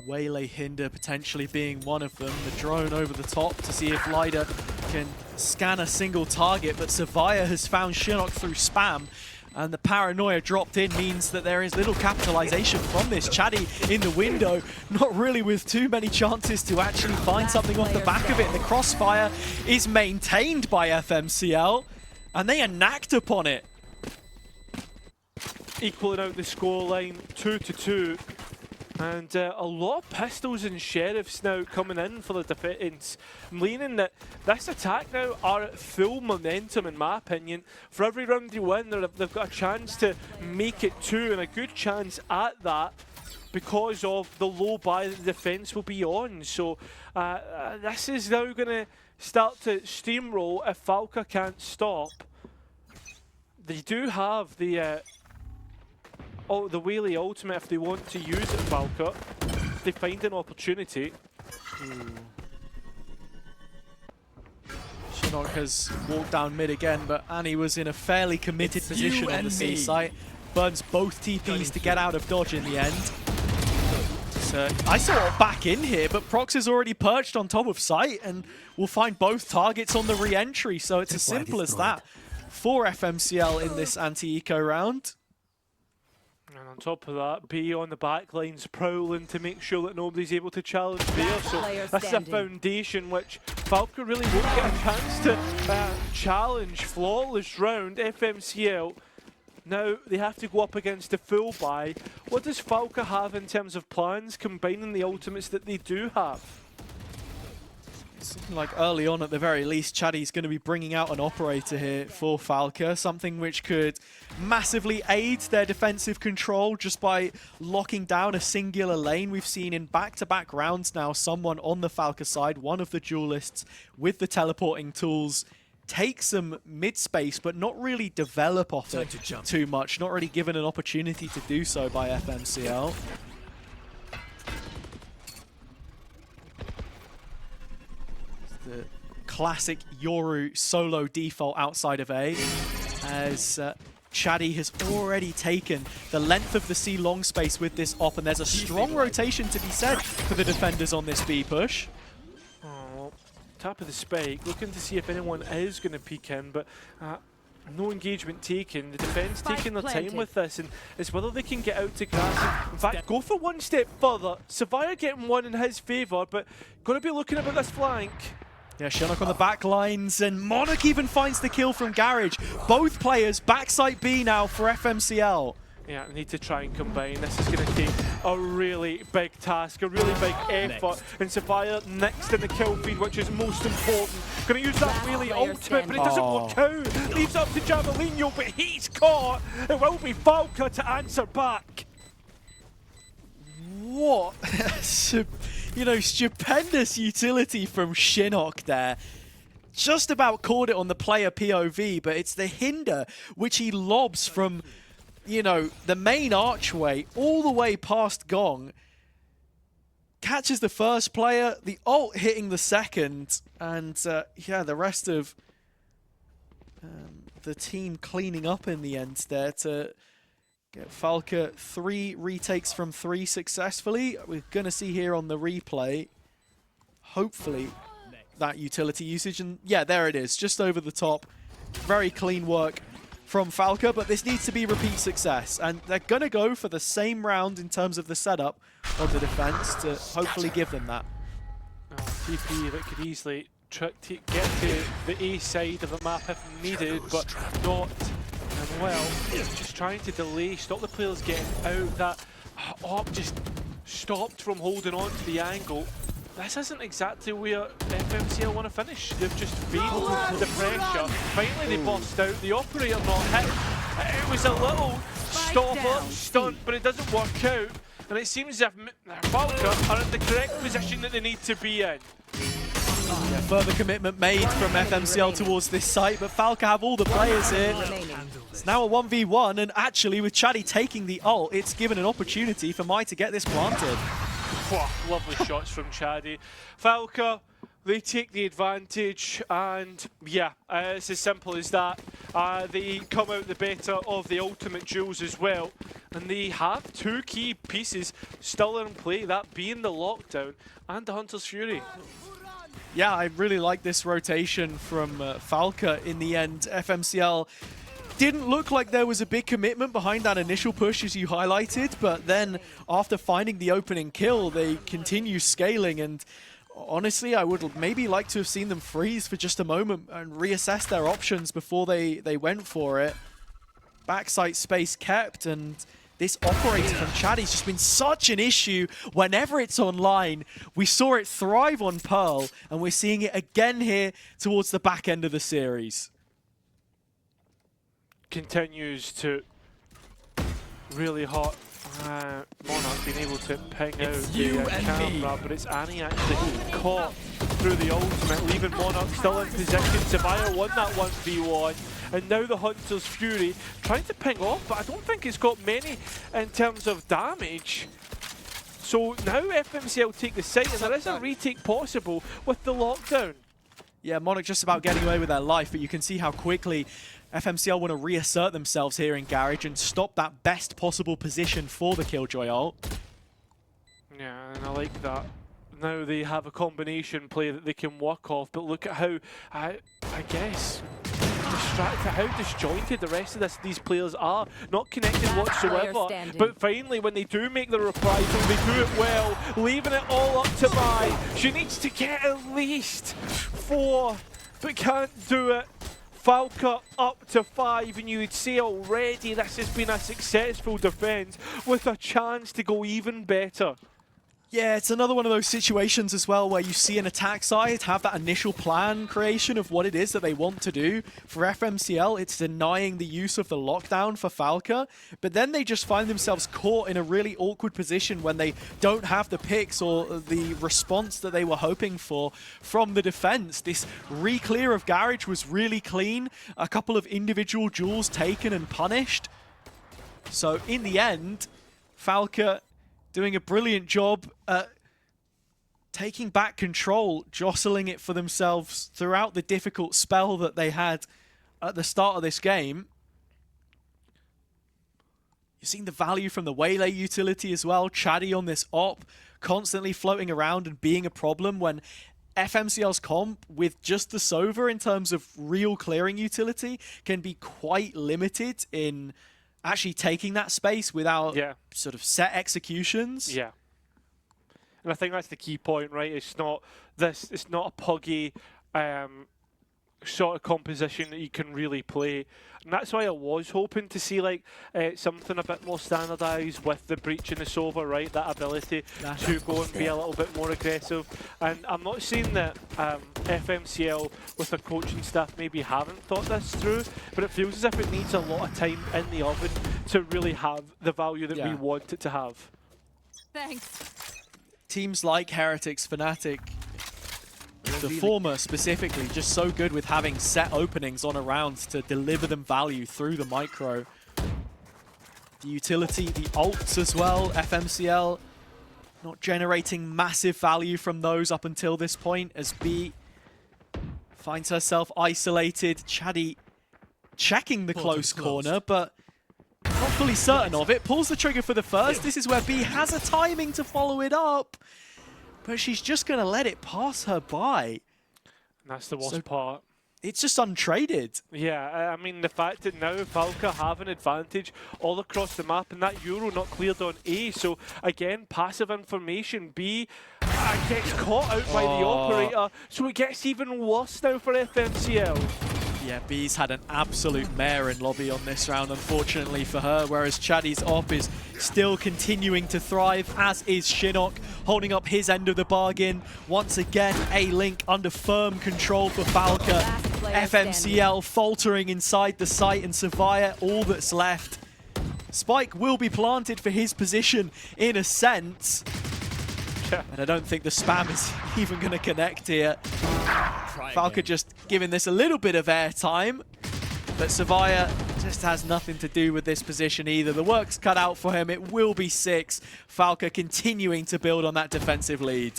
Waylay Hinder potentially being one of them. The drone over the top to see if Lida can scan a single target, but Savaya has found Shinnok through spam, and the paranoia dropped in means that there is little capitalization from this. Chaddy in the window, not really with too many chances to actually find something off the back of it. The crossfire is maintained by FMCL, and they enact upon it. Equaling out the scoreline, 2-2. And a lot of pistols and sheriffs now coming in for the defense, meaning that this attack now are at full momentum, in my opinion. For every round they win, they've got a chance to make it 2, and a good chance at that, because of the low buy that the defense will be on. So this is now going to start to steamroll if Falke can't stop. They do have the Waylay ultimate if they want to use it, Falke. They find an opportunity. Shinnok has walked down mid again, but Annie was in a fairly committed position on the C site. Burns both TPs to get out of dodge in the end. So I saw it back in here, but Prox is already perched on top of site and will find both targets on the re-entry. So it's as simple as that for FMCL in this anti-eco round. And on top of that, B on the back lines prowling to make sure that nobody's able to challenge there. So that's a foundation which Falke really won't get a chance to challenge. Flawless round, FMCL. Now they have to go up against the full buy. What does Falke have in terms of plans, combining the ultimates that they do have? Something like early on, at the very least, Chaddy's going to be bringing out an operator here for Falke, something which could massively aid their defensive control just by locking down a singular lane. We've seen in back-to-back rounds now someone on the Falke side, one of the duelists with the teleporting tools, take some mid-space but not really develop off it too much, not really given an opportunity to do so by FMCL. The classic Yoru solo default outside of A, as Chaddy has already taken the length of the C long space with this op, and there's a strong rotation to be said for the defenders on this B push. Oh, top of the spike, looking to see if anyone is going to peek in, but no engagement taken. The defense taking their time with this, and it's whether they can get out to grass. And in fact, go for one step further. Savaya getting one in his favour, but going to be looking about this flank. Yeah, Shinnok on the back lines, and Monarch even finds the kill from Garage. Both players backside B now for FMCL. Yeah, I need to try and combine. This is going to take a really big task, a really big effort. And Savaya next in the kill feed, which is most important. Going to use that Waylay ultimate, but it doesn't work out. Leaves up to Javelino, but he's caught. It will be Falke to answer back. What? You know, stupendous utility from Shinnok there. Just about caught it on the player POV, but it's the hinder which he lobs from, you know, the main archway all the way past Gong. Catches the first player, the ult hitting the second, and yeah, the rest of the team cleaning up in the end there to get Falke 3 retakes from 3 successfully. We're going to see here on the replay, hopefully, that utility usage. And yeah, there it is, just over the top. Very clean work from Falke, but this needs to be repeat success. And they're going to go for the same round in terms of the setup on the defense to hopefully give them that. TP that could easily get to the A side of the map if needed, but not. And well, just trying to delay, stop the players getting out. That op just stopped from holding on to the angle. This isn't exactly where FMCL want to finish. They've just failed the pressure. Finally they bust out. The operator not hit. It was a little stop-up stunt, but it doesn't work out. And it seems as if Falke are in the correct position that they need to be in. Yeah, further commitment made from FMCL towards this site, but Falke have all the players here. It's now a 1v1, and actually with Chaddy taking the ult, it's given an opportunity for Mai to get this planted. Whoa, lovely shots from Chaddy. Falke, they take the advantage, and yeah, it's as simple as that. They come out the better of the ultimate duels as well, and they have two key pieces still in play, that being the lockdown and the Hunter's Fury. Yeah, I really like this rotation from Falke in the end. FMCL didn't look like there was a big commitment behind that initial push, as you highlighted, but then after finding the opening kill, they continue scaling, and honestly, I would maybe like to have seen them freeze for just a moment and reassess their options before they went for it. Backside space kept, and this operator from Chaddy's just been such an issue whenever it's online. We saw it thrive on Pearl, and we're seeing it again here towards the back end of the series. Continues to really hot. Monarch being able to ping out the camera, but it's Annie actually caught through the ultimate, leaving Monarch still in position. Sabaya won that 1v1, and now the Hunter's Fury trying to ping off, but I don't think it's got many in terms of damage. So now FMCL take the site, and there is a retake possible with the lockdown. Yeah, Monarch just about getting away with their life, but you can see how quickly FMCL want to reassert themselves here in Garage and stop that best possible position for the Killjoy ult. Yeah, and I like that. Now they have a combination play that they can work off, but look at how, I guess, distracted, how disjointed the rest of these players are. Not connected whatsoever, but finally when they do make the reprisal, they do it well, leaving it all up to Mai. She needs to get at least 4, but can't do it. Falke up to 5, and you would say already this has been a successful defense with a chance to go even better. Yeah, it's another one of those situations as well where you see an attack side have that initial plan creation of what it is that they want to do. For FMCL, it's denying the use of the lockdown for Falke, but then they just find themselves caught in a really awkward position when they don't have the picks or the response that they were hoping for from the defense. This re-clear of Garage was really clean. A couple of individual duels taken and punished. So in the end, Falke doing a brilliant job at taking back control, jostling it for themselves throughout the difficult spell that they had at the start of this game. You've seen the value from the Waylay utility as well. Chaddy on this op, constantly floating around and being a problem when FMCL's comp with just the Sova in terms of real clearing utility can be quite limited in actually taking that space without sort of set executions. Yeah. And I think that's the key point, right? It's not a puggy sort of composition that you can really play. And that's why I was hoping to see like something a bit more standardised with the breach and the Sova, right? That ability to go and be a little bit more aggressive. And I'm not saying that FMCL with their coaching staff maybe haven't thought this through, but it feels as if it needs a lot of time in the oven to really have the value that we want it to have. Thanks. Teams like Heretics, Fnatic, the former specifically, just so good with having set openings on a round to deliver them value through the micro. The utility, the ults as well, FMCL not generating massive value from those up until this point as B finds herself isolated. Chaddy checking the close corner, but not fully certain of it. Pulls the trigger for the first. This is where B has a timing to follow it up, but she's just going to let it pass her by. And that's the worst part. it's just untraded. Yeah, I mean, the fact that now Falke have an advantage all across the map, and that Euro not cleared on A, so again, passive information. B gets caught out by the operator, so it gets even worse now for FMCL. Yeah, B's had an absolute mare in lobby on this round, unfortunately for her, whereas Chaddy's op is still continuing to thrive, as is Shinnok, holding up his end of the bargain. Once again, A-Link under firm control for Falke. FMCL faltering inside the site, and Savaya all that's left. Spike will be planted for his position in a sense. And I don't think the spam is even going to connect here. Falke just giving this a little bit of airtime, but Savaya just has nothing to do with this position either. The work's cut out for him. It will be 6. Falke continuing to build on that defensive lead.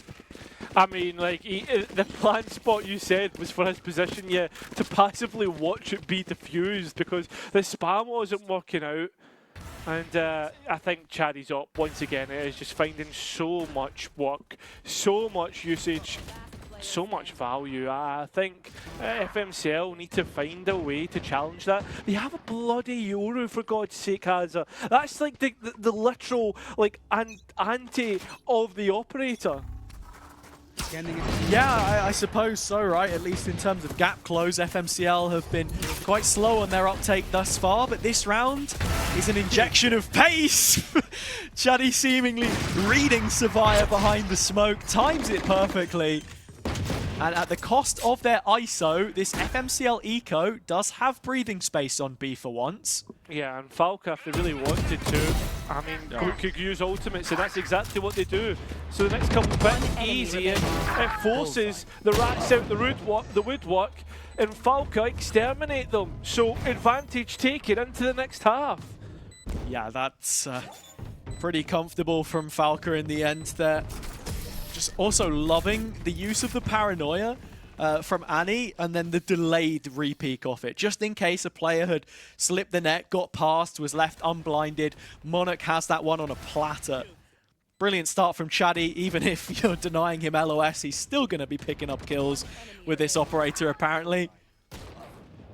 I mean, like, the planned spot you said was for his position, yeah, to passively watch it be diffused because the spam wasn't working out. And I think Chaddy's up once again. It is just finding so much work, so much usage, so much value. I think FMCL need to find a way to challenge that. They have a bloody Euro, for God's sake, Hazza. That's like the literal like anti of the operator. Yeah, I suppose so, right? At least in terms of gap close, FMCL have been quite slow on their uptake thus far, but this round is an injection of pace. Chaddy seemingly reading Savaya behind the smoke, times it perfectly. And at the cost of their ISO, this FMCL eco does have breathing space on B for once. Yeah, and Falke, if they really wanted to, I mean, could use ultimates, and that's exactly what they do. So the next couple bit easy, and it forces the rats out the woodwork, and Falke exterminate them. So advantage taken into the next half. Yeah, that's pretty comfortable from Falke in the end there. Just also loving the use of the paranoia from Annie, and then the delayed repeak off it. Just in case a player had slipped the net, got past, was left unblinded, Monarch has that one on a platter. Brilliant start from Chaddy. Even if you're denying him LOS, he's still going to be picking up kills with this operator, apparently.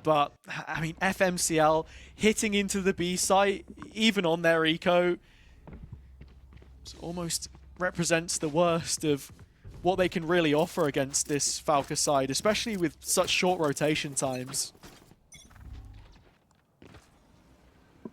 But, I mean, FMCL hitting into the B site, even on their eco, it's almost represents the worst of what they can really offer against this Falke side, especially with such short rotation times.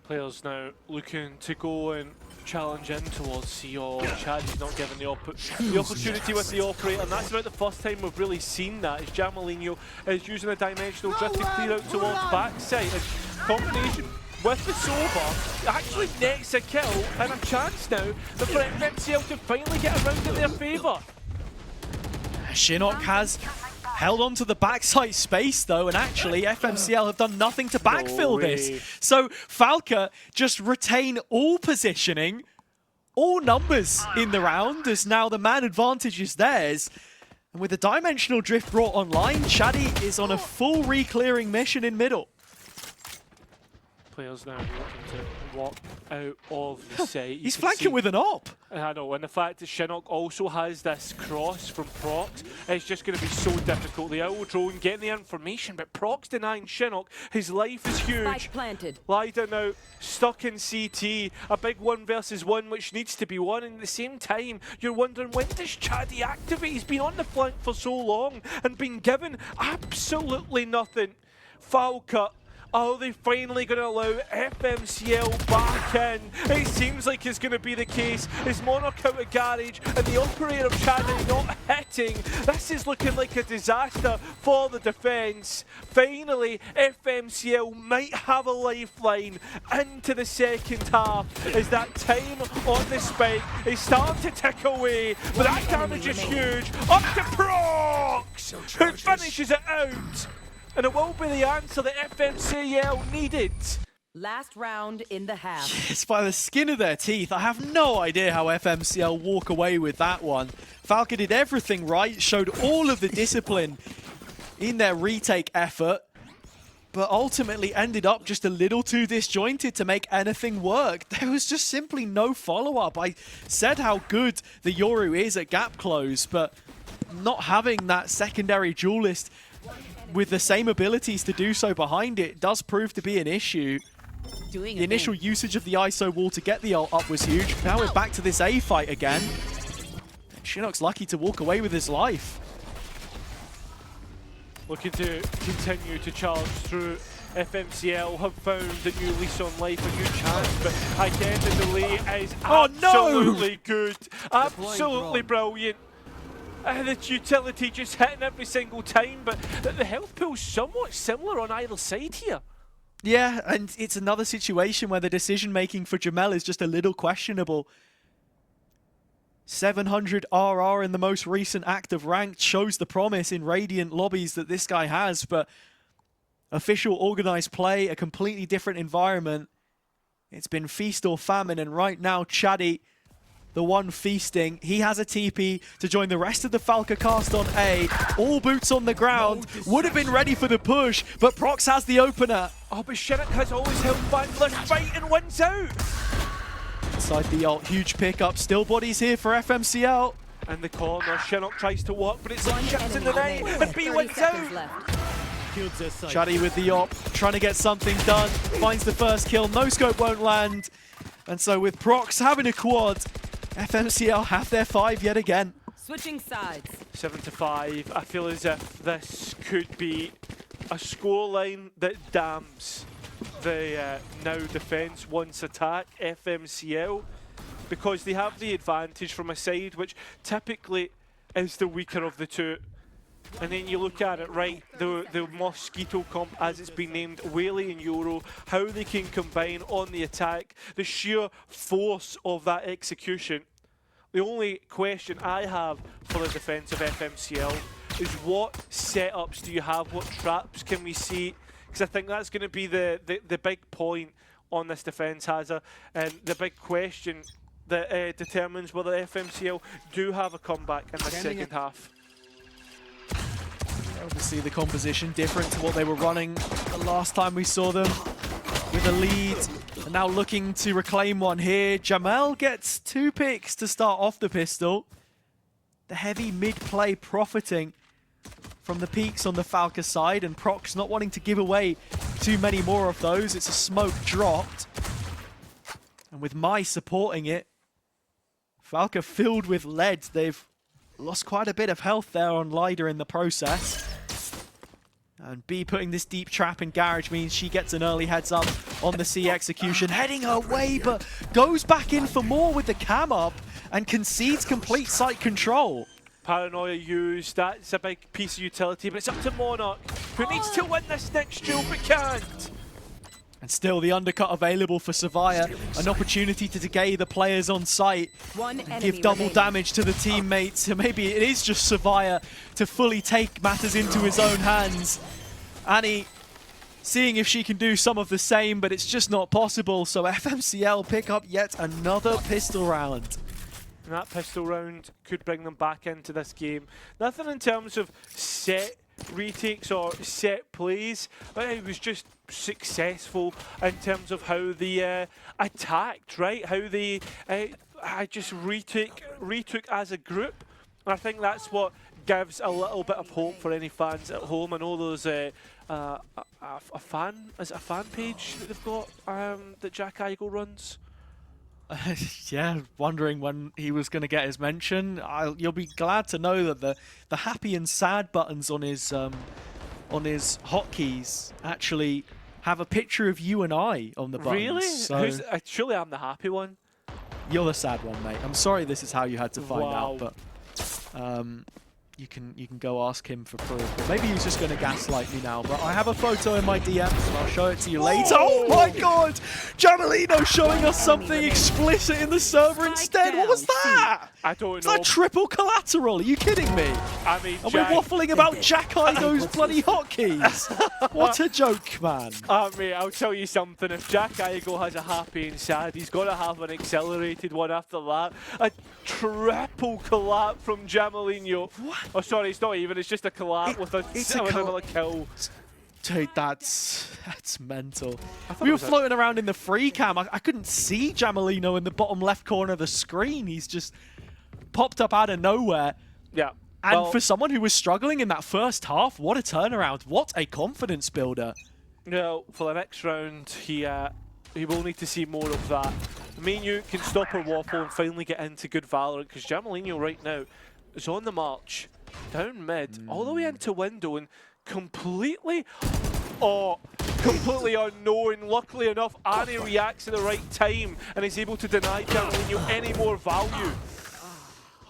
Players now looking to go and challenge in towards C. Chaddy's not given the opportunity with the operator, and that's about the first time we've really seen that, as Jamalino is using a dimensional drift to clear out towards backside. And combination with the Sober actually nets a kill and a chance now for FMCL to finally get around in their favour. Shinnok has held on to the backside space though, and actually FMCL have done nothing to backfill this. So Falke just retain all positioning, all numbers in the round, as now the man advantage is theirs. And with the dimensional drift brought online, Chaddy is on a full re-clearing mission in middle. Players now looking to walk out of the site. He's flanking with an op. I know, and the fact that Shinnok also has this cross from Prox is just going to be so difficult. The owl drone getting the information, but Prox denying Shinnok. His life is huge. Spike planted. Lyda now stuck in CT. A big 1 versus 1 which needs to be won, and at the same time you're wondering, when does Chaddy activate? He's been on the flank for so long and been given absolutely nothing. Falke, are they finally going to allow FMCL back in? It seems like it's going to be the case. Is Monarch out of garage and the operator of Chaddy not hitting? This is looking like a disaster for the defence. Finally, FMCL might have a lifeline into the second half, as that time on the spike is starting to tick away. But that damage is huge. Up to Prox, who finishes it out. And it will be the answer that FMCL needed. Last round in the half. It's by the skin of their teeth. I have no idea how FMCL walk away with that one. Falke did everything right, showed all of the discipline in their retake effort, but ultimately ended up just a little too disjointed to make anything work. There was just simply no follow-up. I said how good the Yoru is at gap close, but not having that secondary duelist with the same abilities to do so behind it, does prove to be an issue. The initial usage of the ISO wall to get the ult up was huge. Now we're back to this A fight again. Chinook's lucky to walk away with his life. Looking to continue to charge through. FMCL have found a new lease on life, a new chance, but again the delay is absolutely good, absolutely brilliant. The utility just hitting every single time, but the health pool's somewhat similar on either side here. Yeah, and it's another situation where the decision making for Jamel is just a little questionable. 700 RR in the most recent active ranked shows the promise in Radiant lobbies that this guy has, but official organized play, a completely different environment. It's been feast or famine, and right now Chaddy, the one feasting, he has a TP to join the rest of the Falke cast on A. All boots on the ground, would have been ready for the push, but Prox has the opener. Oh, but Chinook has always held back this fight and wins out. Inside the ult, huge pickup, still bodies here for FMCL. In the corner, Chinook tries to walk, but it's chipped in the night, and B wins out. Chaddy with the op, trying to get something done, finds the first kill, no scope won't land. And so with Prox having a quad, FMCL have their 5 yet again. Switching sides. 7-5. I feel as if this could be a scoreline that damns the now defense once attack FMCL, because they have the advantage from a side which typically is the weaker of the two. And then you look at it, right, the Mosquito comp, as it's been named, Whaley and Euro, how they can combine on the attack, the sheer force of that execution. The only question I have for the defense of FMCL is what setups do you have, what traps can we see? Because I think that's going to be the big point on this defense, Hazza, and the big question that determines whether FMCL do have a comeback in the second half. Obviously the composition different to what they were running the last time we saw them, with a lead, and now looking to reclaim one here. Jamel gets 2 picks to start off the pistol. The heavy mid-play profiting from the peaks on the Falke side, and Prox not wanting to give away too many more of those. It's a smoke dropped, and with Mai supporting it, Falke filled with lead. They've lost quite a bit of health there on Lida in the process. And B putting this deep trap in Garage means she gets an early heads up on the C execution, heading her way, but goes back in for more with the cam up and concedes complete site control. Paranoia used, that's a big piece of utility, but it's up to Monarch, who needs to win this next duel but can't. And still the undercut available for Savaya, an opportunity to decay the players on site, give double damage to the teammates. So maybe it is just Savaya to fully take matters into his own hands. Annie seeing if she can do some of the same, but it's just not possible. So FMCL pick up yet another pistol round. And that pistol round could bring them back into this game. Nothing in terms of set retakes or set plays, but it was just successful in terms of how they attacked, right? How they just retook as a group. And I think that's what gives a little bit of hope for any fans at home. I know there's a fan page that they've got that Jack Igo runs. Yeah, wondering when he was going to get his mention. You'll be glad to know that the happy and sad buttons on his hotkeys actually have a picture of you and I on the buttons. Really? So surely I'm the happy one. You're the sad one, mate. I'm sorry this is how you had to find out, but you can go ask him for proof. But maybe he's just going to gaslight me now. But I have a photo in my DMs and I'll show it to you later. Oh my god! Jamalino showing us something explicit in the server instead. What was that? I don't know. It's like triple collateral. Are you kidding me? I mean, and we're waffling about Jack Igo's bloody hotkeys. What a joke, man. Mate, I'll tell you something. If Jack Igo has a happy and sad, he's got to have an accelerated one after that. A triple collab from Jamalino. What? Oh, sorry, it's not even. It's just a collab with another kill. Dude, that's mental. We were floating around in the free cam. I couldn't see Jamalino in the bottom left corner of the screen. He's just popped up out of nowhere. Yeah. And Well, for someone who was struggling in that first half, what a turnaround. What a confidence builder. Well, for the next round, he will need to see more of that. Menu can stop her waffle and finally get into good Valorant, because Jamalino right now is on the march, down mid, all the way into window, and completely unknown. Luckily enough, Annie reacts at the right time and is able to deny Jamalino any more value.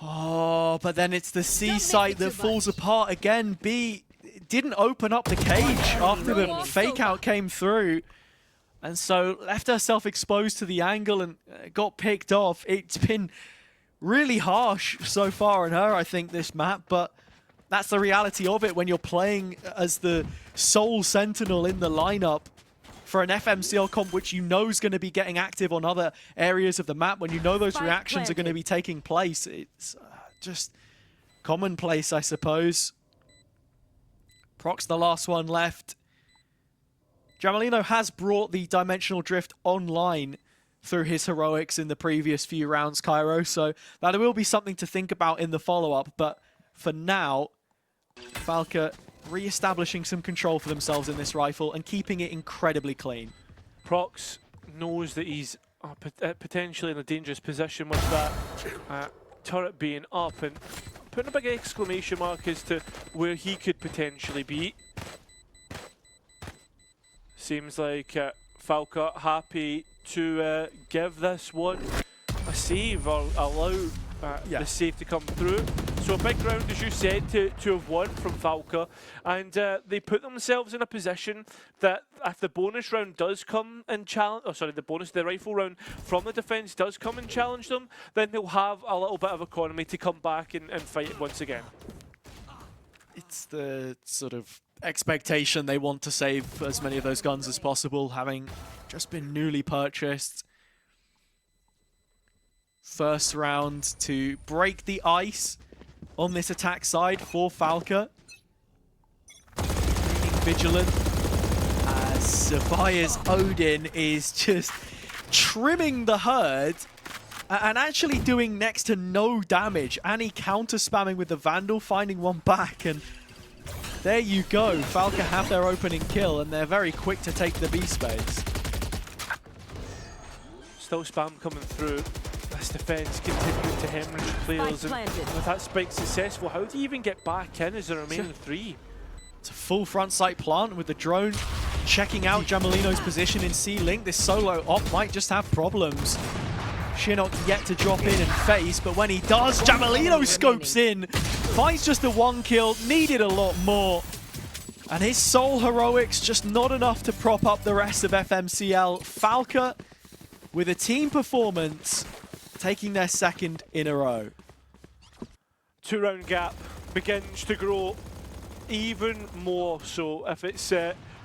Oh, but then it's the C site that falls apart again. B didn't open up the cage after the fake out came through. And so left herself exposed to the angle and got picked off. It's been really harsh so far on her, I think, this map. But that's the reality of it when you're playing as the sole sentinel in the lineup for an FMCL comp, which you know is going to be getting active on other areas of the map. When you know those reactions are going to be taking place, it's just commonplace, I suppose. Proc's the last one left. Jamalino has brought the Dimensional Drift online through his heroics in the previous few rounds, Cairo, so that will be something to think about in the follow-up. But for now, Falke re-establishing some control for themselves in this rifle and keeping it incredibly clean. Prox knows that he's potentially in a dangerous position with that turret being up, and putting a big exclamation mark as to where he could potentially be. Seems like Falke happy to give this one a save or allow the save to come through. So a big round, as you said, to have won from Falke, and they put themselves in a position that if the bonus round does come and challenge, the rifle round from the defense does come and challenge them, then they'll have a little bit of economy to come back and fight once again. It's the sort of expectation they want to save as many of those guns as possible, having just been newly purchased. First round to break the ice on this attack side for Falke. Remaining vigilant as Savia's Odin is just trimming the herd and actually doing next to no damage. Annie counter spamming with the Vandal, finding one back, and there you go. Falke have their opening kill, and they're very quick to take the B space. Still spam coming through. This defense continuing to hemorrhage players, and with that spike successful, how do you even get back in as the remaining three? It's a full front sight plant with the drone checking out Jamalino's position in C-Link. This solo op might just have problems. Shinnok yet to drop in and face, but when he does, Jamalino scopes in, finds just the one kill, needed a lot more. And his sole heroics just not enough to prop up the rest of FMCL. Falke with a team performance, taking their second in a row. 2-round gap begins to grow even more so if it's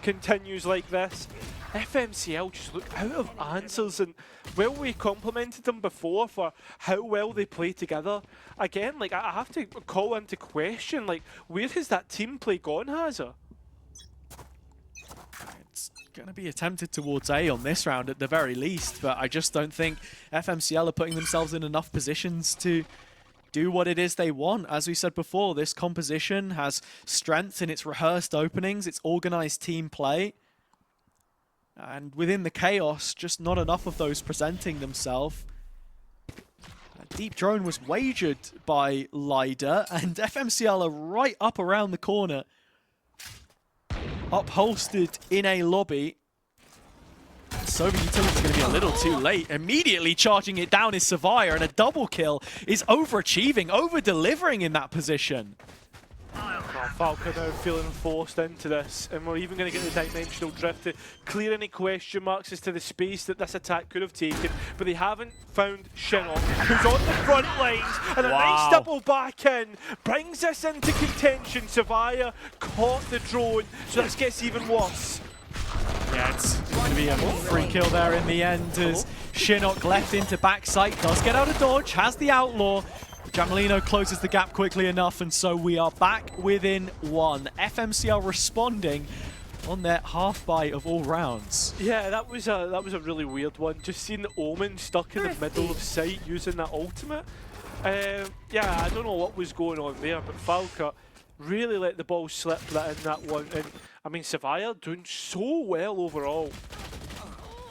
continues like this. FMCL just look out of answers, and well, we complimented them before for how well they play together. Again, like, I have to call into question, like, where has that team play gone, Hazza? It's going to be attempted towards A on this round at the very least, but I just don't think FMCL are putting themselves in enough positions to do what it is they want. As we said before, this composition has strength in its rehearsed openings, its organized team play. And within the chaos, just not enough of those presenting themselves. A deep drone was wagered by Lyda, and FMCL are right up around the corner. Upholstered in a lobby. Soviet Utility's going to be a little too late. Immediately charging it down is Savia, and a double kill is overachieving, over-delivering in that position. Falke now feeling forced into this, and we're even going to get the Dimensional Drift to clear any question marks as to the space that this attack could have taken, but they haven't found Shinnok, who's on the front lines, and a nice double back in brings us into contention. Savia caught the drone, so this gets even worse. Yeah, it's going to be a free kill there in the end as Shinnok left into backside, does get out of dodge, has the outlaw. Jamalino closes the gap quickly enough, and so we are back within one. FMCL responding on their half buy of all rounds. Yeah, that was a really weird one. Just seeing the Omen stuck in the middle of sight using that ultimate. Yeah, I don't know what was going on there, but Falke really let the ball slip that in that one. And I mean, Savia doing so well overall.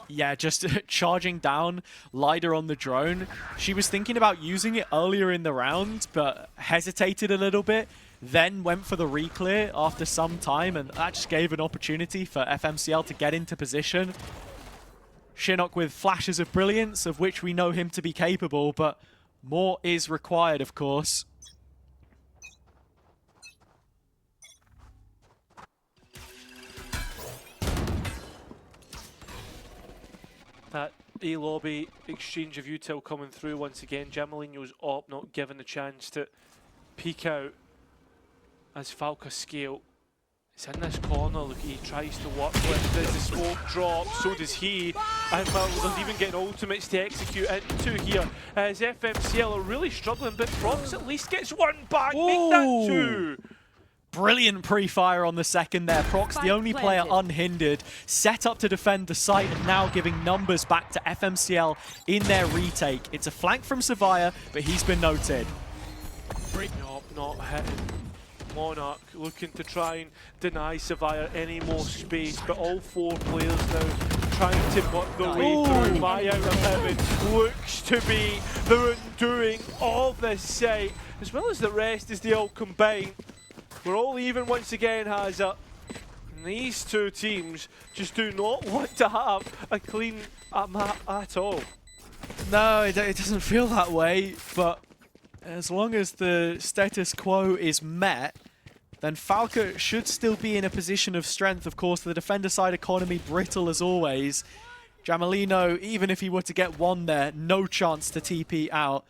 Yeah, just charging down, Lider on the drone. She was thinking about using it earlier in the round, but hesitated a little bit, then went for the reclear after some time, and that just gave an opportunity for FMCL to get into position. Shinnok with flashes of brilliance, of which we know him to be capable, but more is required, of course. That A-lobby exchange of util coming through once again. Jamalino's op not given the chance to peek out as Falke scale. It's in this corner, look, he tries to work with, there's the smoke drop, so does he. And well, they're even getting ultimates to execute into here. As FMCL are really struggling, but Prox at least gets one back, make that two. Brilliant pre-fire on the second there. Prox, the only player unhindered, set up to defend the site and now giving numbers back to FMCL in their retake. It's a flank from Savia, but he's been noted. Nope, not hitting. Monarch looking to try and deny Savia any more space, but all four players now trying to work their way through. My out of heaven looks to be the undoing of this site, as well as the rest as they all combine. We're all even once again, Hazard. And these two teams just do not want to have a clean map at all. No, it doesn't feel that way, but as long as the status quo is met, then Falke should still be in a position of strength. Of course, the defender side economy brittle as always. Jamalino, even if he were to get one there, no chance to TP out,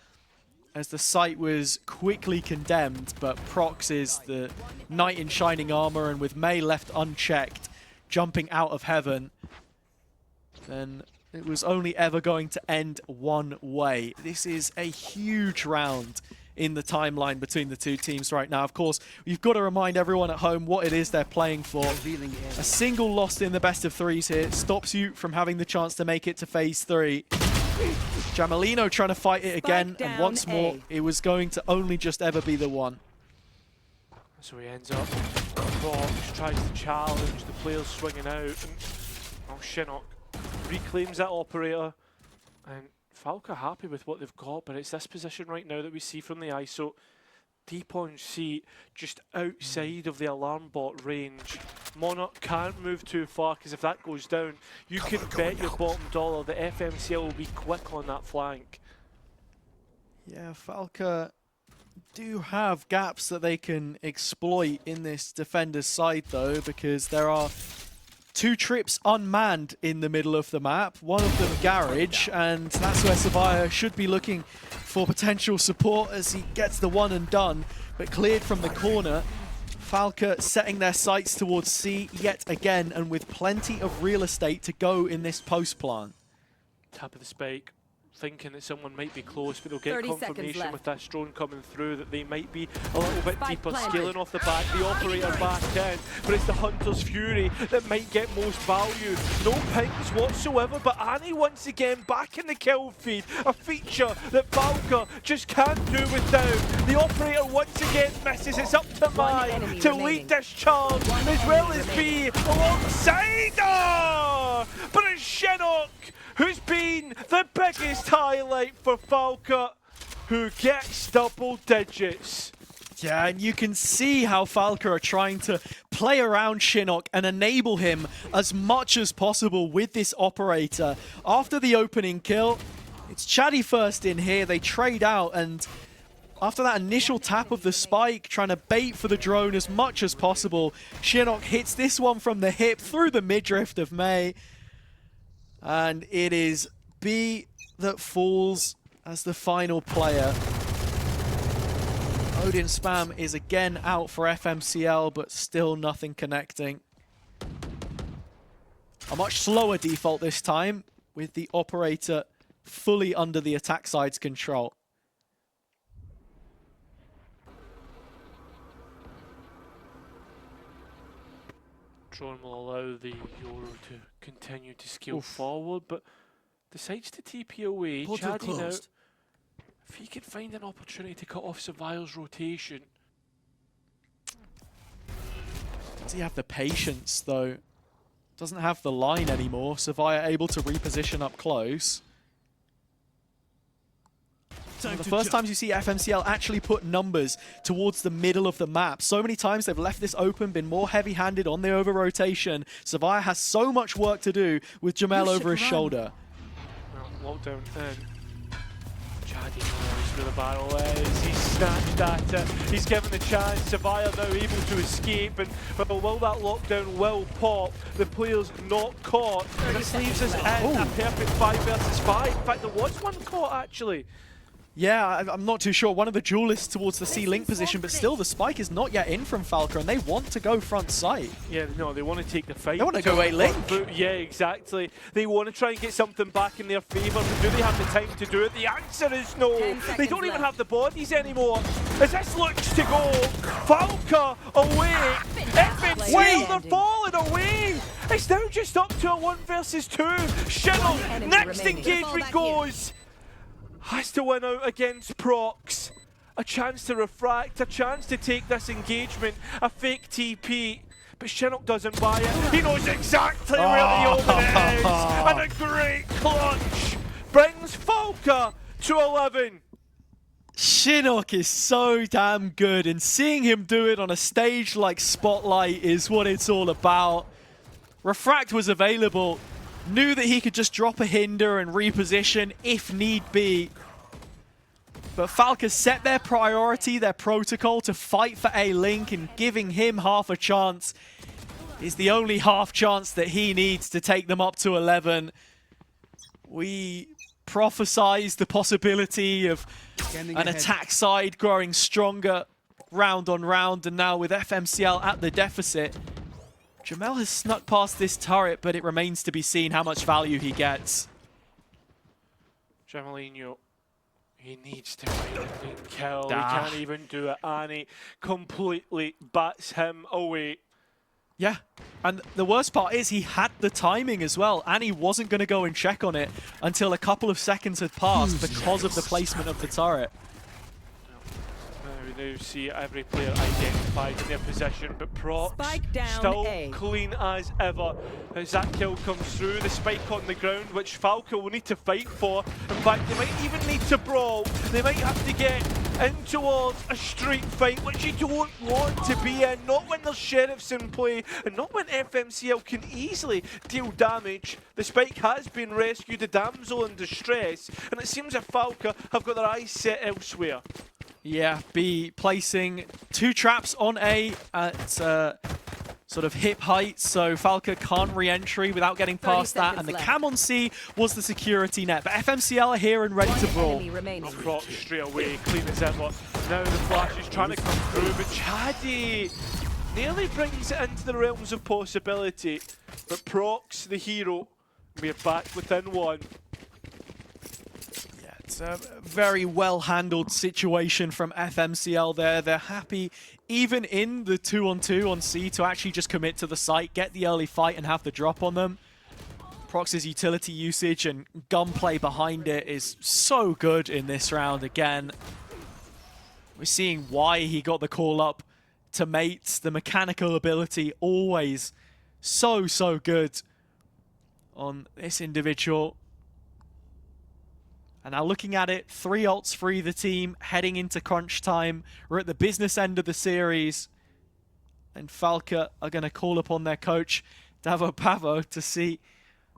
as the site was quickly condemned, but Prox is the knight in shining armor, and with May left unchecked, jumping out of heaven, then it was only ever going to end one way. This is a huge round in the timeline between the two teams right now. Of course, you've got to remind everyone at home what it is they're playing for. A single loss in the best of threes here stops you from having the chance to make it to phase 3. Jamalino trying to fight it again, and once more, it was going to only just ever be the one. So he ends up, Prox tries to challenge, the players swinging out, and Shinnok reclaims that operator, and Falke happy with what they've got, but it's this position right now that we see from the ISO. Deep on C, just outside of the alarm bot range. Monarch can't move too far, because if that goes down, you can bet your bottom dollar that FMCL will be quick on that flank. Yeah, Falke do have gaps that they can exploit in this defender's side though, because there are 2 trips unmanned in the middle of the map, one of them garage, and that's where Savia should be looking for potential support as he gets the one and done, but cleared from the corner. Falke setting their sights towards C yet again, and with plenty of real estate to go in this post plant. Tap of the spike, thinking that someone might be close, but they'll get confirmation with this drone coming through that they might be a little bit deeper, scaling off the back, the operator back in, but it's the Hunter's Fury that might get most value. No pings whatsoever, but Annie once again back in the kill feed, a feature that Falke just can't do without. The operator once again misses, it's up to Mai to lead this charge, as well as B alongside her! But it's Shinnok who's been the biggest highlight for Falke, who gets double digits. Yeah, and you can see how Falke are trying to play around Shinnok and enable him as much as possible with this operator. After the opening kill, it's Chaddy first in here, they trade out, and after that initial tap of the spike, trying to bait for the drone as much as possible, Shinnok hits this one from the hip through the midriff of May. And it is B that falls as the final player. Odin Spam is again out for FMCL, but still nothing connecting. A much slower default this time, with the operator fully under the attack side's control. Drone will allow the Euro to continue to scale forward, but decides to TP away. Chaddy now If he could find an opportunity to cut off Survivor's rotation. Does he have the patience, though? Doesn't have the line anymore. Savia able to reposition up close. One of the first times you see FMCL actually put numbers towards the middle of the map. So many times they've left this open, been more heavy-handed on the over-rotation. Savia has so much work to do with Jamel over his shoulder. Well, lockdown in. Jadi knows where the barrel is. He's snatched at it. He's given the chance. Savia now able to escape. And well, will that lockdown will pop? The player's not caught. And this leaves us in a perfect 5 versus 5. In fact, there was one caught actually. Yeah, I'm not too sure. One of the duelists towards the C-Link position, but still the spike is not yet in from Falke, and they want to go front site. Yeah, no, they want to take the fight. They want to go A-Link. Yeah, exactly. They want to try and get something back in their favour, but do they have the time to do it? The answer is no. They don't even have the bodies anymore. As this looks to go, Falke away. FMCL, they're falling away. It's now just up to a 1 versus 2. Shinnell, next engagement goes. Has to win out against Prox. A chance to refract, a chance to take this engagement, a fake TP. But Chinook doesn't buy it. He knows exactly where the open is. And a great clutch brings Falke to 11. Chinook is so damn good, and seeing him do it on a stage like Spotlight is what it's all about. Refract was available. Knew that he could just drop a hinder and reposition if need be. But Falke set their priority, their protocol to fight for A-Link, and giving him half a chance is the only half chance that he needs to take them up to 11. We prophesized the possibility of an attack side growing stronger round on round, and now with FMCL at the deficit, Jamel has snuck past this turret, but it remains to be seen how much value he gets. Jamelinho, he needs to find a clean kill. He can't even do it. Annie completely bats him away. Yeah, and the worst part is he had the timing as well. Annie wasn't going to go and check on it until a couple of seconds had passed because of the placement of the turret. We now see every player identified in their position, but Prox still clean as ever. As that kill comes through, the spike on the ground, which Falke will need to fight for. In fact, they might even need to brawl. They might have to get in towards a street fight, which you don't want to be in. Not when there's sheriffs in play, and not when FMCL can easily deal damage. The spike has been rescued, a damsel in distress, and it seems that Falke have got their eyes set elsewhere. Yeah, B placing 2 traps on A at sort of hip height, so Falke can't re-entry without getting past that, and the cam on C was the security net. But FMCL are here and ready to brawl. Prox straight away, clean as ever. Now the flash is trying to come through, but Chadi nearly brings it into the realms of possibility. But Prox, the hero, we're back within 1. It's a very well-handled situation from FMCL there. They're happy, even in the 2-on-2 on C, to actually just commit to the site, get the early fight, and have the drop on them. Prox's utility usage and gunplay behind it is so good in this round again. We're seeing why he got the call up to mates. The mechanical ability always so good on this individual. And now looking at it, 3 ults for either team, heading into crunch time. We're at the business end of the series. And Falke are going to call upon their coach, Davo Pavo, to see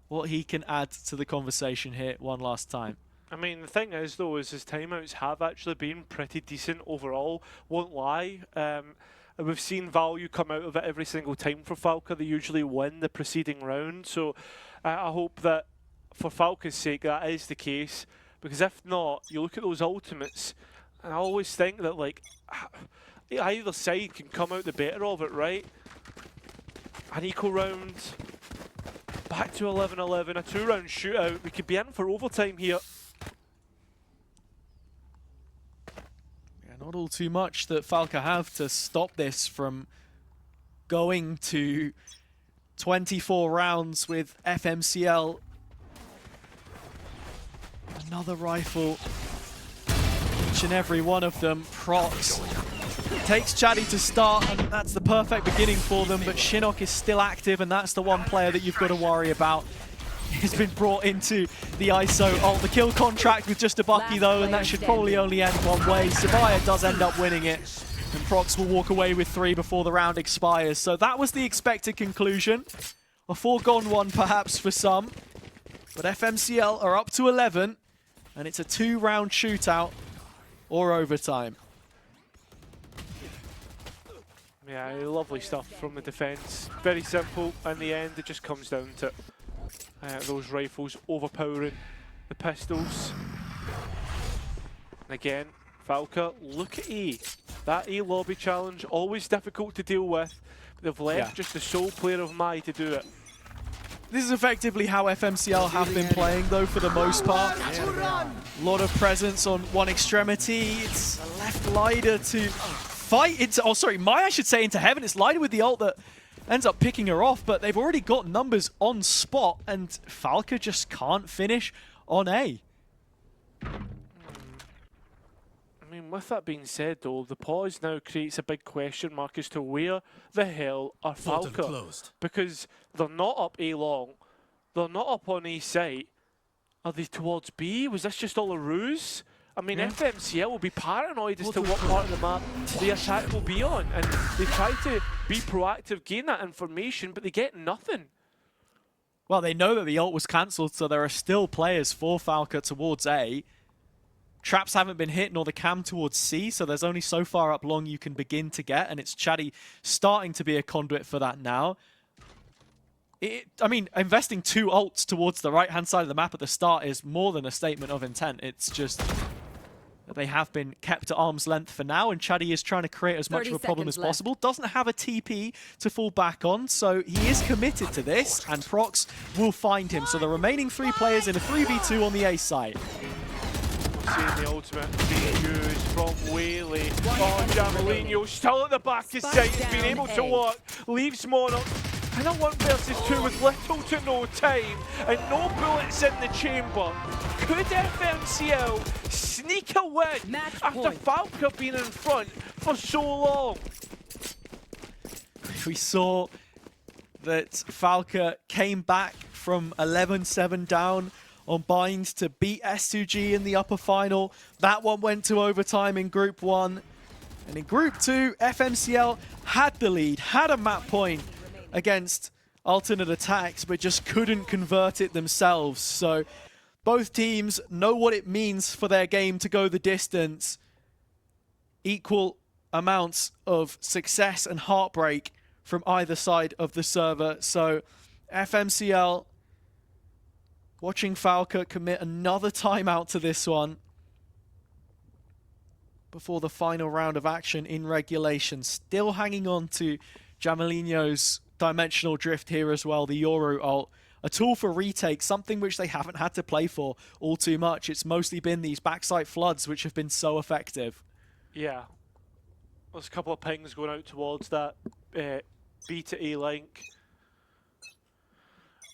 what he can add to the conversation here one last time. I mean, the thing is, though, is his timeouts have actually been pretty decent overall. Won't lie. We've seen value come out of it every single time for Falke. They usually win the preceding round. So I hope that, for Falke's sake, that is the case. Because if not, you look at those ultimates, and I always think that, like, either side can come out the better of it, right? An equal round, back to 11-11, a 2-round shootout. We could be in for overtime here. Yeah, not all too much that Falke have to stop this from going to 24 rounds with FMCL. Another rifle each and every one of them. Prox takes Chaddy to start, and that's the perfect beginning for them, but Shinnok is still active, and that's the one player that you've got to worry about. He's been brought into the ISO ult. The kill contract with just a Bucky though, and that should probably only end one way. Sabaya does end up winning it, and Prox will walk away with 3 before the round expires. So that was the expected conclusion. A foregone one perhaps for some, but FMCL are up to 11, and it's a 2-round shootout or overtime. Yeah, lovely stuff from the defence. Very simple. In the end, it just comes down to those rifles overpowering the pistols. And again, Falke, look at A. That A lobby challenge, always difficult to deal with. But they've left just the sole player of Mai to do it. This is effectively how FMCL have been playing, though, for the most part. A lot of presence on one extremity. It's a left Lider to fight into... Oh, sorry, Mai, I should say, into heaven. It's Lider with the ult that ends up picking her off, but they've already got numbers on spot, and Falke just can't finish on A. I mean, with that being said, though, the pause now creates a big question mark as to where the hell are Falke? Because they're not up A long, they're not up on A site. Are they towards B? Was this just all a ruse? I mean, FMCL will be paranoid as to what part of the map the attack will be on, and they try to be proactive, gain that information, but they get nothing. Well, they know that the ult was cancelled, so there are still players for Falke towards A. Traps haven't been hit, nor the cam towards C, so there's only so far up long you can begin to get, and it's Chaddy starting to be a conduit for that now. I mean, investing 2 ults towards the right-hand side of the map at the start is more than a statement of intent. It's just that they have been kept at arm's length for now, and Chaddy is trying to create as much of a problem as possible. Doesn't have a TP to fall back on, so he is committed to this, and Prox will find him. So the remaining 3 players in a 3v2 on the A side. Seeing the ultimate being used from Whaley. Oh, Jamalino still at the back of sight. He's been able to work. Leaves Monarch in a 1 versus 2 with little to no time and no bullets in the chamber. Could FMCL sneak a win after Falke being in front for so long? We saw that Falke came back from 11-7 down on Binds to beat S2G in the upper final. That one went to overtime in Group 1. And in Group 2, FMCL had the lead, had a map point against alternate attacks, but just couldn't convert it themselves. So both teams know what it means for their game to go the distance. Equal amounts of success and heartbreak from either side of the server. So FMCL watching Falke commit another timeout to this one before the final round of action in regulation. Still hanging on to Jamalino's dimensional drift here as well, the Yoru ult. A tool for retake, something which they haven't had to play for all too much. It's mostly been these backside floods which have been so effective. Yeah. There's a couple of pings going out towards that B to A link.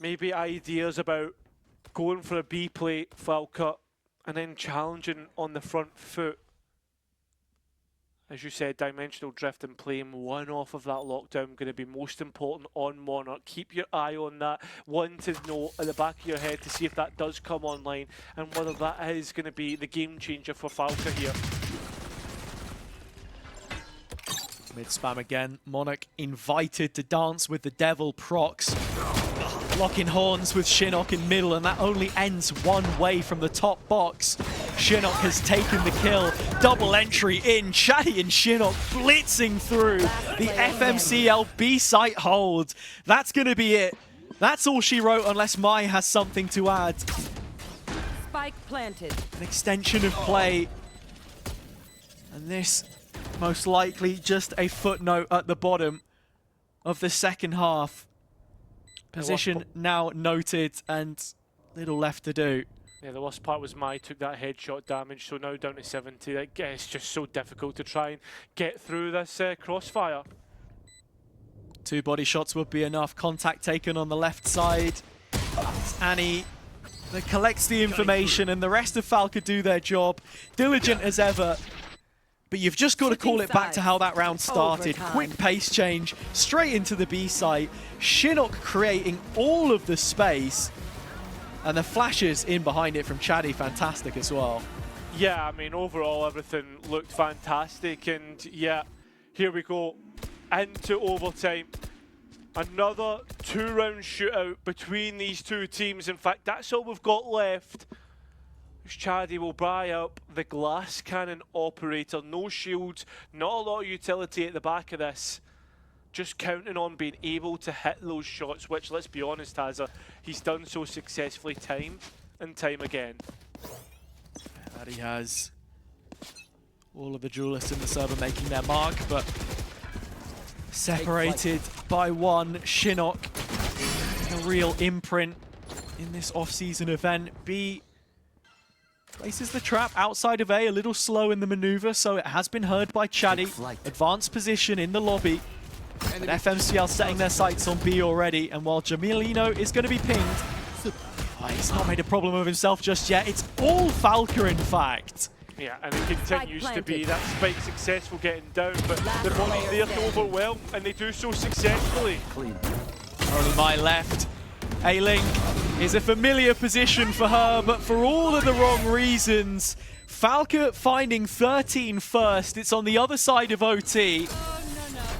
Maybe ideas about going for a B play, Falke, and then challenging on the front foot. As you said, dimensional drift and playing 1 off of that lockdown going to be most important on Monarch. Keep your eye on that. 1 to know at the back of your head to see if that does come online and whether that is going to be the game changer for Falke here. Mid spam again. Monarch invited to dance with the devil. Prox locking horns with Shinnok in middle, and that only ends one way from the top box. Shinnok has taken the kill. Double entry in. Chaddy and Shinnok blitzing through the FMCL B site hold. That's going to be it. That's all she wrote, unless Mai has something to add. Spike planted. An extension of play. And this, most likely, just a footnote at the bottom of the second half. Position now noted and little left to do. Yeah, the worst part was Mai took that headshot damage, so now down to 70. It's just so difficult to try and get through this crossfire. 2 body shots would be enough. Contact taken on the left side. It's Annie that collects the information, and the rest of Falke do their job, diligent as ever. But you've just got to call it back to how that round started. Quick pace change, straight into the B site. Shinnok creating all of the space. And the flashes in behind it from Chaddy, fantastic as well. Yeah, I mean, overall, everything looked fantastic. And yeah, here we go into overtime. Another 2-round shootout between these two teams. In fact, that's all we've got left. Chaddy will buy up the glass cannon operator. No shields, not a lot of utility at the back of this. Just counting on being able to hit those shots, which, let's be honest, he's done so successfully time and time again. That he has. All of the duelists in the server making their mark, but separated by one. Shinnok, a real imprint in this off-season event. B places the trap outside of A, a little slow in the maneuver, so it has been heard by Chaddy. Advanced position in the lobby. And FMCL setting their sights on B already, and while Jamilino is going to be pinged, he's not made a problem of himself just yet. It's all Falke, in fact. Yeah, and it continues to be that Spike successful getting down, but the body's there to overwhelm, and they do so successfully. Only my left. A-Link is a familiar position for her, but for all of the wrong reasons. Falke finding 13 first. It's on the other side of OT.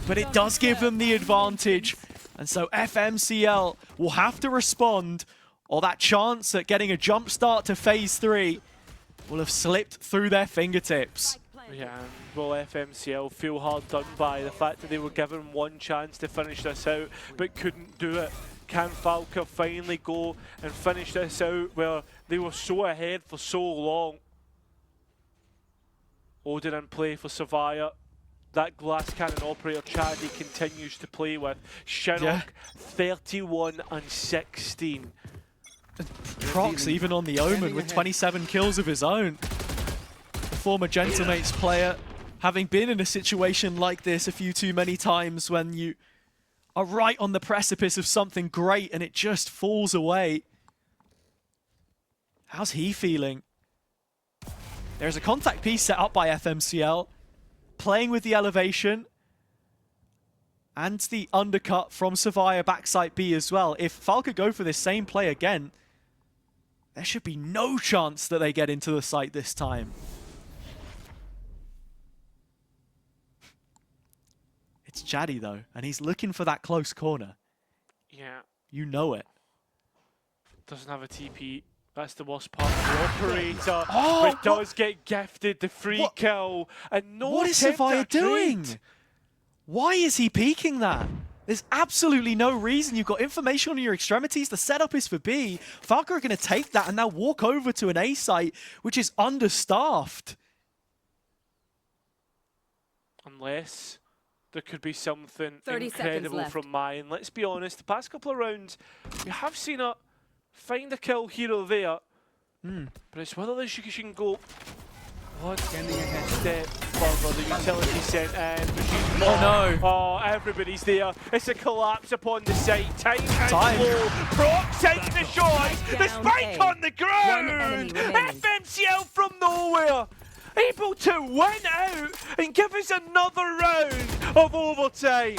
But it does give them the advantage, and so FMCL will have to respond, or that chance at getting a jump start to phase 3 will have slipped through their fingertips. Yeah, and will FMCL feel hard done by the fact that they were given one chance to finish this out, but couldn't do it? Can Falke finally go and finish this out where they were so ahead for so long? Odin in play for Savaya. That glass cannon operator Chaddy continues to play with. Shinnok, 31 and 16. Prox even on the Omen with 27 kills of his own. The former Gentlemates player, having been in a situation like this a few too many times when you are right on the precipice of something great and it just falls away. How's he feeling? There's a contact piece set up by FMCL. Playing with the elevation and the undercut from Savaya backside B as well. If Falke go for this same play again, there should be no chance that they get into the site this time. It's Chaddy though, and he's looking for that close corner. Yeah. You know it. Doesn't have a TP. That's the worst part. The operator, but does get gifted the free kill. And no What is Savaya doing? Why is he peeking that? There's absolutely no reason. You've got information on your extremities. The setup is for B. Falke are going to take that and now walk over to an A site, which is understaffed. Unless there could be something 30 incredible seconds from Mayan. Let's be honest, the past couple of rounds, we have seen her find a kill here or there, but it's whether she can go one step further. The utility sent in, but she's Oh no! Oh, everybody's there. It's a collapse upon the site. Time and low. Proc taking the shot. The spike on the ground. FMCL from nowhere, able to win out and give us another round of overtime.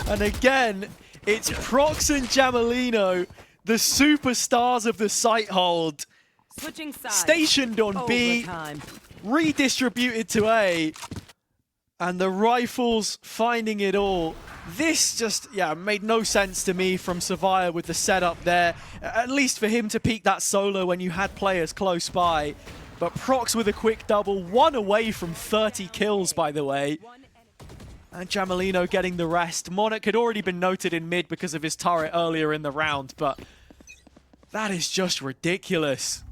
And again, it's Prox and Jamilino, the superstars of the site hold, Switching sides. stationed on B, Overtime. redistributed to A, and the rifles finding it all. This just, made no sense to me from Savaya with the setup there, at least for him to peek that solo when you had players close by. But Prox with a quick double, one away from 30 kills, by the way. And Jamilino getting the rest. Monarch had already been noted in mid because of his turret earlier in the round, but that is just ridiculous.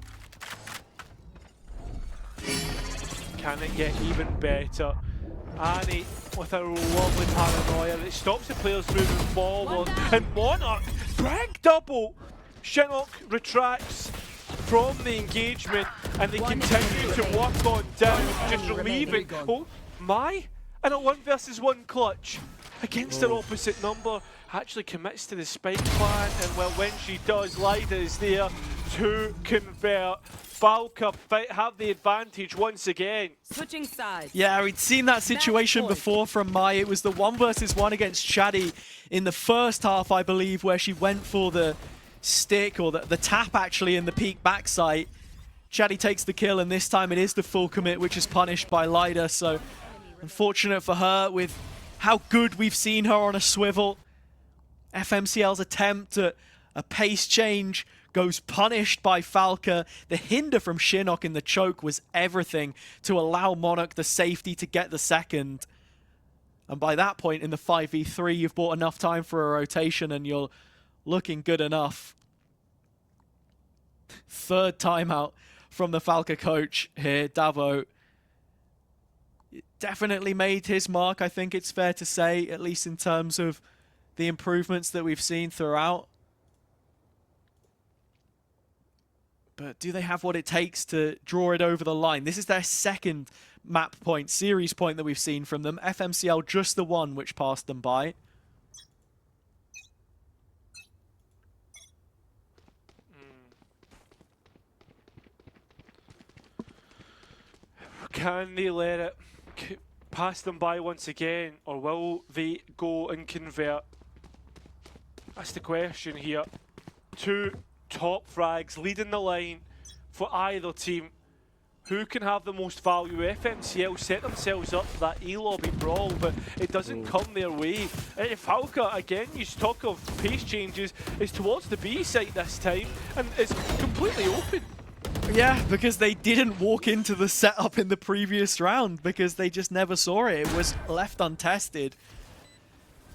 Can it get even better? Annie with a lovely paranoia that stops the players moving forward. And Monarch, brag double. Shinnok retracts from the engagement and they continue to work on down, just relieving. Oh my! And a 1v1 clutch against their opposite number. Actually commits to the spike plan, and well, when she does, Lyda is there. to convert. Falke have the advantage once again. Switching sides. Yeah, we'd seen that situation point. before from Mai. It was the 1v1 against Shadi in the first half, I believe, where she went for the stick, or the tap actually, in the peak backside. Shadi takes the kill, and this time it is the full commit, which is punished by Lyda. So unfortunate for her with how good we've seen her on a swivel. FMCL's attempt at a pace change goes punished by Falke. The hinder from Shinnok in the choke was everything to allow Monarch the safety to get the second. And by that point in the 5v3, you've bought enough time for a rotation and you're looking good enough. Third timeout from the Falke coach here, Davo. Definitely made his mark, I think it's fair to say, at least in terms of the improvements that we've seen throughout. But do they have what it takes to draw it over the line? This is their second map point, series point that we've seen from them. FMCL just the one which passed them by. Can they let it pass them by once again, or will they go and convert? That's the question here. Two top frags leading the line for either team. Who can have the most value? FMCL set themselves up for that E-lobby brawl, but it doesn't come their way. Falke, again, you talk of pace changes, is towards the B site this time, and it's completely open. Yeah, because they didn't walk into the setup in the previous round, because they just never saw it. It was left untested.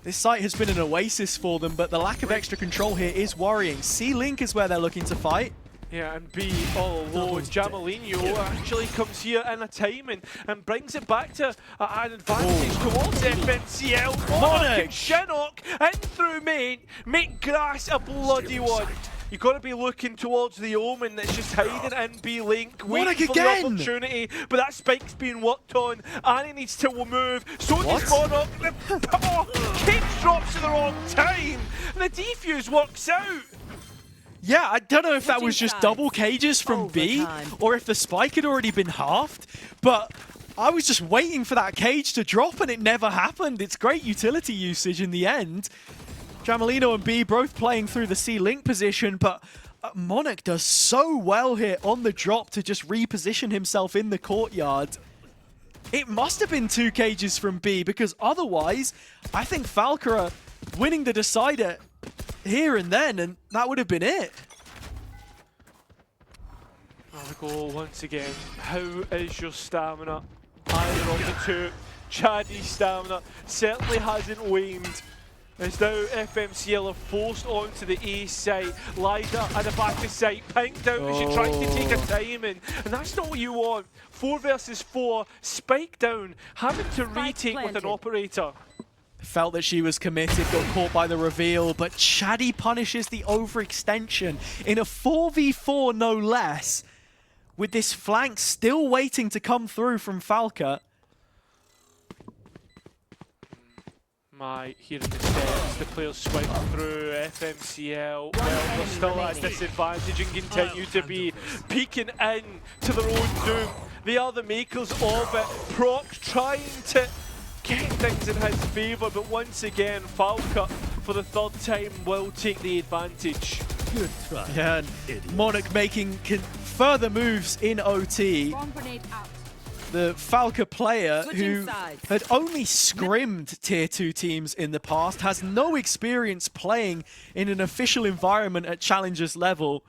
This site has been an oasis for them, but the lack of extra control here is worrying. C-Link is where they're looking to fight. Yeah, and B all alone. Jamalino actually comes here in a time and brings it back to an advantage towards FMCL. Monarch and Shinnok in through main, make grass a bloody one. You've got to be looking towards the Omen that's just hiding in B-Link, waiting for the opportunity, but that spike's being worked on. Annie needs to move, so does Monarch. Cage drops at the wrong time, and the defuse works out. Yeah, I don't know if that was just double cages from B, or if the spike had already been halved, but I was just waiting for that cage to drop and it never happened. It's great utility usage in the end. Jamalino and B both playing through the C-Link position, but Monarch does so well here on the drop to just reposition himself in the courtyard. It must have been 2 cages from B, because otherwise, I think Falke are winning the decider here and then, and that would have been it. There we go once again. How is your stamina? Either of the two. Chaddy's stamina certainly hasn't waned. As now FMCL are forced onto the A site. Lyda at the back of site, pinged out as she tried to take a timing. And that's not what you want. 4 versus 4, spike down, having to retake with an operator. Felt that she was committed, got caught by the reveal, but Chaddy punishes the overextension in a 4v4 no less, with this flank still waiting to come through from Falke. Here in the steps, the players swipe through. FMCL, well, they're still at a disadvantage and continue to be peeking in to their own doom. They are the makers of it. Proc trying to get things in his favour, but once again, Falke, for the 3rd time, will take the advantage. Good try. Yeah, and Monarch making further moves in OT. Bomb grenade out. The Falke player Switching who sides. had only scrimmed tier 2 teams in the past, has no experience playing in an official environment at Challengers level,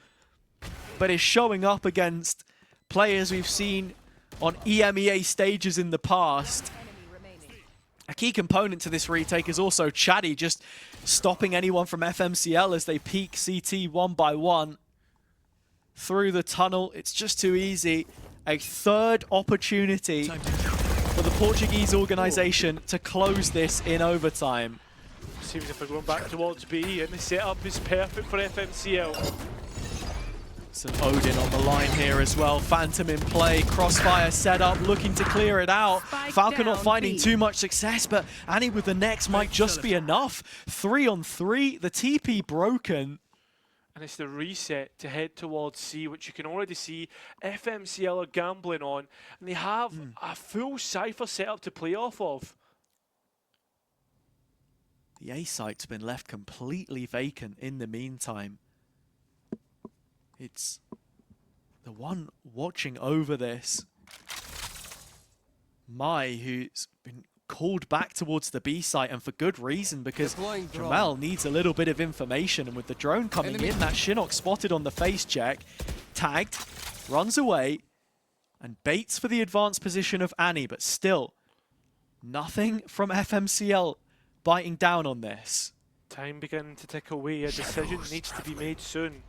but is showing up against players we've seen on EMEA stages in the past. A key component to this retake is also Chaddy just stopping anyone from FMCL as they peek CT 1 by 1 through the tunnel. It's just too easy. A 3rd opportunity for the Portuguese organisation to close this in overtime. Seems if we're going back towards B, and the setup is perfect for FMCL. Some Odin on the line here as well. Phantom in play, Crossfire set up, looking to clear it out. Falke not finding too much success, but Annie with the next might just be enough. 3 on 3, the TP broken. and it's the reset to head towards C, which you can already see FMCL are gambling on, and they have a full Cypher setup to play off of. The A site's been left completely vacant in the meantime. It's the one watching over this, Mai, who's been called back towards the B site, and for good reason, because Deploying drone. Jamal needs a little bit of information, and with the drone coming in, that Shinnok spotted on the face check, tagged, runs away, and baits for the advanced position of Annie, but still, nothing from FMCL biting down on this. Time beginning to tick away. A decision needs to be made soon.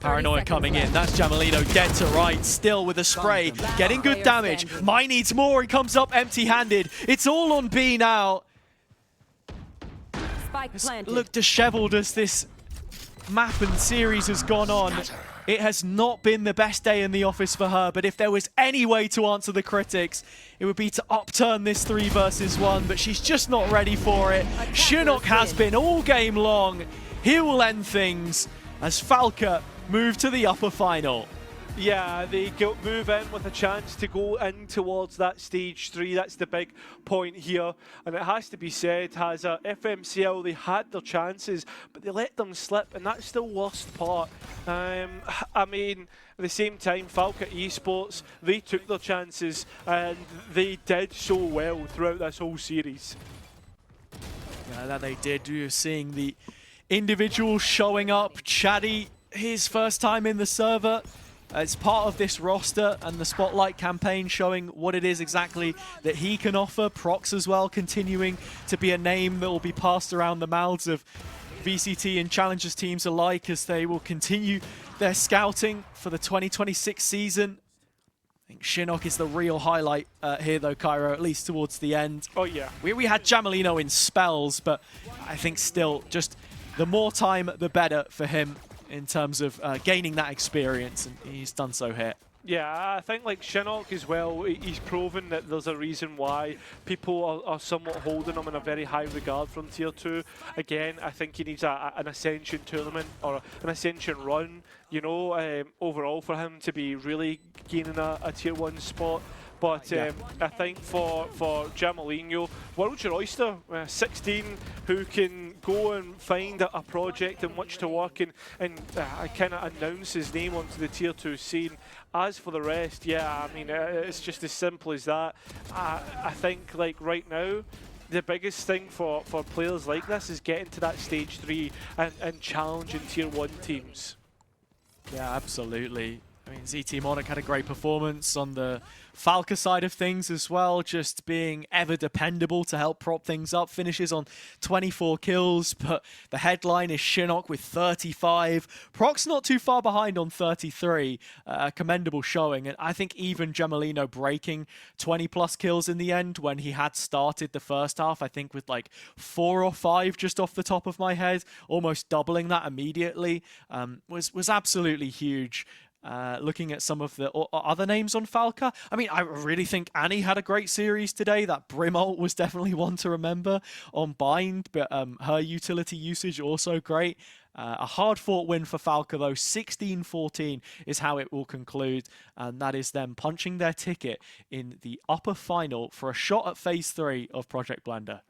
Paranoia coming in. That's Jamalino dead to right, still with a spray, getting good damage. Mai needs more. He comes up empty-handed. It's all on B now. Spike planted. Look disheveled as this map and series has gone on. It has not been the best day in the office for her, but if there was any way to answer the critics, it would be to upturn this 3 versus 1, but she's just not ready for it. Shinnok has been all game long. He will end things as Falke move to the upper final. Yeah, they move in with a chance to go in towards that stage 3. That's the big point here. And it has to be said, has a FMCL, they had their chances, but they let them slip, and that's the worst part. I mean, at the same time, Falke Esports, they took their chances, and they did so well throughout this whole series. Yeah, that they did. You're seeing the individuals showing up. Chaddy, his first time in the server. It's part of this roster and the Spotlight campaign, showing what it is exactly that he can offer. Prox as well, continuing to be a name that will be passed around the mouths of VCT and Challengers teams alike as they will continue their scouting for the 2026 season. I think Shinnok is the real highlight here though, Cairo, at least towards the end. Oh yeah. We had Jamalino in spells, but I think still just the more time, the better for him in terms of gaining that experience, and he's done so here. Yeah, I think like Shinnok as well, he's proven that there's a reason why people are somewhat holding him in a very high regard from Tier 2. Again, I think he needs an Ascension tournament or an Ascension run, you know, overall for him to be really gaining a Tier 1 spot. But I think for Jamalino, world's your oyster. 16 who can go and find a project in which to work and kind of announce his name onto the Tier 2 scene. As for the rest, yeah, I mean, it's just as simple as that. I think like right now, the biggest thing for players like this is getting to that stage 3 and challenging Tier 1 teams. Yeah, absolutely. I mean, ZT Monarch had a great performance on the Falke side of things as well, just being ever dependable to help prop things up. Finishes on 24 kills, but the headline is Shinnok with 35. Proc's not too far behind on 33. Commendable showing, and I think even Jamalino breaking 20+ kills in the end when he had started the first half, I think with like 4 or 5 just off the top of my head, almost doubling that immediately, was absolutely huge. Looking at some of the other names on Falke, I mean, I really think Annie had a great series today. That Brim ult was definitely one to remember on Bind, but her utility usage also great. A hard-fought win for Falke, though. 16-14 is how it will conclude, and that is them punching their ticket in the upper final for a shot at Phase 3 of Project Blender.